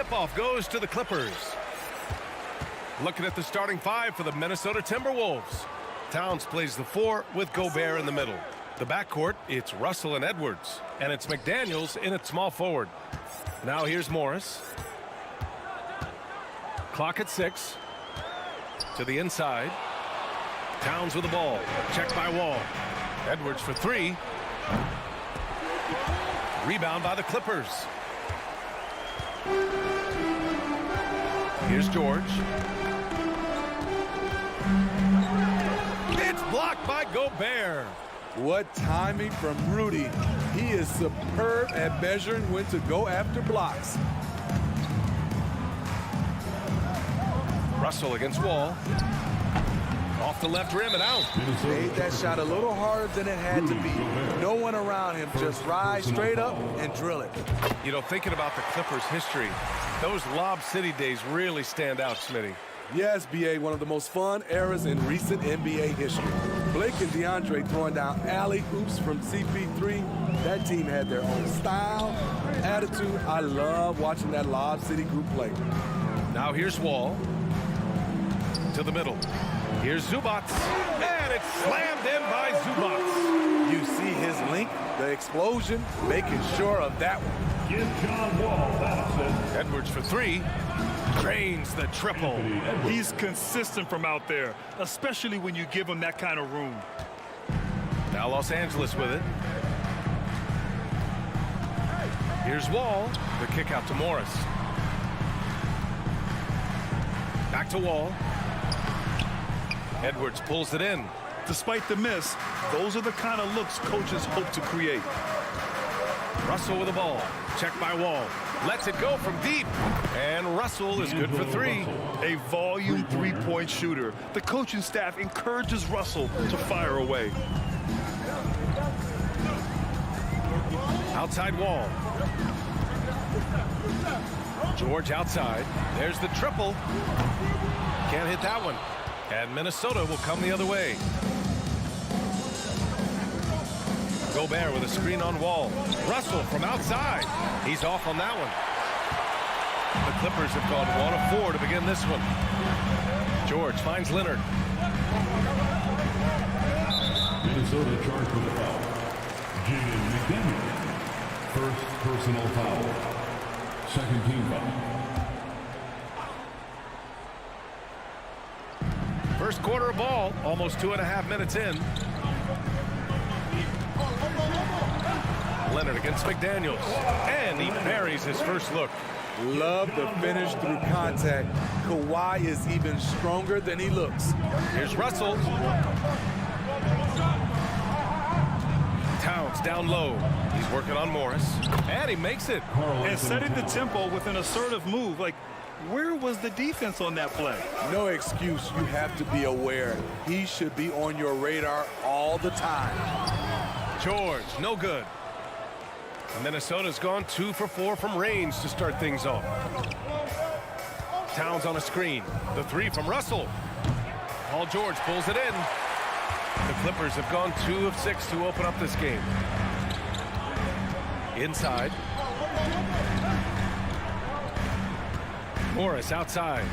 tip-off goes to the Clippers. Looking at the starting five for the Minnesota Timberwolves. Towns plays the 4 with Gobert in the middle. The backcourt, it's Russell and Edwards. And it's McDaniels in at small forward. Now here's Morris. Clock at 6. To the inside. Towns with the ball. Checked by Wall. Edwards for 3. Rebound by the Clippers. Here's George. It's blocked by Gobert. What timing from Rudy. He is superb at measuring when to go after blocks. Russell against Wall. Off the left rim and out. Made that shot a little harder than it had to be. No one around him. Just rise straight up and drill it. You know, thinking about the Clippers' history, those Lob City days really stand out, Smitty. Yes, B.A., one of the most fun eras in recent NBA history. Blake and DeAndre throwing down alley-oops from CP3. That team had their own style, attitude. I love watching that Lob City group play. Now here's Wall. To the middle. Here's Zubac. And it's slammed in by Zubac. You see his length, the explosion, making sure of that one. Give John Wall that assist. Edwards for 3. Drains the triple. He's consistent from out there, especially when you give him that kind of room. Now Los Angeles with it. Here's Wall. The kick out to Morris. Back to Wall. Edwards pulls it in. Despite the miss, those are the kind of looks coaches hope to create. Russell with the ball. Checked by Wall. Lets it go from deep. And Russell is good for 3. A volume three-point shooter. The coaching staff encourages Russell to fire away. Outside Wall. George outside. There's the triple. Can't hit that one. And Minnesota will come the other way. Gobert with a screen on Wall. Russell from outside. He's off on that one. The Clippers have gone 1 of 4 to begin this one. George finds Leonard. Minnesota charged with a foul. Jaden McDaniels. First personal foul. Second team foul. First quarter of ball, almost 2.5 minutes in. Leonard against McDaniels. And he buries his first look. Love the finish through contact. Kawhi is even stronger than he looks. Here's Russell. Towns down low. He's working on Morris. And he makes it. And setting the tempo with an assertive move. Like, where was the defense on that play? No excuse. You have to be aware. He should be on your radar all the time. George, no good. Minnesota's gone 2 for 4 from range to start things off. Towns on a screen. The 3 from Russell. Paul George pulls it in. The Clippers have gone 2 of 6 to open up this game. Inside. Morris outside.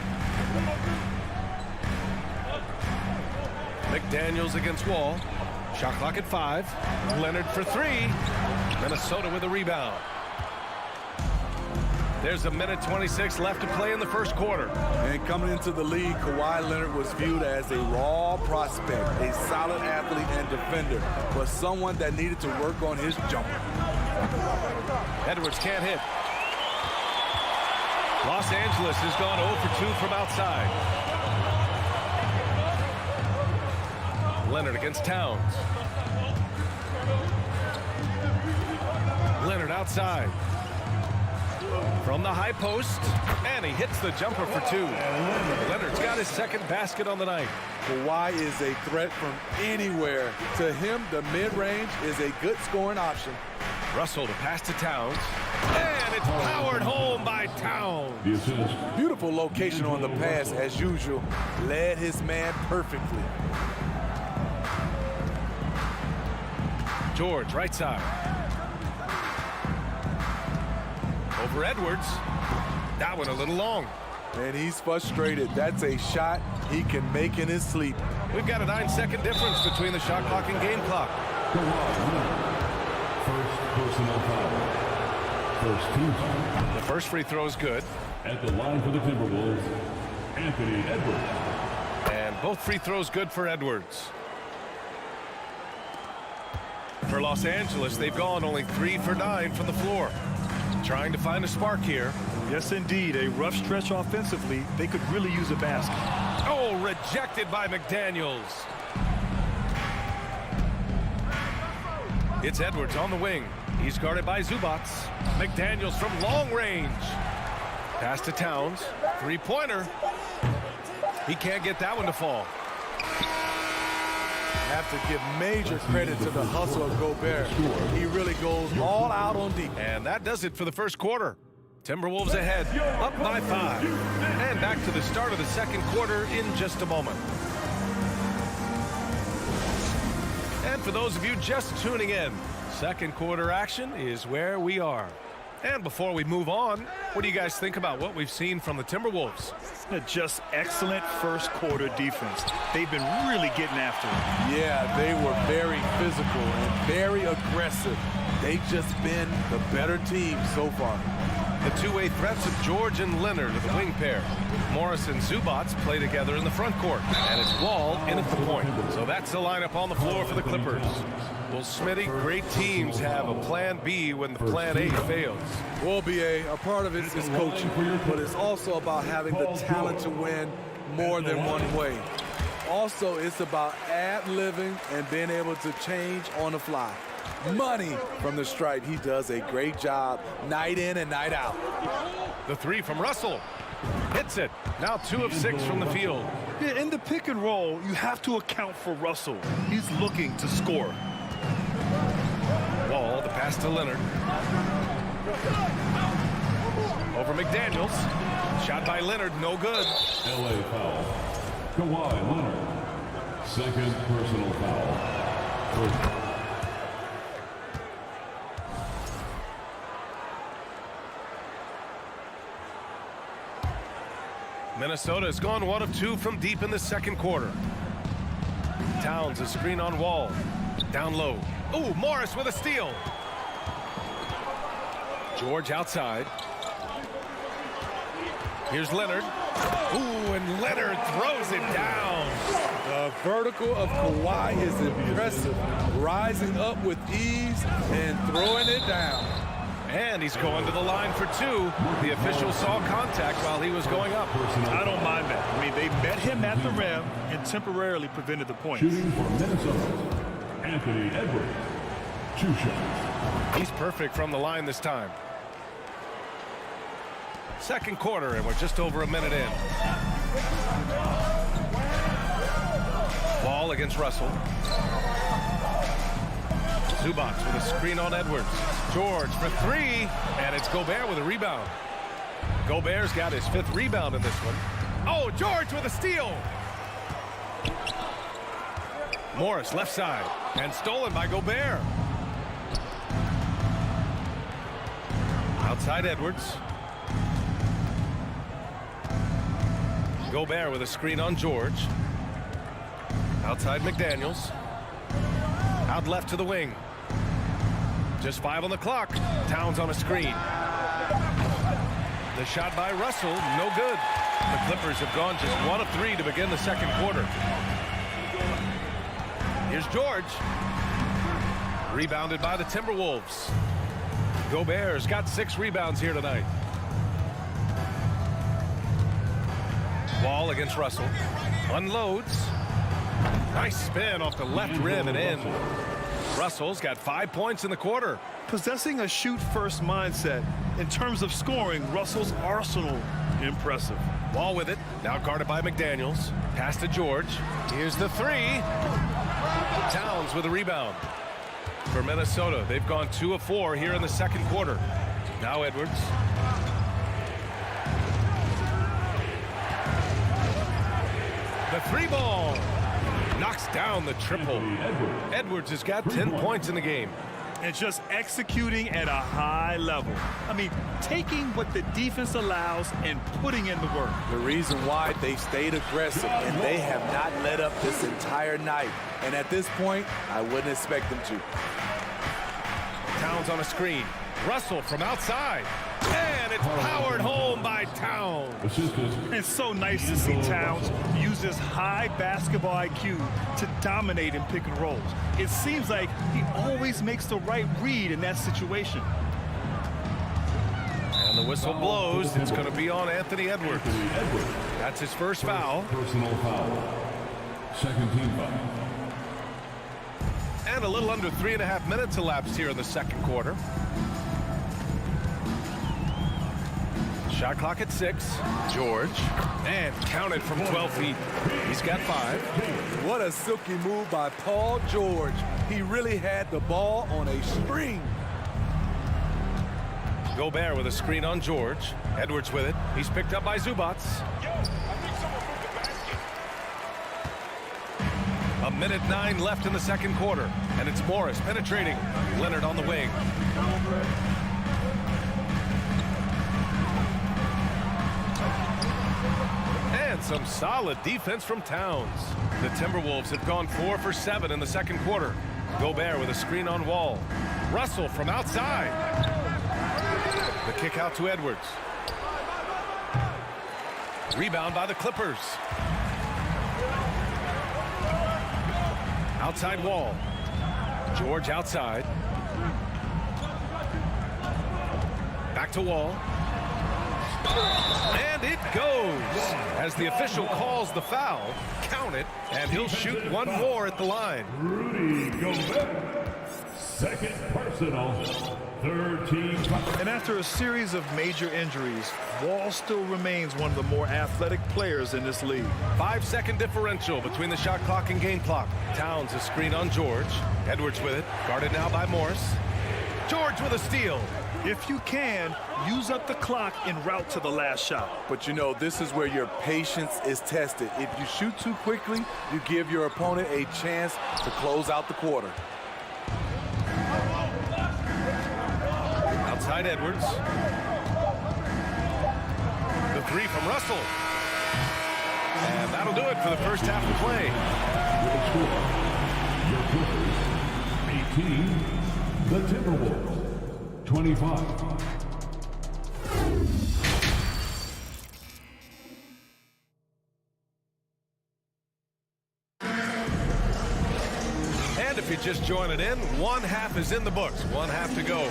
McDaniels against Wall. Shot clock at 5. Leonard for 3. Minnesota with a rebound. There's a minute 26 left to play in the first quarter. And coming into the league, Kawhi Leonard was viewed as a raw prospect, a solid athlete and defender, but someone that needed to work on his jumper. Edwards can't hit. Los Angeles has gone 0 for 2 from outside. Leonard against Towns. Leonard outside. From the high post, and he hits the jumper for 2. Leonard's got his second basket on the night. Kawhi is a threat from anywhere. To him, the mid-range is a good scoring option. Russell to pass to Towns, and it's powered home by Towns. Beautiful location on the pass, as usual. Led his man perfectly. George, right side. Over Edwards. That one a little long. And he's frustrated. That's a shot he can make in his sleep. We've got a 9-second difference between the shot clock and game clock. First personal foul. First team foul. The first free throw is good. At the line for the Timberwolves, Anthony Edwards. And both free throws good for Edwards. For Los Angeles, they've gone only 3 for 9 from the floor. Trying to find a spark here. Yes, indeed. A rough stretch offensively. They could really use a basket. Oh, rejected by McDaniels. It's Edwards on the wing. He's guarded by Zubac. McDaniels from long range. Pass to Towns. Three-pointer. He can't get that one to fall. Have to give major credit to the hustle of Gobert. He really goes all out on deep. And that does it for the first quarter. Timberwolves ahead, up by 5. And back to the start of the second quarter in just a moment. And for those of you just tuning in, second quarter action is where we are. And before we move on, what do you guys think about what we've seen from the Timberwolves? Just excellent first quarter defense. They've been really getting after it. Yeah, they were very physical and very aggressive. They've just been the better team so far. The two-way threats of George and Leonard are the wing pair. Morris and Zubac play together in the front court. And it's Wall in at the point. So that's the lineup on the floor for the Clippers. Well, Smitty, great teams have a plan B when the plan A fails. Well, BA, a part of it is coaching, but it's also about having the talent to win more than one way. Also, it's about ad-libbing and being able to change on the fly. Money from the stripe. He does a great job night in and night out. The three from Russell. Hits it. Now 2 of 6 from the field. Yeah, in the pick and roll, you have to account for Russell. He's looking to score. Wall, the pass to Leonard. Over McDaniels. Shot by Leonard, no good. LA foul. Kawhi Leonard. Second personal foul. First. Minnesota has gone 1 of 2 from deep in the second quarter. Towns, a screen on Wall. Down low. Ooh, Morris with a steal. George outside. Here's Leonard. Ooh, and Leonard throws it down. The vertical of Kawhi is impressive. Rising up with ease and throwing it down. And he's going to the line for 2. The official saw contact while he was going up. I don't mind that. I mean, they met him at the rim and temporarily prevented the points. Shooting for Minnesota, Anthony Edwards. 2 shots. He's perfect from the line this time. Second quarter, and we're just over a minute in. Ball against Russell. Zubac with a screen on Edwards. George for 3, and it's Gobert with a rebound. Gobert's got his 5th rebound in this one. Oh, George with a steal. Morris left side, and stolen by Gobert. Outside Edwards. Gobert with a screen on George. Outside McDaniels. Out left to the wing. Just 5 on the clock. Towns on a screen. The shot by Russell, no good. The Clippers have gone just 1 of 3 to begin the second quarter. Here's George. Rebounded by the Timberwolves. Gobert's got 6 rebounds here tonight. Wall against Russell. Unloads. Nice spin off the left rim and in. Russell's got 5 points in the quarter. Possessing a shoot-first mindset. In terms of scoring, Russell's arsenal, impressive. Wall with it. Now guarded by McDaniels. Pass to George. Here's the 3. Towns with a rebound. For Minnesota, they've gone 2 of 4 here in the second quarter. Now Edwards. The 3-ball. Knocks down the triple. Edwards has got 10 points in the game. And just executing at a high level. I mean, taking what the defense allows and putting in the work. The reason why they stayed aggressive and they have not let up this entire night. And at this point, I wouldn't expect them to. Towns on a screen. Russell from outside. And it's powered home by Towns. It's so nice to see Towns use his high basketball IQ to dominate in pick and rolls. It seems like he always makes the right read in that situation. And the whistle blows. It's going to be on Anthony Edwards. That's his first foul. Personal foul. Second team foul. And a little under 3.5 minutes elapsed here in the second quarter. Shot clock at 6. George. And counted from 12 feet. He's got 5. What a silky move by Paul George. He really had the ball on a string. Gobert with a screen on George. Edwards with it. He's picked up by Zubats. 1:09 left in the second quarter. And it's Morris penetrating. Leonard on the wing. And some solid defense from Towns. The Timberwolves have gone 4 for 7 in the second quarter. Gobert with a screen on Wall. Russell from outside. The kick out to Edwards. Rebound by the Clippers. Outside Wall. George outside. Back to Wall. And it goes. As the official calls the foul, count it, and he'll shoot one more at the line. Rudy Gobert. Second personal. Third team foul. And after a series of major injuries, Wall still remains one of the more athletic players in this league. 5-second differential between the shot clock and game clock. Towns a screen on George. Edwards with it. Guarded now by Morris. George with a steal. If you can, use up the clock en route to the last shot. But you know, this is where your patience is tested. If you shoot too quickly, you give your opponent a chance to close out the quarter. Outside Edwards. The 3 from Russell. And that'll do it for the first half of play. Your Clippers, 18. The Timberwolves, 25. And if you're just joining in, one half is in the books. One half to go.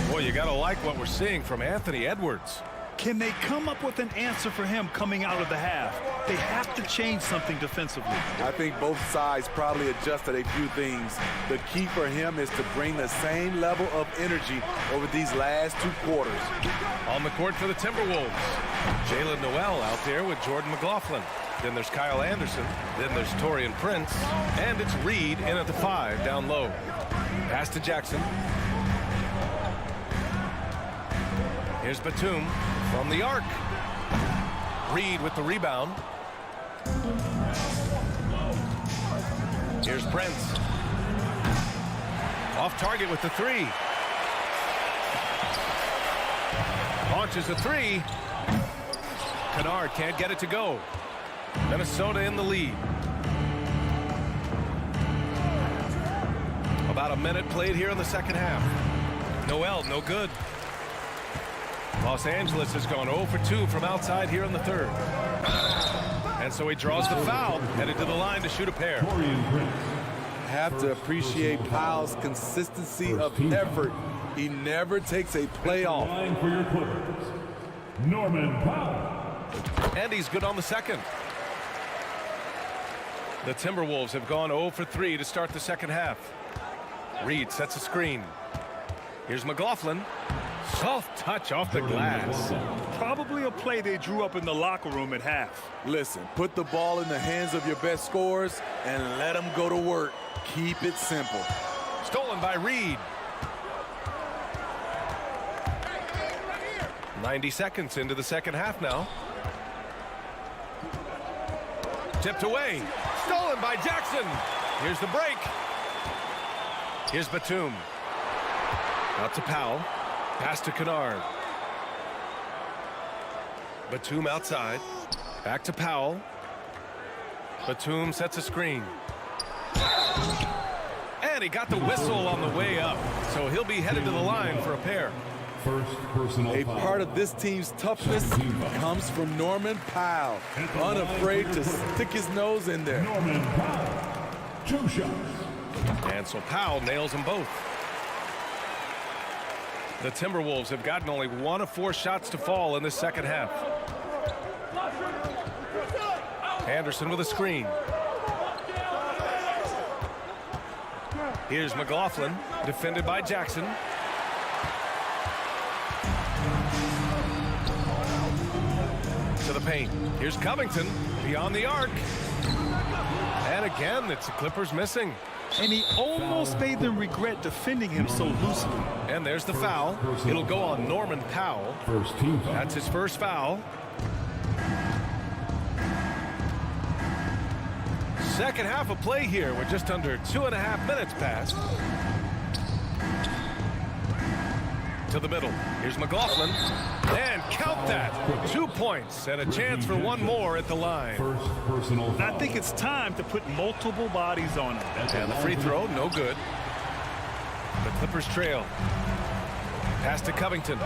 Boy, you got to like what we're seeing from Anthony Edwards. Can they come up with an answer for him coming out of the half? They have to change something defensively. I think both sides probably adjusted a few things. The key for him is to bring the same level of energy over these last 2 quarters. On the court for the Timberwolves. Jalen Noel out there with Jordan McLaughlin. Then there's Kyle Anderson. Then there's Taurean Prince. And it's Reed in at the 5 down low. Pass to Jackson. Here's Batum from the arc. Reed with the rebound. Here's Prince. Off target with the 3. Launches a 3. Kennard can't get it to go. Minnesota in the lead. About a minute played here in the second half. Noel, no good. Los Angeles has gone 0 for 2 from outside here in the third. And so he draws the foul, headed to the line to shoot a pair. Have to appreciate Powell's consistency of effort. He never takes a play off. Line for your Clippers, Norman Powell. And he's good on the second. The Timberwolves have gone 0 for 3 to start the second half. Reed sets a screen. Here's McLaughlin. Soft touch off the glass. Probably a play they drew up in the locker room at half. Listen, put the ball in the hands of your best scorers and let them go to work. Keep it simple. Stolen by Reed. 90 seconds into the second half now. Tipped away. Stolen by Jackson. Here's the break. Here's Batum. Out to Powell. Pass to Kennard. Batum outside. Back to Powell. Batum sets a screen. And he got the whistle on the way up. So he'll be headed to the line for a pair. First personal A foul. part of this team's toughness comes from Norman Powell. Unafraid to stick his nose in there. Norman Powell. 2 shots. And so Powell nails them both. The Timberwolves have gotten only 1 of 4 shots to fall in the second half. Anderson with a screen. Here's McLaughlin, defended by Jackson. To the paint. Here's Covington, beyond the arc. And again, it's the Clippers missing. And he almost made them regret defending him so loosely. And there's the foul. It'll go on Norman Powell. First team foul. That's his first foul. Second half of play here with just under 2.5 minutes passed. To the middle. Here's McLaughlin. And count that. 2 points and a chance for one more at the line. First personal foul. I think it's time to put multiple bodies on him. And the free throw, no good. The Clippers trail. Pass to Covington.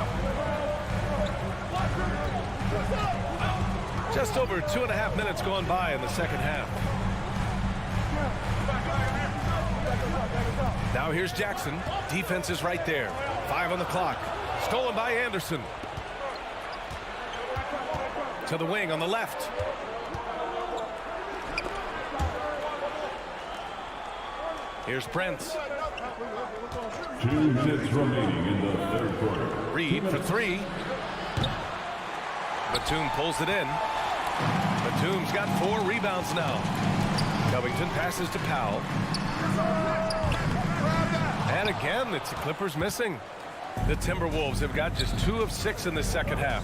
Just over 2.5 minutes gone by in the second half. Now here's Jackson. Defense is right there. 5 on the clock. Stolen by Anderson. To the wing on the left. Here's Prince. 2 minutes remaining in the third quarter. Reed for 3. Batum pulls it in. Batum's got 4 rebounds now. Covington passes to Powell. And again, it's the Clippers missing. The Timberwolves have got just 2 of 6 in the second half.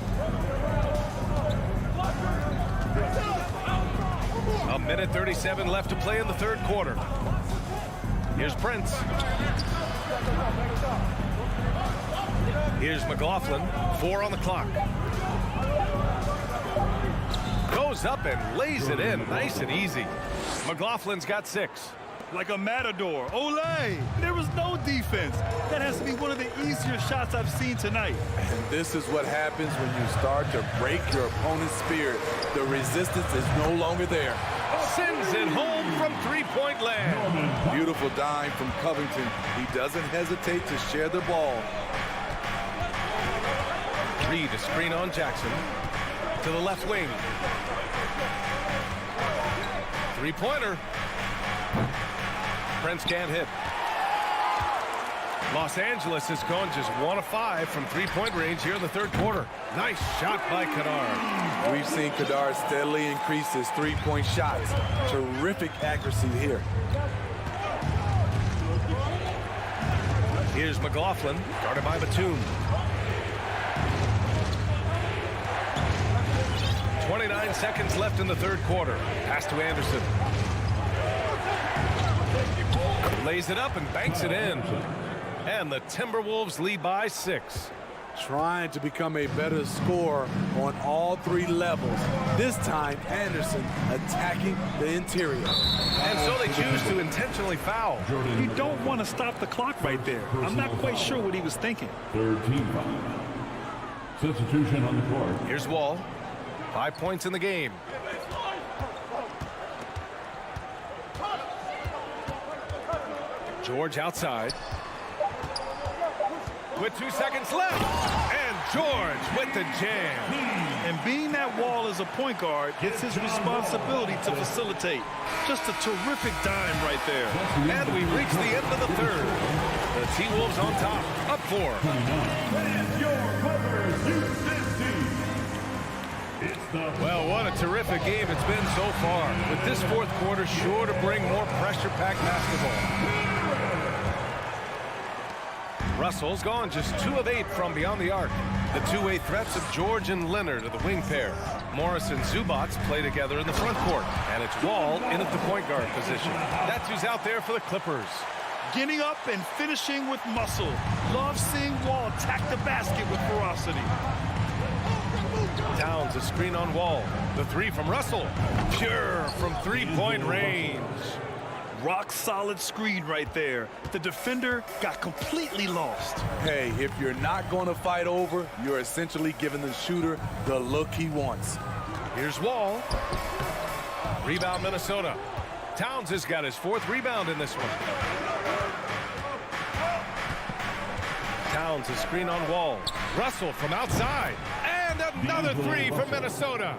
A minute 37 left to play in the third quarter. Here's Prince. Here's McLaughlin. 4 on the clock. Goes up and lays it in nice and easy. McLaughlin's got 6. Like a matador. Olay! There was no defense. That has to be one of the easier shots I've seen tonight. And this is what happens when you start to break your opponent's spirit. The resistance is no longer there. Sends it home from 3-point land. Beautiful dime from Covington. He doesn't hesitate to share the ball. Reed a screen on Jackson. To the left wing. 3-pointer. Prince can't hit. Los Angeles has gone just 1 of 5 from 3-point range here in the third quarter. Nice shot by Kennard. We've seen Kennard steadily increase his 3-point shots. Terrific accuracy here. Here's McLaughlin, guarded by Batum. 29 seconds left in the third quarter. Pass to Anderson. Lays it up and banks it in. And the Timberwolves lead by 6. Trying to become a better scorer on all 3 levels. This time, Anderson attacking the interior. And so they choose to intentionally foul. You don't want to stop the clock right there. I'm not quite sure what he was thinking. Third team foul. Substitution on the court. Here's Wall. 5 points in the game. George outside. With 2 seconds left. And George with the jam. And being that Wall is a point guard, it's his responsibility to facilitate. Just a terrific dime right there. And we reach the end of the third. The T-Wolves on top. Up 4. Well, what a terrific game it's been so far. With this fourth quarter sure to bring more pressure-packed basketball. Russell's gone just 2 of 8 from beyond the arc. The two-way threats of George and Leonard are the wing pair. Morris and Zubats play together in the front court. And it's Wall in at the point guard position. That's who's out there for the Clippers. Getting up and finishing with muscle. Love seeing Wall attack the basket with ferocity. Towns, a screen on Wall. The three from Russell. Pure from three-point range. Rock solid screen right there. The defender got completely lost. Hey, if you're not going to fight over, you're essentially giving the shooter the look he wants. Here's Wall. Rebound, Minnesota. Towns has got his 4th rebound in this one. Towns, a screen on Wall. Russell from outside. And another three from Minnesota.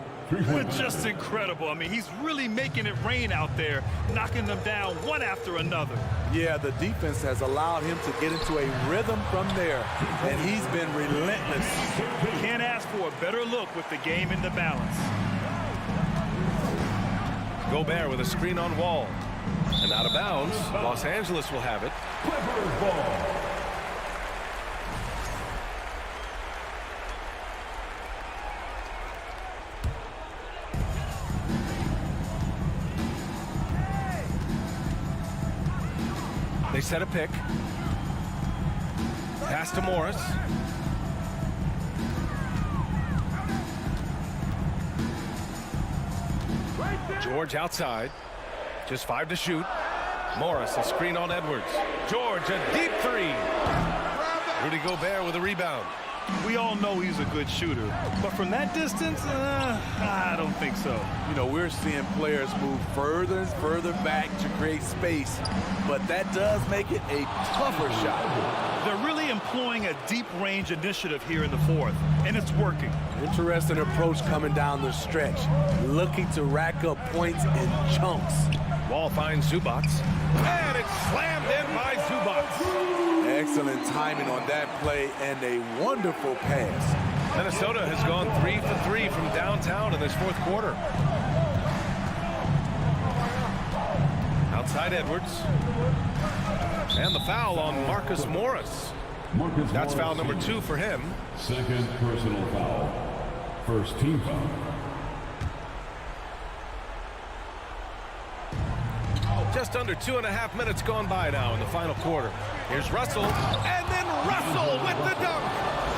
Just incredible. I mean, he's really making it rain out there, knocking them down one after another. Yeah, the defense has allowed him to get into a rhythm from there, and he's been relentless. Can't ask for a better look with the game in the balance. Gobert with a screen on Wall. And out of bounds, Los Angeles will have it. Clippers ball. They set a pick. Pass to Morris. George outside. Just 5 to shoot. Morris, a screen on Edwards. George, a deep three. Rudy Gobert with a rebound. We all know he's a good shooter, but from that distance, I don't think so. You know, we're seeing players move further and further back to create space, but that does make it a tougher shot. They're really employing a deep range initiative here in the 4th, and it's working. Interesting approach coming down the stretch, looking to rack up points in chunks. Wall finds Zubac, and it's slammed in by Zubac. Excellent timing on that play and a wonderful pass. Minnesota has gone 3 for 3 from downtown in this 4th quarter. Outside Edwards. And the foul on Marcus Morris. That's foul number 2 for him. 2nd personal foul. 1st team foul. Just under 2.5 minutes gone by now in the final quarter. Here's Russell, and then Russell with the dunk.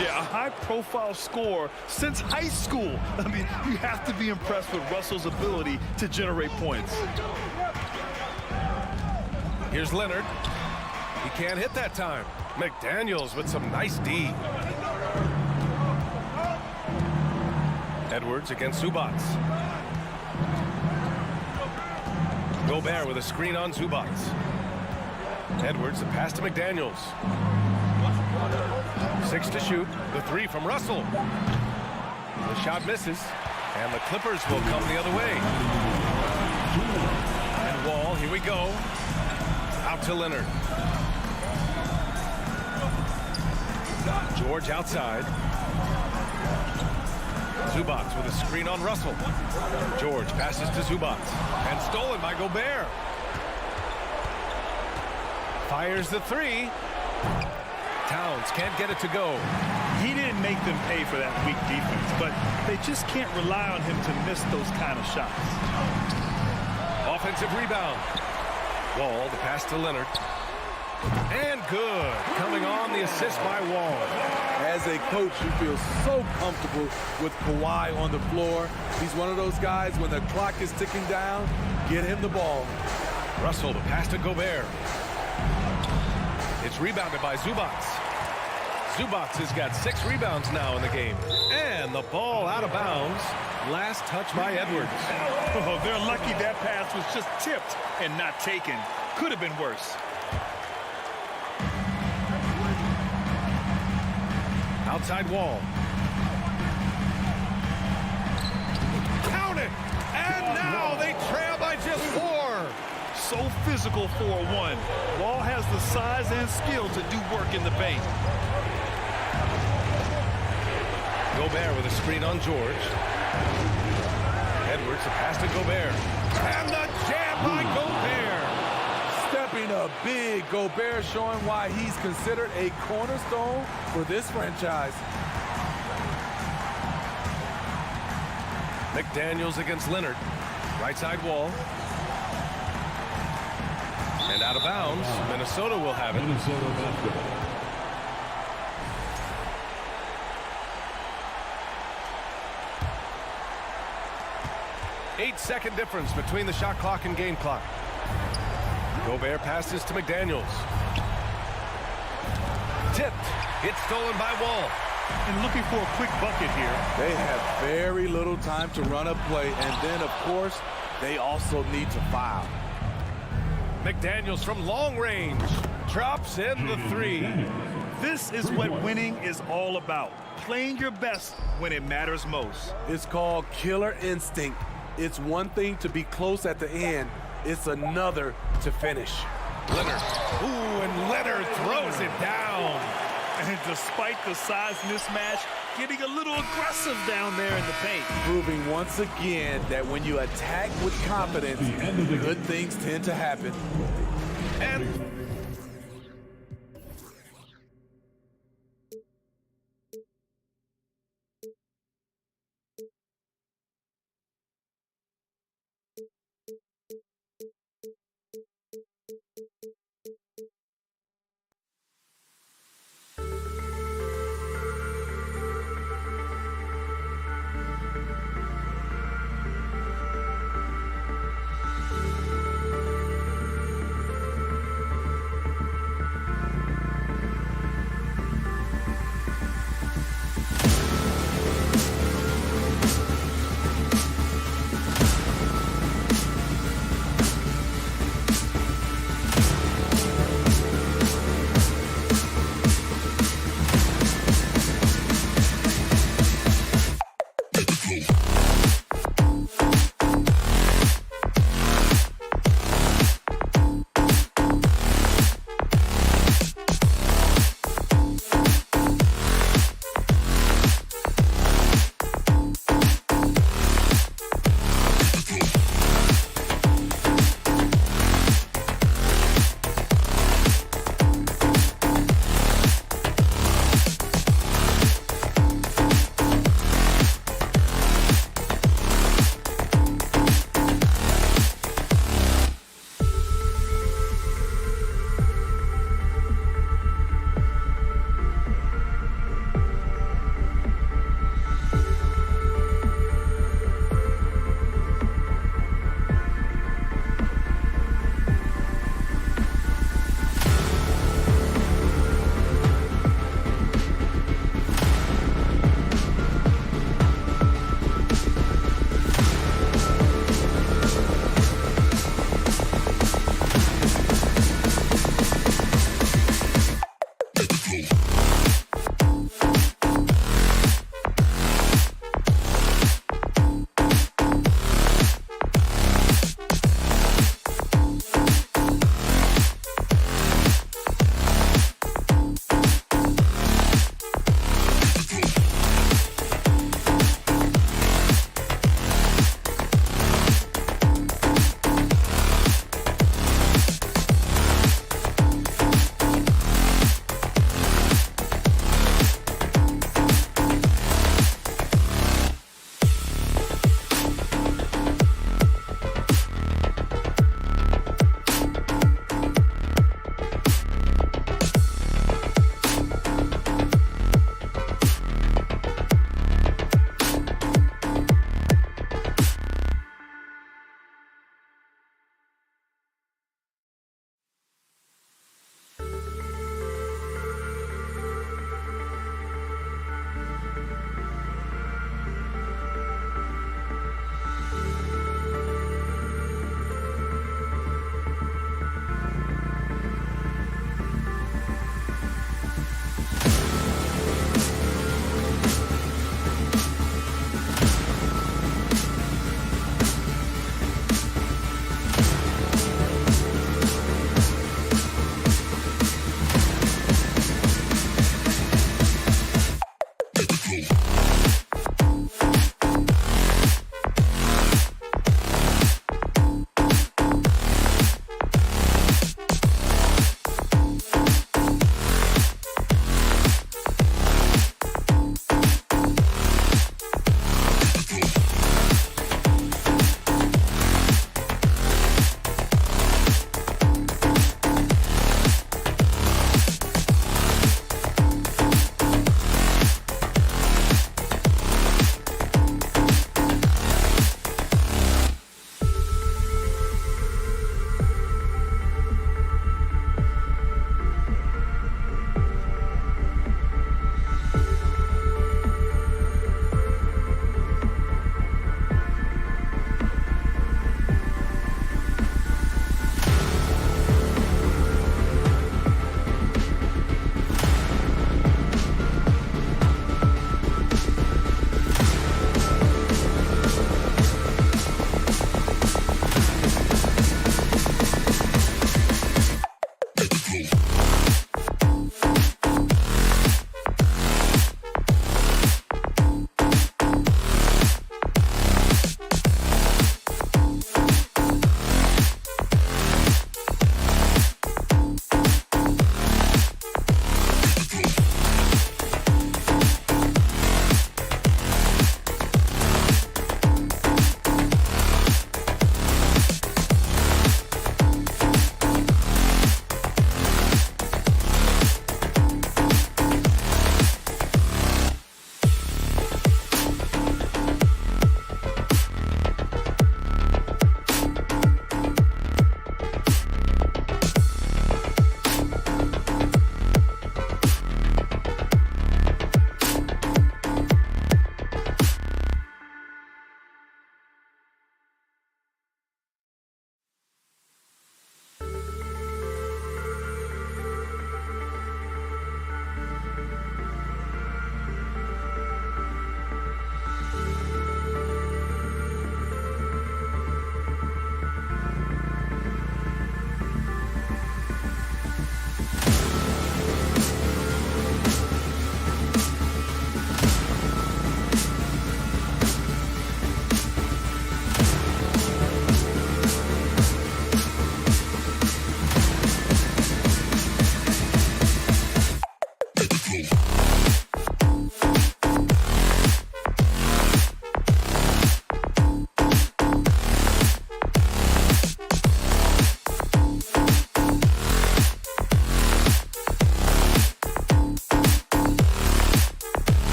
Yeah, a high-profile score since high school. I mean, you have to be impressed with Russell's ability to generate points. Here's Leonard. He can't hit that time. McDaniels with some nice D. Edwards against Zubac. Gobert with a screen on Zubac. Edwards, the pass to McDaniels. 6 to shoot. The 3 from Russell. The shot misses, and the Clippers will come the other way. And Wall, here we go. Out to Leonard. George outside. Zubac with a screen on Russell. George passes to Zubac. And stolen by Gobert. Fires the 3. Towns can't get it to go. He didn't make them pay for that weak defense, but they just can't rely on him to miss those kind of shots. Offensive rebound. Wall, the pass to Leonard. And good. Coming on the assist by Wall. As a coach, you feel so comfortable with Kawhi on the floor. He's one of those guys, when the clock is ticking down, get him the ball. Russell, the pass to Gobert. It's rebounded by Zubac. Zubac has got 6 rebounds now in the game. And the ball out of bounds. Last touch by Edwards. Oh, they're lucky that pass was just tipped and not taken. Could have been worse. Outside Wall. Count it! And now they trail by just 4. So physical for a 1. Wall has the size and skill to do work in the paint. Gobert with a screen on George. Edwards, a pass to Gobert. And the jam by Gobert. Stepping up big, Gobert showing why he's considered a cornerstone for this franchise. McDaniels against Leonard. Right side Wall. And out of bounds, Minnesota will have it. Minnesota basketball. 8-second difference between the shot clock and game clock. Gobert passes to McDaniels. Tipped. It's stolen by Wall. And looking for a quick bucket here. They have very little time to run a play, and then, of course, they also need to foul. McDaniels from long range drops in the three. This is what winning is all about. Playing your best when it matters most. It's called killer instinct. It's one thing to be close at the end. It's another to finish. Leonard. Ooh, and Leonard throws it down. And despite the size mismatch, getting a little aggressive down there in the paint. Proving once again that when you attack with confidence, good things tend to happen. And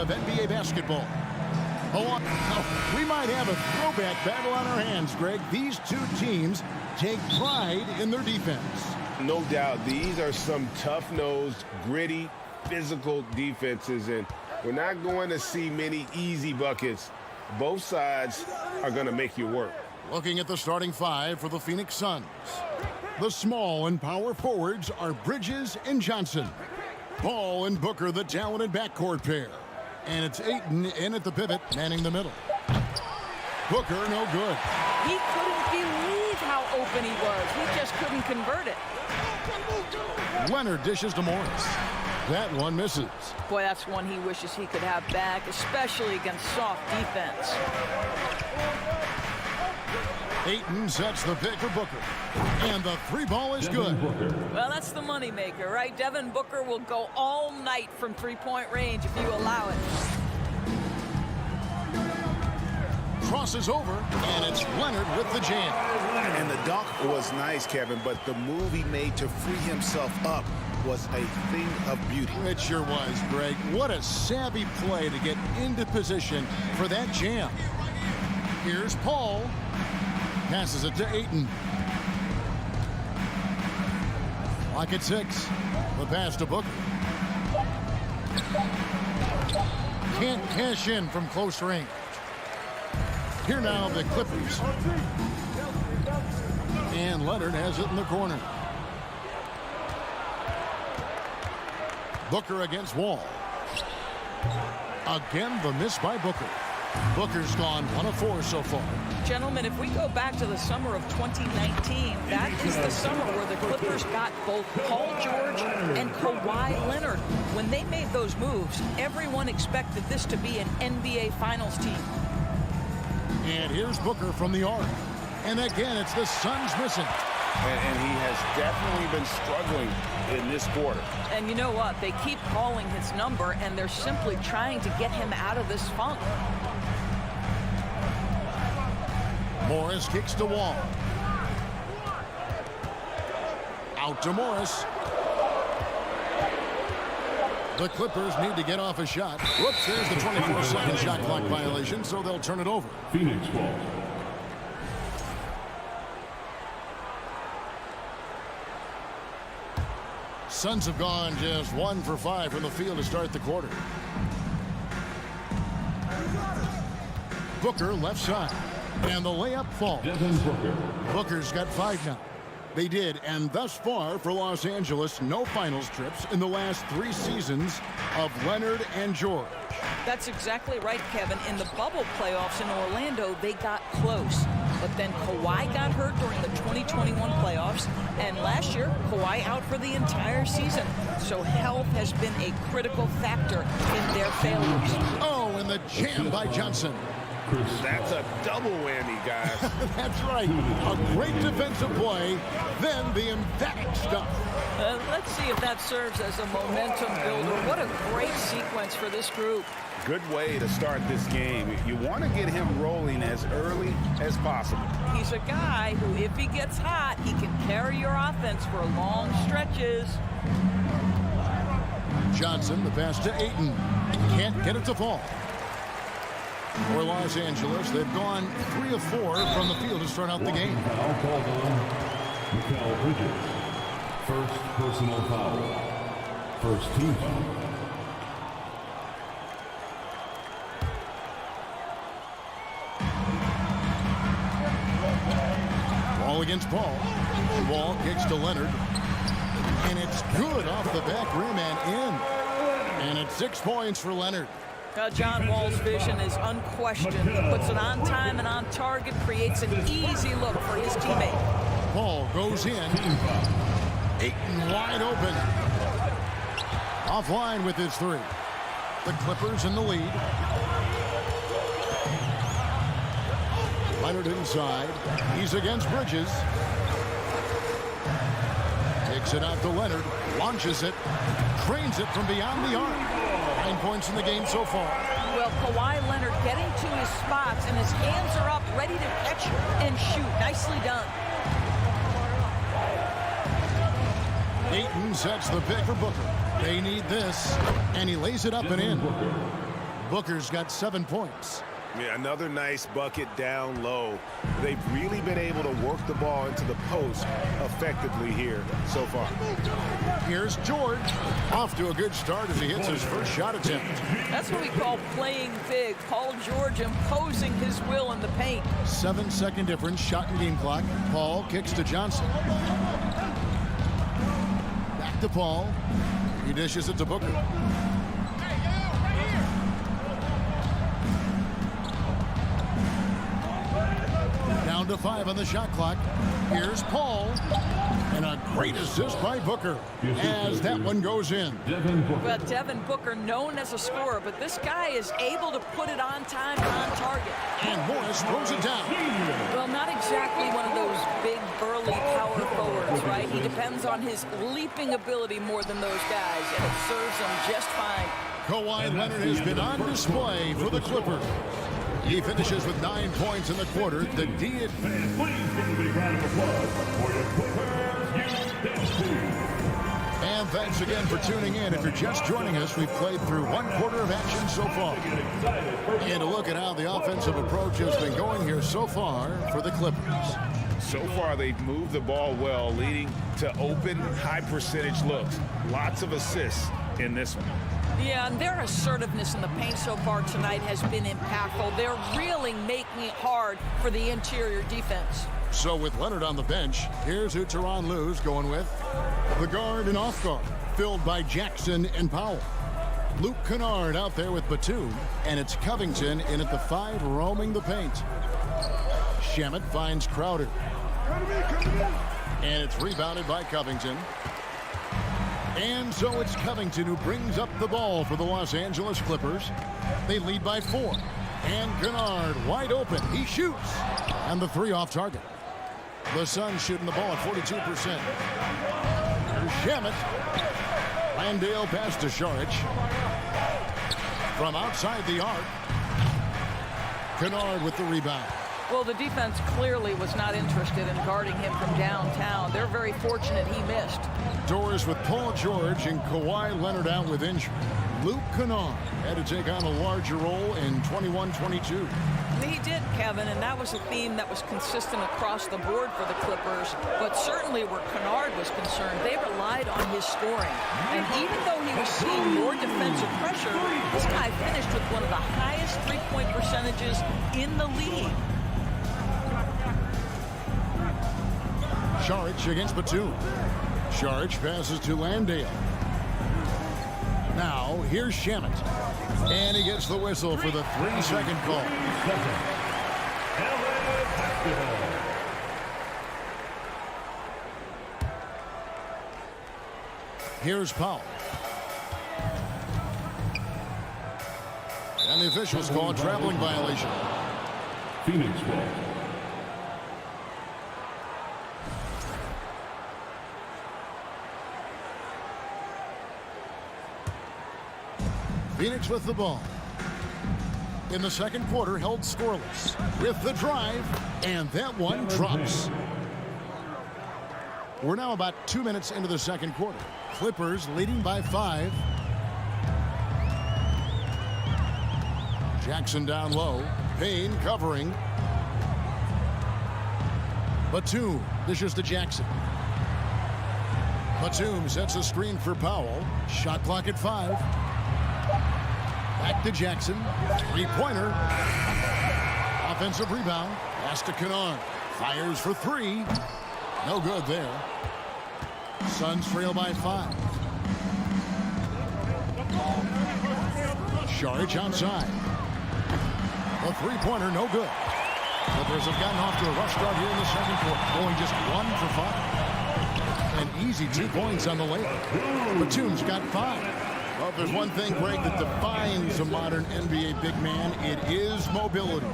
of NBA basketball. We might have a throwback battle on our hands, Greg. These two teams take pride in their defense. No doubt, these are some tough-nosed, gritty, physical defenses, and we're not going to see many easy buckets. Both sides are going to make you work. Looking at the starting five for the Phoenix Suns. The small and power forwards are Bridges and Johnson. Ball and Booker, the talented backcourt pair. And it's Ayton in at the pivot, manning the middle. Booker, no good. He couldn't believe how open he was. He just couldn't convert it. Leonard dishes to Morris. That one misses. Boy, that's one he wishes he could have back, especially against soft defense. Ayton sets the pick for Booker. And the three ball is good. Well, that's the moneymaker, right? Devin Booker will go all night from three-point range if you allow it. Crosses over, and it's Leonard with the jam. And the dunk was nice, Kevin, but the move he made to free himself up was a thing of beauty. It sure was, Greg. What a savvy play to get into position for that jam. Here's Paul. Passes it to Ayton. Lock at 6. The pass to Booker. Can't cash in from close range. Here now the Clippers. And Leonard has it in the corner. Booker against Wall. Again, the miss by Booker. Booker's gone 1 of 4 so far. Gentlemen, if we go back to the summer of 2019, that is the summer where the Clippers got both Paul George and Kawhi Leonard. When they made those moves, everyone expected this to be an NBA Finals team. And here's Booker from the arc. And again, it's the Suns missing. And he has definitely been struggling in this quarter. And you know what? They keep calling his number, and they're simply trying to get him out of this funk. Morris kicks to Wall. Out to Morris. The Clippers need to get off a shot. Whoops, there's the 24-second shot clock violation, so they'll turn it over. Phoenix ball. Suns have gone just 1 for 5 from the field to start the quarter. Booker left side. And the layup falls. Booker's got 5 now. They did, and thus far for Los Angeles, no finals trips in the last 3 seasons of Leonard and George. That's exactly right, Kevin. In the bubble playoffs in Orlando, they got close. But then Kawhi got hurt during the 2021 playoffs, and last year, Kawhi out for the entire season. So health has been a critical factor in their failures. Oh, and the jam by Johnson. That's a double whammy, guys. That's right. A great defensive play, then the emphatic stuff. Let's see if that serves as a momentum builder. What a great sequence for this group. Good way to start this game. You want to get him rolling as early as possible. He's a guy who, if he gets hot, he can carry your offense for long stretches. Johnson, the pass to Ayton. Can't get it to fall. For Los Angeles, they've gone 3 of 4 from the field to start out the game. Foul called on Mikal Bridges. First personal foul. First team foul. Ball against Paul. Ball kicks to Leonard. And it's good off the back rim and in. And it's 6 points for Leonard. John Wall's vision is unquestioned. He puts it on time and on target, creates an easy look for his teammate. Ball goes in. Ayton wide open. Offline with his 3. The Clippers in the lead. Leonard inside. He's against Bridges. Takes it out to Leonard. Launches it. Trains it from beyond the arc. 9 points in the game so far. Well, Kawhi Leonard getting to his spots, and his hands are up, ready to catch and shoot. Nicely done. Ayton sets the pick for Booker. They need this, and he lays it up and in. Booker's got 7 points. Yeah, another nice bucket down low. They've really been able to work the ball into the post effectively here so far. Here's George. Off to a good start as he hits his first shot attempt. That's what we call playing big. Paul George imposing his will in the paint. 7-second difference, shot and game clock. Paul kicks to Johnson. Back to Paul. He dishes it to Booker. Down to 5 on the shot clock. Here's Paul. And a great assist by Booker as that one goes in. Well, Devin Booker, known as a scorer, but this guy is able to put it on time and on target. And Morris throws it down. Well, not exactly one of those big, burly power forwards, right? He depends on his leaping ability more than those guys, and it serves him just fine. Kawhi Leonard has been on display for the Clippers. He finishes with 9 points in the quarter. The D. Please give a big round of applause for your Clippers USA. And thanks again for tuning in. If you're just joining us, we've played through 1 quarter of action so far. And a look at how the offensive approach has been going here so far for the Clippers. So far, they've moved the ball well, leading to open, high-percentage looks. Lots of assists in this one. Yeah, and their assertiveness in the paint so far tonight has been impactful. They're really making it hard for the interior defense. So with Leonard on the bench, here's who Tyronn Lue's going with. The guard and off guard, filled by Jackson and Powell. Luke Kennard out there with Batum, and it's Covington in at the 5 roaming the paint. Shamet finds Crowder. And it's rebounded by Covington. And so it's Covington who brings up the ball for the Los Angeles Clippers. They lead by 4. And Kennard wide open. He shoots. And the 3 off target. The Suns shooting the ball at 42%. Shamet. Landale pass to Šarić. From outside the arc. Kennard with the rebound. Well, the defense clearly was not interested in guarding him from downtown. They're very fortunate he missed. Doors with Paul George and Kawhi Leonard out with injury. Luke Kennard had to take on a larger role in 21-22. He did, Kevin, and that was a theme that was consistent across the board for the Clippers. But certainly where Kennard was concerned, they relied on his scoring. And even though he was seeing more defensive pressure, this guy finished with one of the highest three-point percentages in the league. Šarić against Batum. Šarić passes to Landale. Now, here's Shamet. And he gets the whistle for the 3-second call. Here's Powell. And the officials call a traveling violation. Phoenix ball. Phoenix with the ball. In the second quarter, held scoreless. With the drive, and that one drops. We're now about 2 minutes into the second quarter. Clippers leading by 5. Jackson down low. Payne covering. Batum dishes to Jackson. Batum sets a screen for Powell. Shot clock at 5. Back to Jackson. 3-pointer. Offensive rebound. Pass to Kennard. Fires for 3. No good there. Suns trail by 5. Šarić outside. A 3-pointer, no good. Clippers have gotten off to a rough start here in the second quarter. Going just 1 for 5. An easy 2 points on the layup. Batum's got 5. Well, if there's one thing, Greg, that defines a modern NBA big man, it is mobility.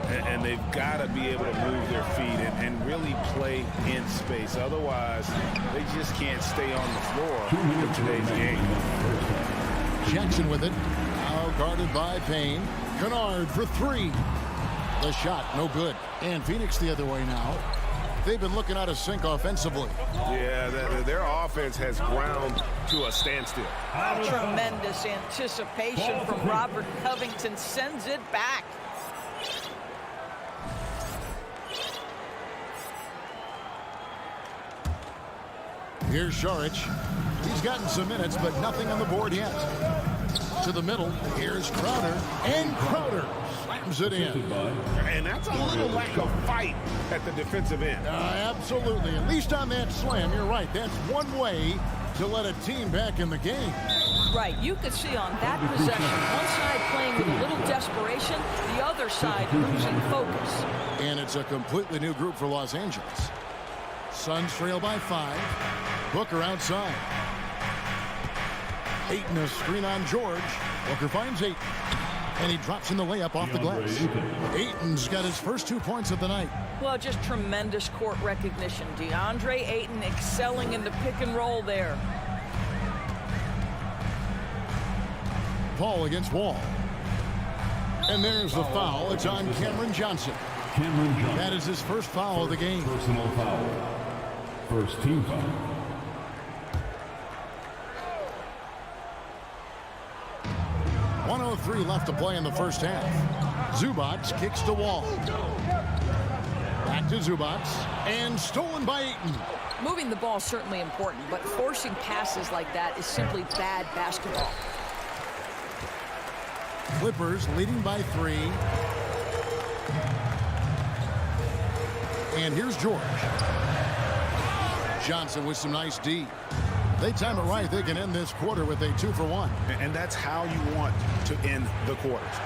And they've got to be able to move their feet and really play in space. Otherwise, they just can't stay on the floor in today's game. Jackson with it. Now guarded by Payne. Kennard for 3. The shot, no good. And Phoenix the other way now. they've been looking out of sync offensively. Yeah, their offense has ground to a standstill. Tremendous anticipation from Robert Covington, sends it back. Here's Saric. He's gotten some minutes, but nothing on the board yet. To the middle, here's Crowder, and Crowder slams it in. And that's a little lack of fight at the defensive end. Absolutely. At least on that slam, you're right. That's one way to let a team back in the game. Right. You could see on that possession, one side playing with a little desperation, the other side losing focus. And it's a completely new group for Los Angeles. Suns trail by 5. Booker outside. Ayton a screen on George. Booker finds Ayton. And he drops in the layup off the glass. Ayton's got his first 2 points of the night. Well, just tremendous court recognition. DeAndre Ayton excelling in the pick and roll there. Paul against Wall. And there's the foul. It's on Cameron Johnson. That is his first foul of the game. Personal foul. First team foul. .103 left to play in the first half. Zubac kicks to Wall. Back to Zubac. And stolen by Ayton. Moving the ball is certainly important, but forcing passes like that is simply bad basketball. Clippers leading by 3. And here's George. Johnson with some nice D. They time it right. They can end this quarter with a 2-for-1. And that's how you want to end the quarters.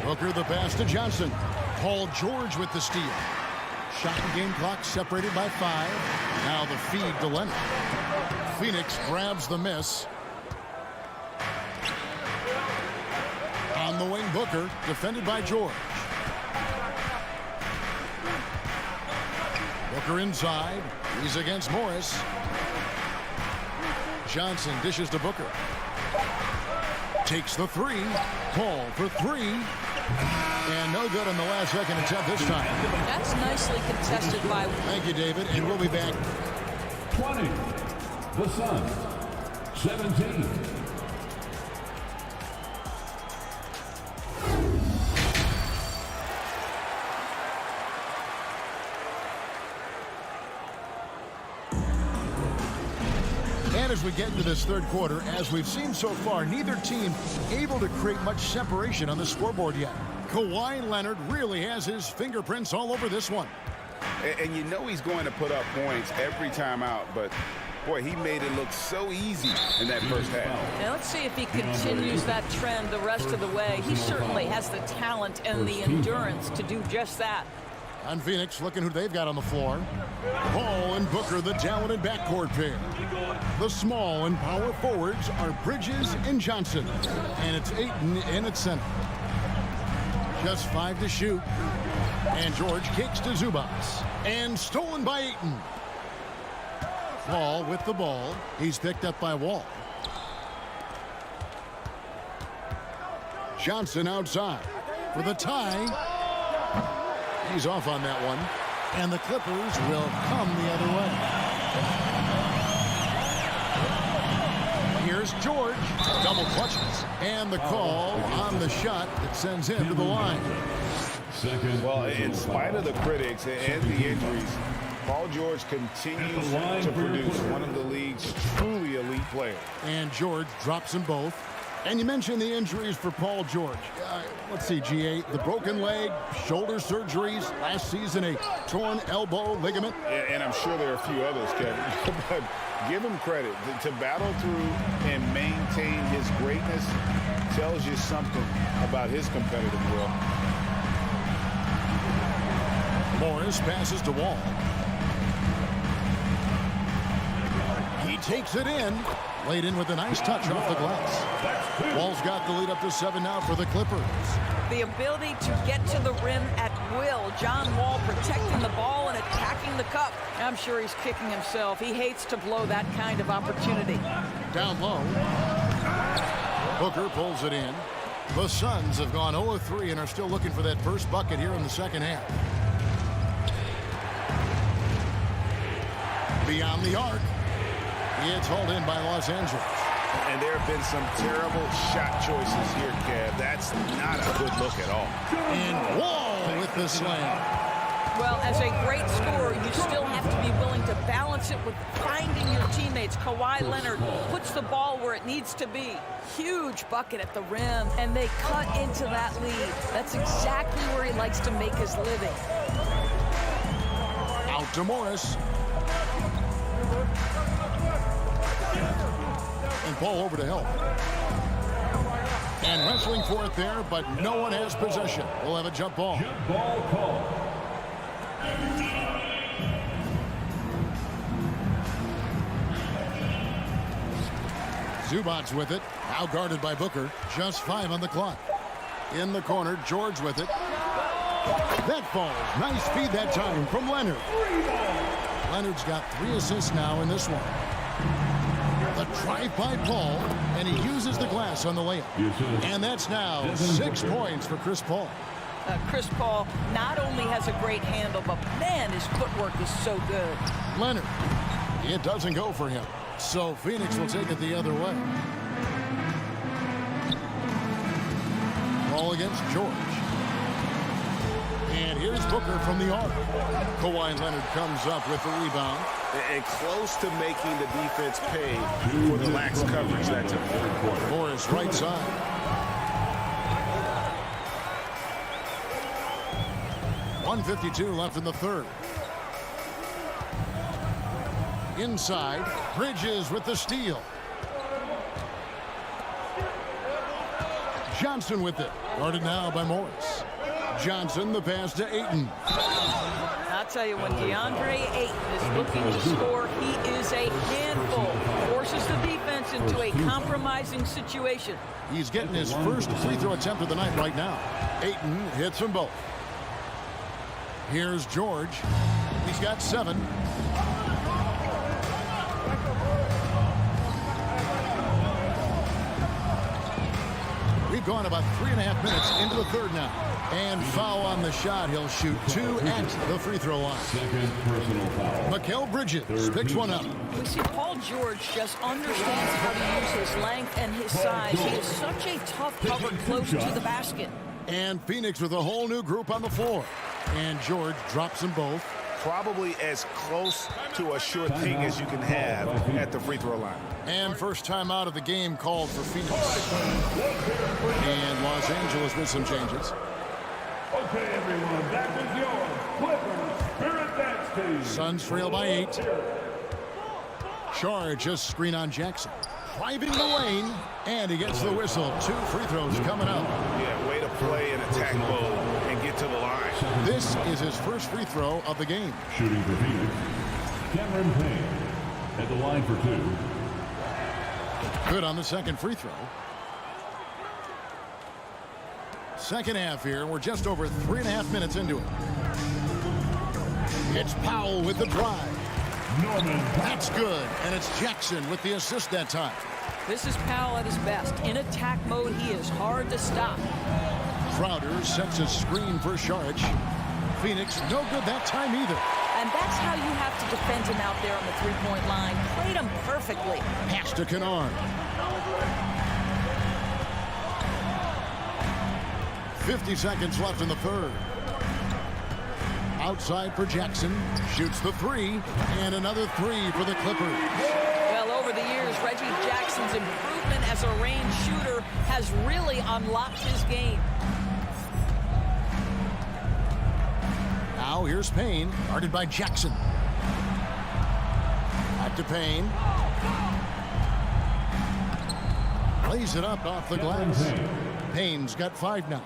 Booker the pass to Johnson. Paul George with the steal. Shot and game clock separated by 5. Now the feed to Leonard. Phoenix grabs the miss. On the wing, Booker, defended by George. Booker inside. He's against Morris. Johnson dishes to Booker. Takes the 3. Paul for 3. And no good on the last second attempt this time. That's nicely contested by... Thank you, David. And we'll be back. 20. The Suns. 17. And as we get into this third quarter, as we've seen so far, neither team able to create much separation on the scoreboard yet. Kawhi Leonard really has his fingerprints all over this one. And you know he's going to put up points every time out, but boy, he made it look so easy in that first half. Now let's see if he continues that trend the rest of the way. He certainly has the talent and the endurance to do just that. On Phoenix, looking who they've got on the floor. Paul and Booker, the talented backcourt pair. The small and power forwards are Bridges and Johnson. And it's Ayton in at center. Just 5 to shoot. And George kicks to Zubac. And stolen by Ayton. Paul with the ball. He's picked up by Wall. Johnson outside for the tie. He's off on that one. And the Clippers will come the other way. Here's George. Double clutches. And the call on the shot that sends him to the line. Well, in spite of the critics and the injuries, Paul George continues to produce one of the league's truly elite players. And George drops them both. And you mentioned the injuries for Paul George. Let's see, GA, the broken leg, shoulder surgeries, last season a torn elbow ligament. And I'm sure there are a few others, Kevin. But give him credit. To battle through and maintain his greatness tells you something about his competitive will. Morris passes to Wall. He takes it in. Laid in with a nice touch off the glass. Wall's got the lead up to 7 now for the Clippers. The ability to get to the rim at will. John Wall protecting the ball and attacking the cup. I'm sure he's kicking himself. He hates to blow that kind of opportunity. Down low. Booker pulls it in. The Suns have gone 0-3 and are still looking for that first bucket here in the second half. Beyond the arc. It's hauled in by Los Angeles. And there have been some terrible shot choices here, Kev. That's not a good look at all. And Wall with the slam. Well, as a great scorer, you still have to be willing to balance it with finding your teammates. Kawhi Leonard puts the ball where it needs to be. Huge bucket at the rim, and they cut into that lead. That's exactly where he likes to make his living. Out to Morris. And Paul over to help. And wrestling for it there, but no one has possession. We'll have a jump ball. Jump ball call. Zubac's with it. Now guarded by Booker. Just 5 on the clock. In the corner, George with it. That falls. Nice feed that time from Leonard. Leonard's got 3 assists now in this one. The drive by Paul, and he uses the glass on the layup. And that's now 6 points for Chris Paul. Chris Paul not only has a great handle, but man, his footwork is so good. Leonard, it doesn't go for him. So Phoenix will take it the other way. Ball against George. And here's Booker from the arc. Kawhi Leonard comes up with the rebound. And close to making the defense pay for the lax coverage that took the third quarter. Morris right side. 1:52 left in the third. Inside, Bridges with the steal. Johnson with it. Guarded now by Morris. Johnson, the pass to Ayton. I'll tell you, when DeAndre Ayton is looking to score, he is a handful. Forces the defense into a compromising situation. He's getting his first free throw attempt of the night right now. Ayton hits them both. Here's George. He's got 7. We've gone about 3.5 minutes into the third now. And foul on the shot. He'll shoot 2 at the free throw line. Second personal foul. Mikal Bridges picks one up. We see Paul George just understands how to use his length and his size. He is such a tough cover close to the basket. And Phoenix with a whole new group on the floor. And George drops them both. Probably as close to a sure thing as you can have at the free throw line. And first time out of the game called for Phoenix. And Los Angeles with some changes. Okay, everyone, that was your Clippers Spirit Dance Team. Suns trail by 8. Charge just screen on Jackson. Driving the lane, and he gets the whistle. 2 free throws coming up. Yeah, way to play in attack mode and get to the line. This is his first free throw of the game. Shooting for Phoenix, Cameron Payne at the line for 2. Good on the second free throw. Second half here. We're just over 3.5 minutes into it. It's Powell with the drive. That's good. And it's Jackson with the assist that time. This is Powell at his best. In attack mode, he is hard to stop. Crowder sets a screen for Saric. Phoenix, no good that time either. And that's how you have to defend him out there on the three-point line. Played him perfectly. Pass to Kennard. 50 seconds left in the third. Outside for Jackson. Shoots the 3. And another 3 for the Clippers. Well, over the years, Reggie Jackson's improvement as a range shooter has really unlocked his game. Now here's Payne, guarded by Jackson. Back to Payne. Lays it up off the glass. Payne's got 5 now.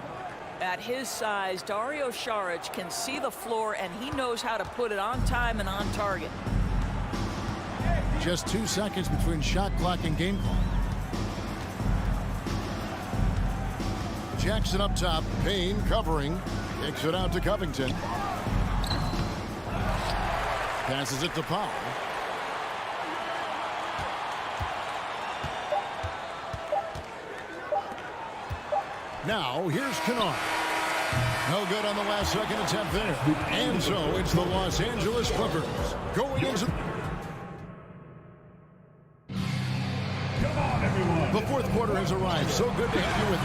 At his size, Dario Saric can see the floor, and he knows how to put it on time and on target. Just 2 seconds between shot clock and game clock. Jackson up top. Payne covering. Kicks it out to Covington. Passes it to Powell. Now, here's Kennard. No good on the last second attempt there. And so it's the Los Angeles Clippers going into... The fourth quarter has arrived. So good to have you with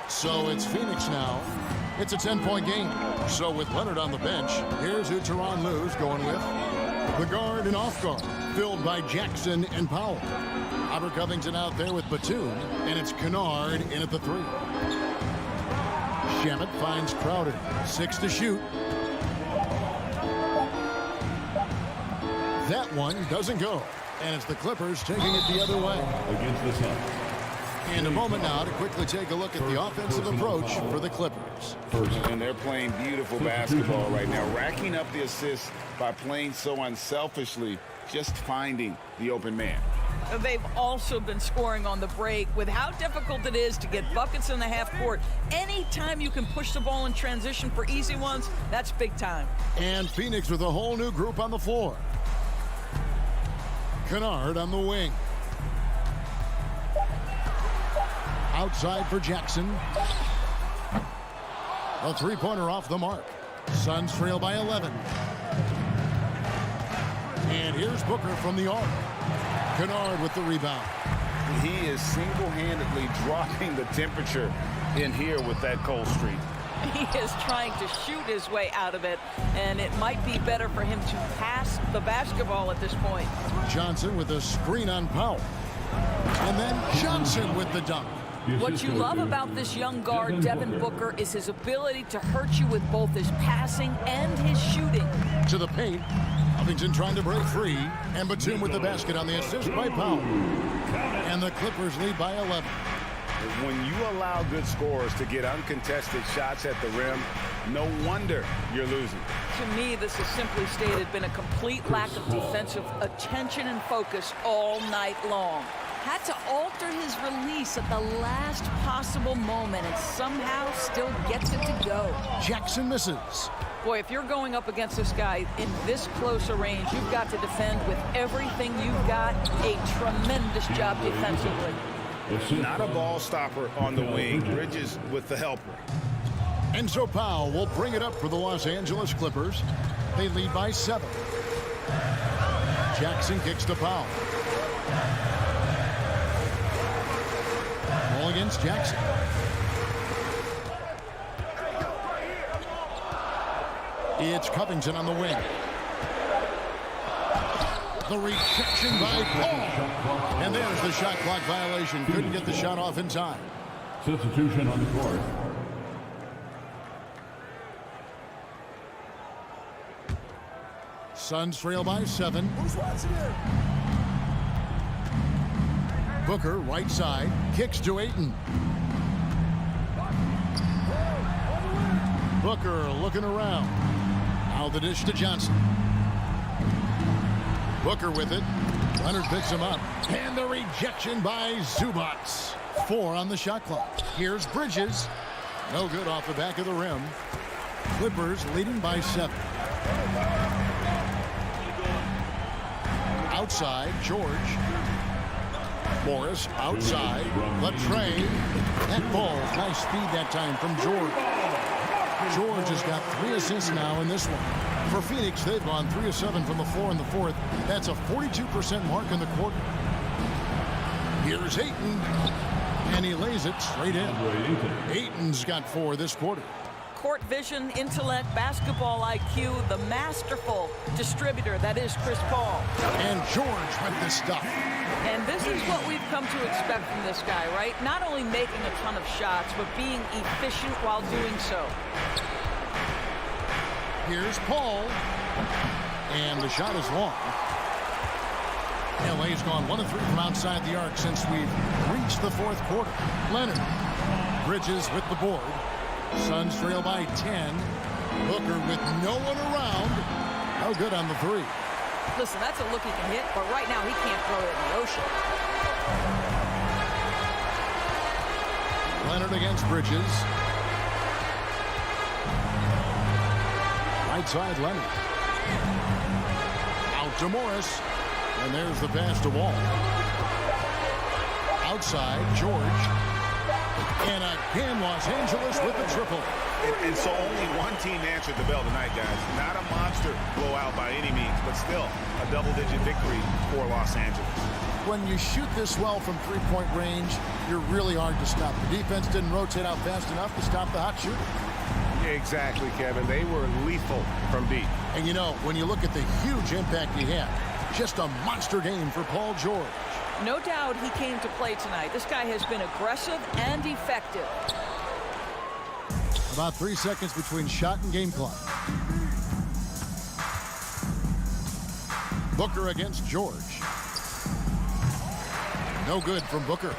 us. So it's Phoenix now. It's a 10-point game. So with Leonard on the bench, here's who Tyronn Lue's going with. The guard and off guard, filled by Jackson and Powell. Robert Covington out there with Batum, and it's Kennard in at the 3. Shamet finds Crowder. 6 to shoot. That one doesn't go. And it's the Clippers taking it the other way. Against the Suns. And a moment now to quickly take a look at the offensive approach for the Clippers. And they're playing beautiful basketball right now, racking up the assists by playing so unselfishly, just finding the open man. They've also been scoring on the break with how difficult it is to get buckets in the half court. Anytime you can push the ball in transition for easy ones, that's big time. And Phoenix with a whole new group on the floor. Kennard on the wing. Outside for Jackson. A three-pointer off the mark. Suns trail by 11. And here's Booker from the arc. Kennard with the rebound. He is single-handedly dropping the temperature in here with that cold streak. He is trying to shoot his way out of it, and it might be better for him to pass the basketball at this point. Johnson with a screen on Powell. And then Johnson with the dunk. What you love about this young guard, Devin Booker, is his ability to hurt you with both his passing and his shooting. To the paint. Covington trying to break free. And Batum with the basket on the assist by Powell. And the Clippers lead by 11. When you allow good scorers to get uncontested shots at the rim, no wonder you're losing. To me, this has simply stated been a complete lack of defensive attention and focus all night long. Had to alter his release at the last possible moment and somehow still gets it to go. Jackson misses. Boy, if you're going up against this guy in this close a range, you've got to defend with everything you've got. A tremendous job defensively. Not a ball stopper on the wing. Bridges with the helper. And so Powell will bring it up for the Los Angeles Clippers. They lead by 7. Jackson kicks to Powell. Ball against Jackson. It's Covington on the wing. The rejection by Paul. And there's the shot clock violation. Couldn't get the shot off in time. Substitution on the court. Suns trail by 7. Who's watching it? Booker, right side, kicks to Ayton. Booker looking around. Now the dish to Johnson. Booker with it. Leonard picks him up. And the rejection by Zubac. 4 on the shot clock. Here's Bridges. No good off the back of the rim. Clippers leading by 7. Outside, George. Morris outside. Latrey. That ball, nice speed that time from George. George has got 3 assists now in this one. For Phoenix, they've gone 3 of 7 from the floor in the fourth. That's a 42% mark in the quarter. Here's Ayton. And he lays it straight in. Ayton's got 4 this quarter. Court vision, intellect, basketball IQ, the masterful distributor that is Chris Paul. And George with the stuff. And this is what we've come to expect from this guy, right? Not only making a ton of shots, but being efficient while doing so. Here's Paul. And the shot is long. LA's gone 1 of 3 from outside the arc since we've reached the fourth quarter. Leonard. Bridges with the board. Suns trail by 10. Booker with no one around. No good on the 3. Listen, that's a look he can hit, but right now he can't throw it in the ocean. Leonard against Bridges. Right side, Leonard. Out to Morris. And there's the pass to Wall. Outside, George. And again, Los Angeles with the triple. And so only one team answered the bell tonight, guys. Not a monster blowout by any means, but still a double-digit victory for Los Angeles. When you shoot this well from three-point range, you're really hard to stop. The defense didn't rotate out fast enough to stop the hot shooter. Exactly, Kevin. They were lethal from deep. And you know, when you look at the huge impact he had, just a monster game for Paul George. No doubt he came to play tonight. This guy has been aggressive and effective. About 3 seconds between shot and game clock. Booker against George. No good from Booker.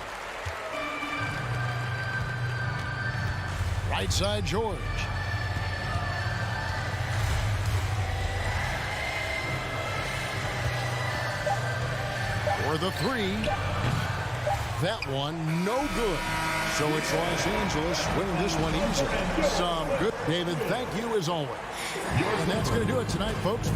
Right side, George. For the three. That one, no good. So it's Los Angeles winning this one easily. Some good. David, thank you as always. And that's going to do it tonight, folks.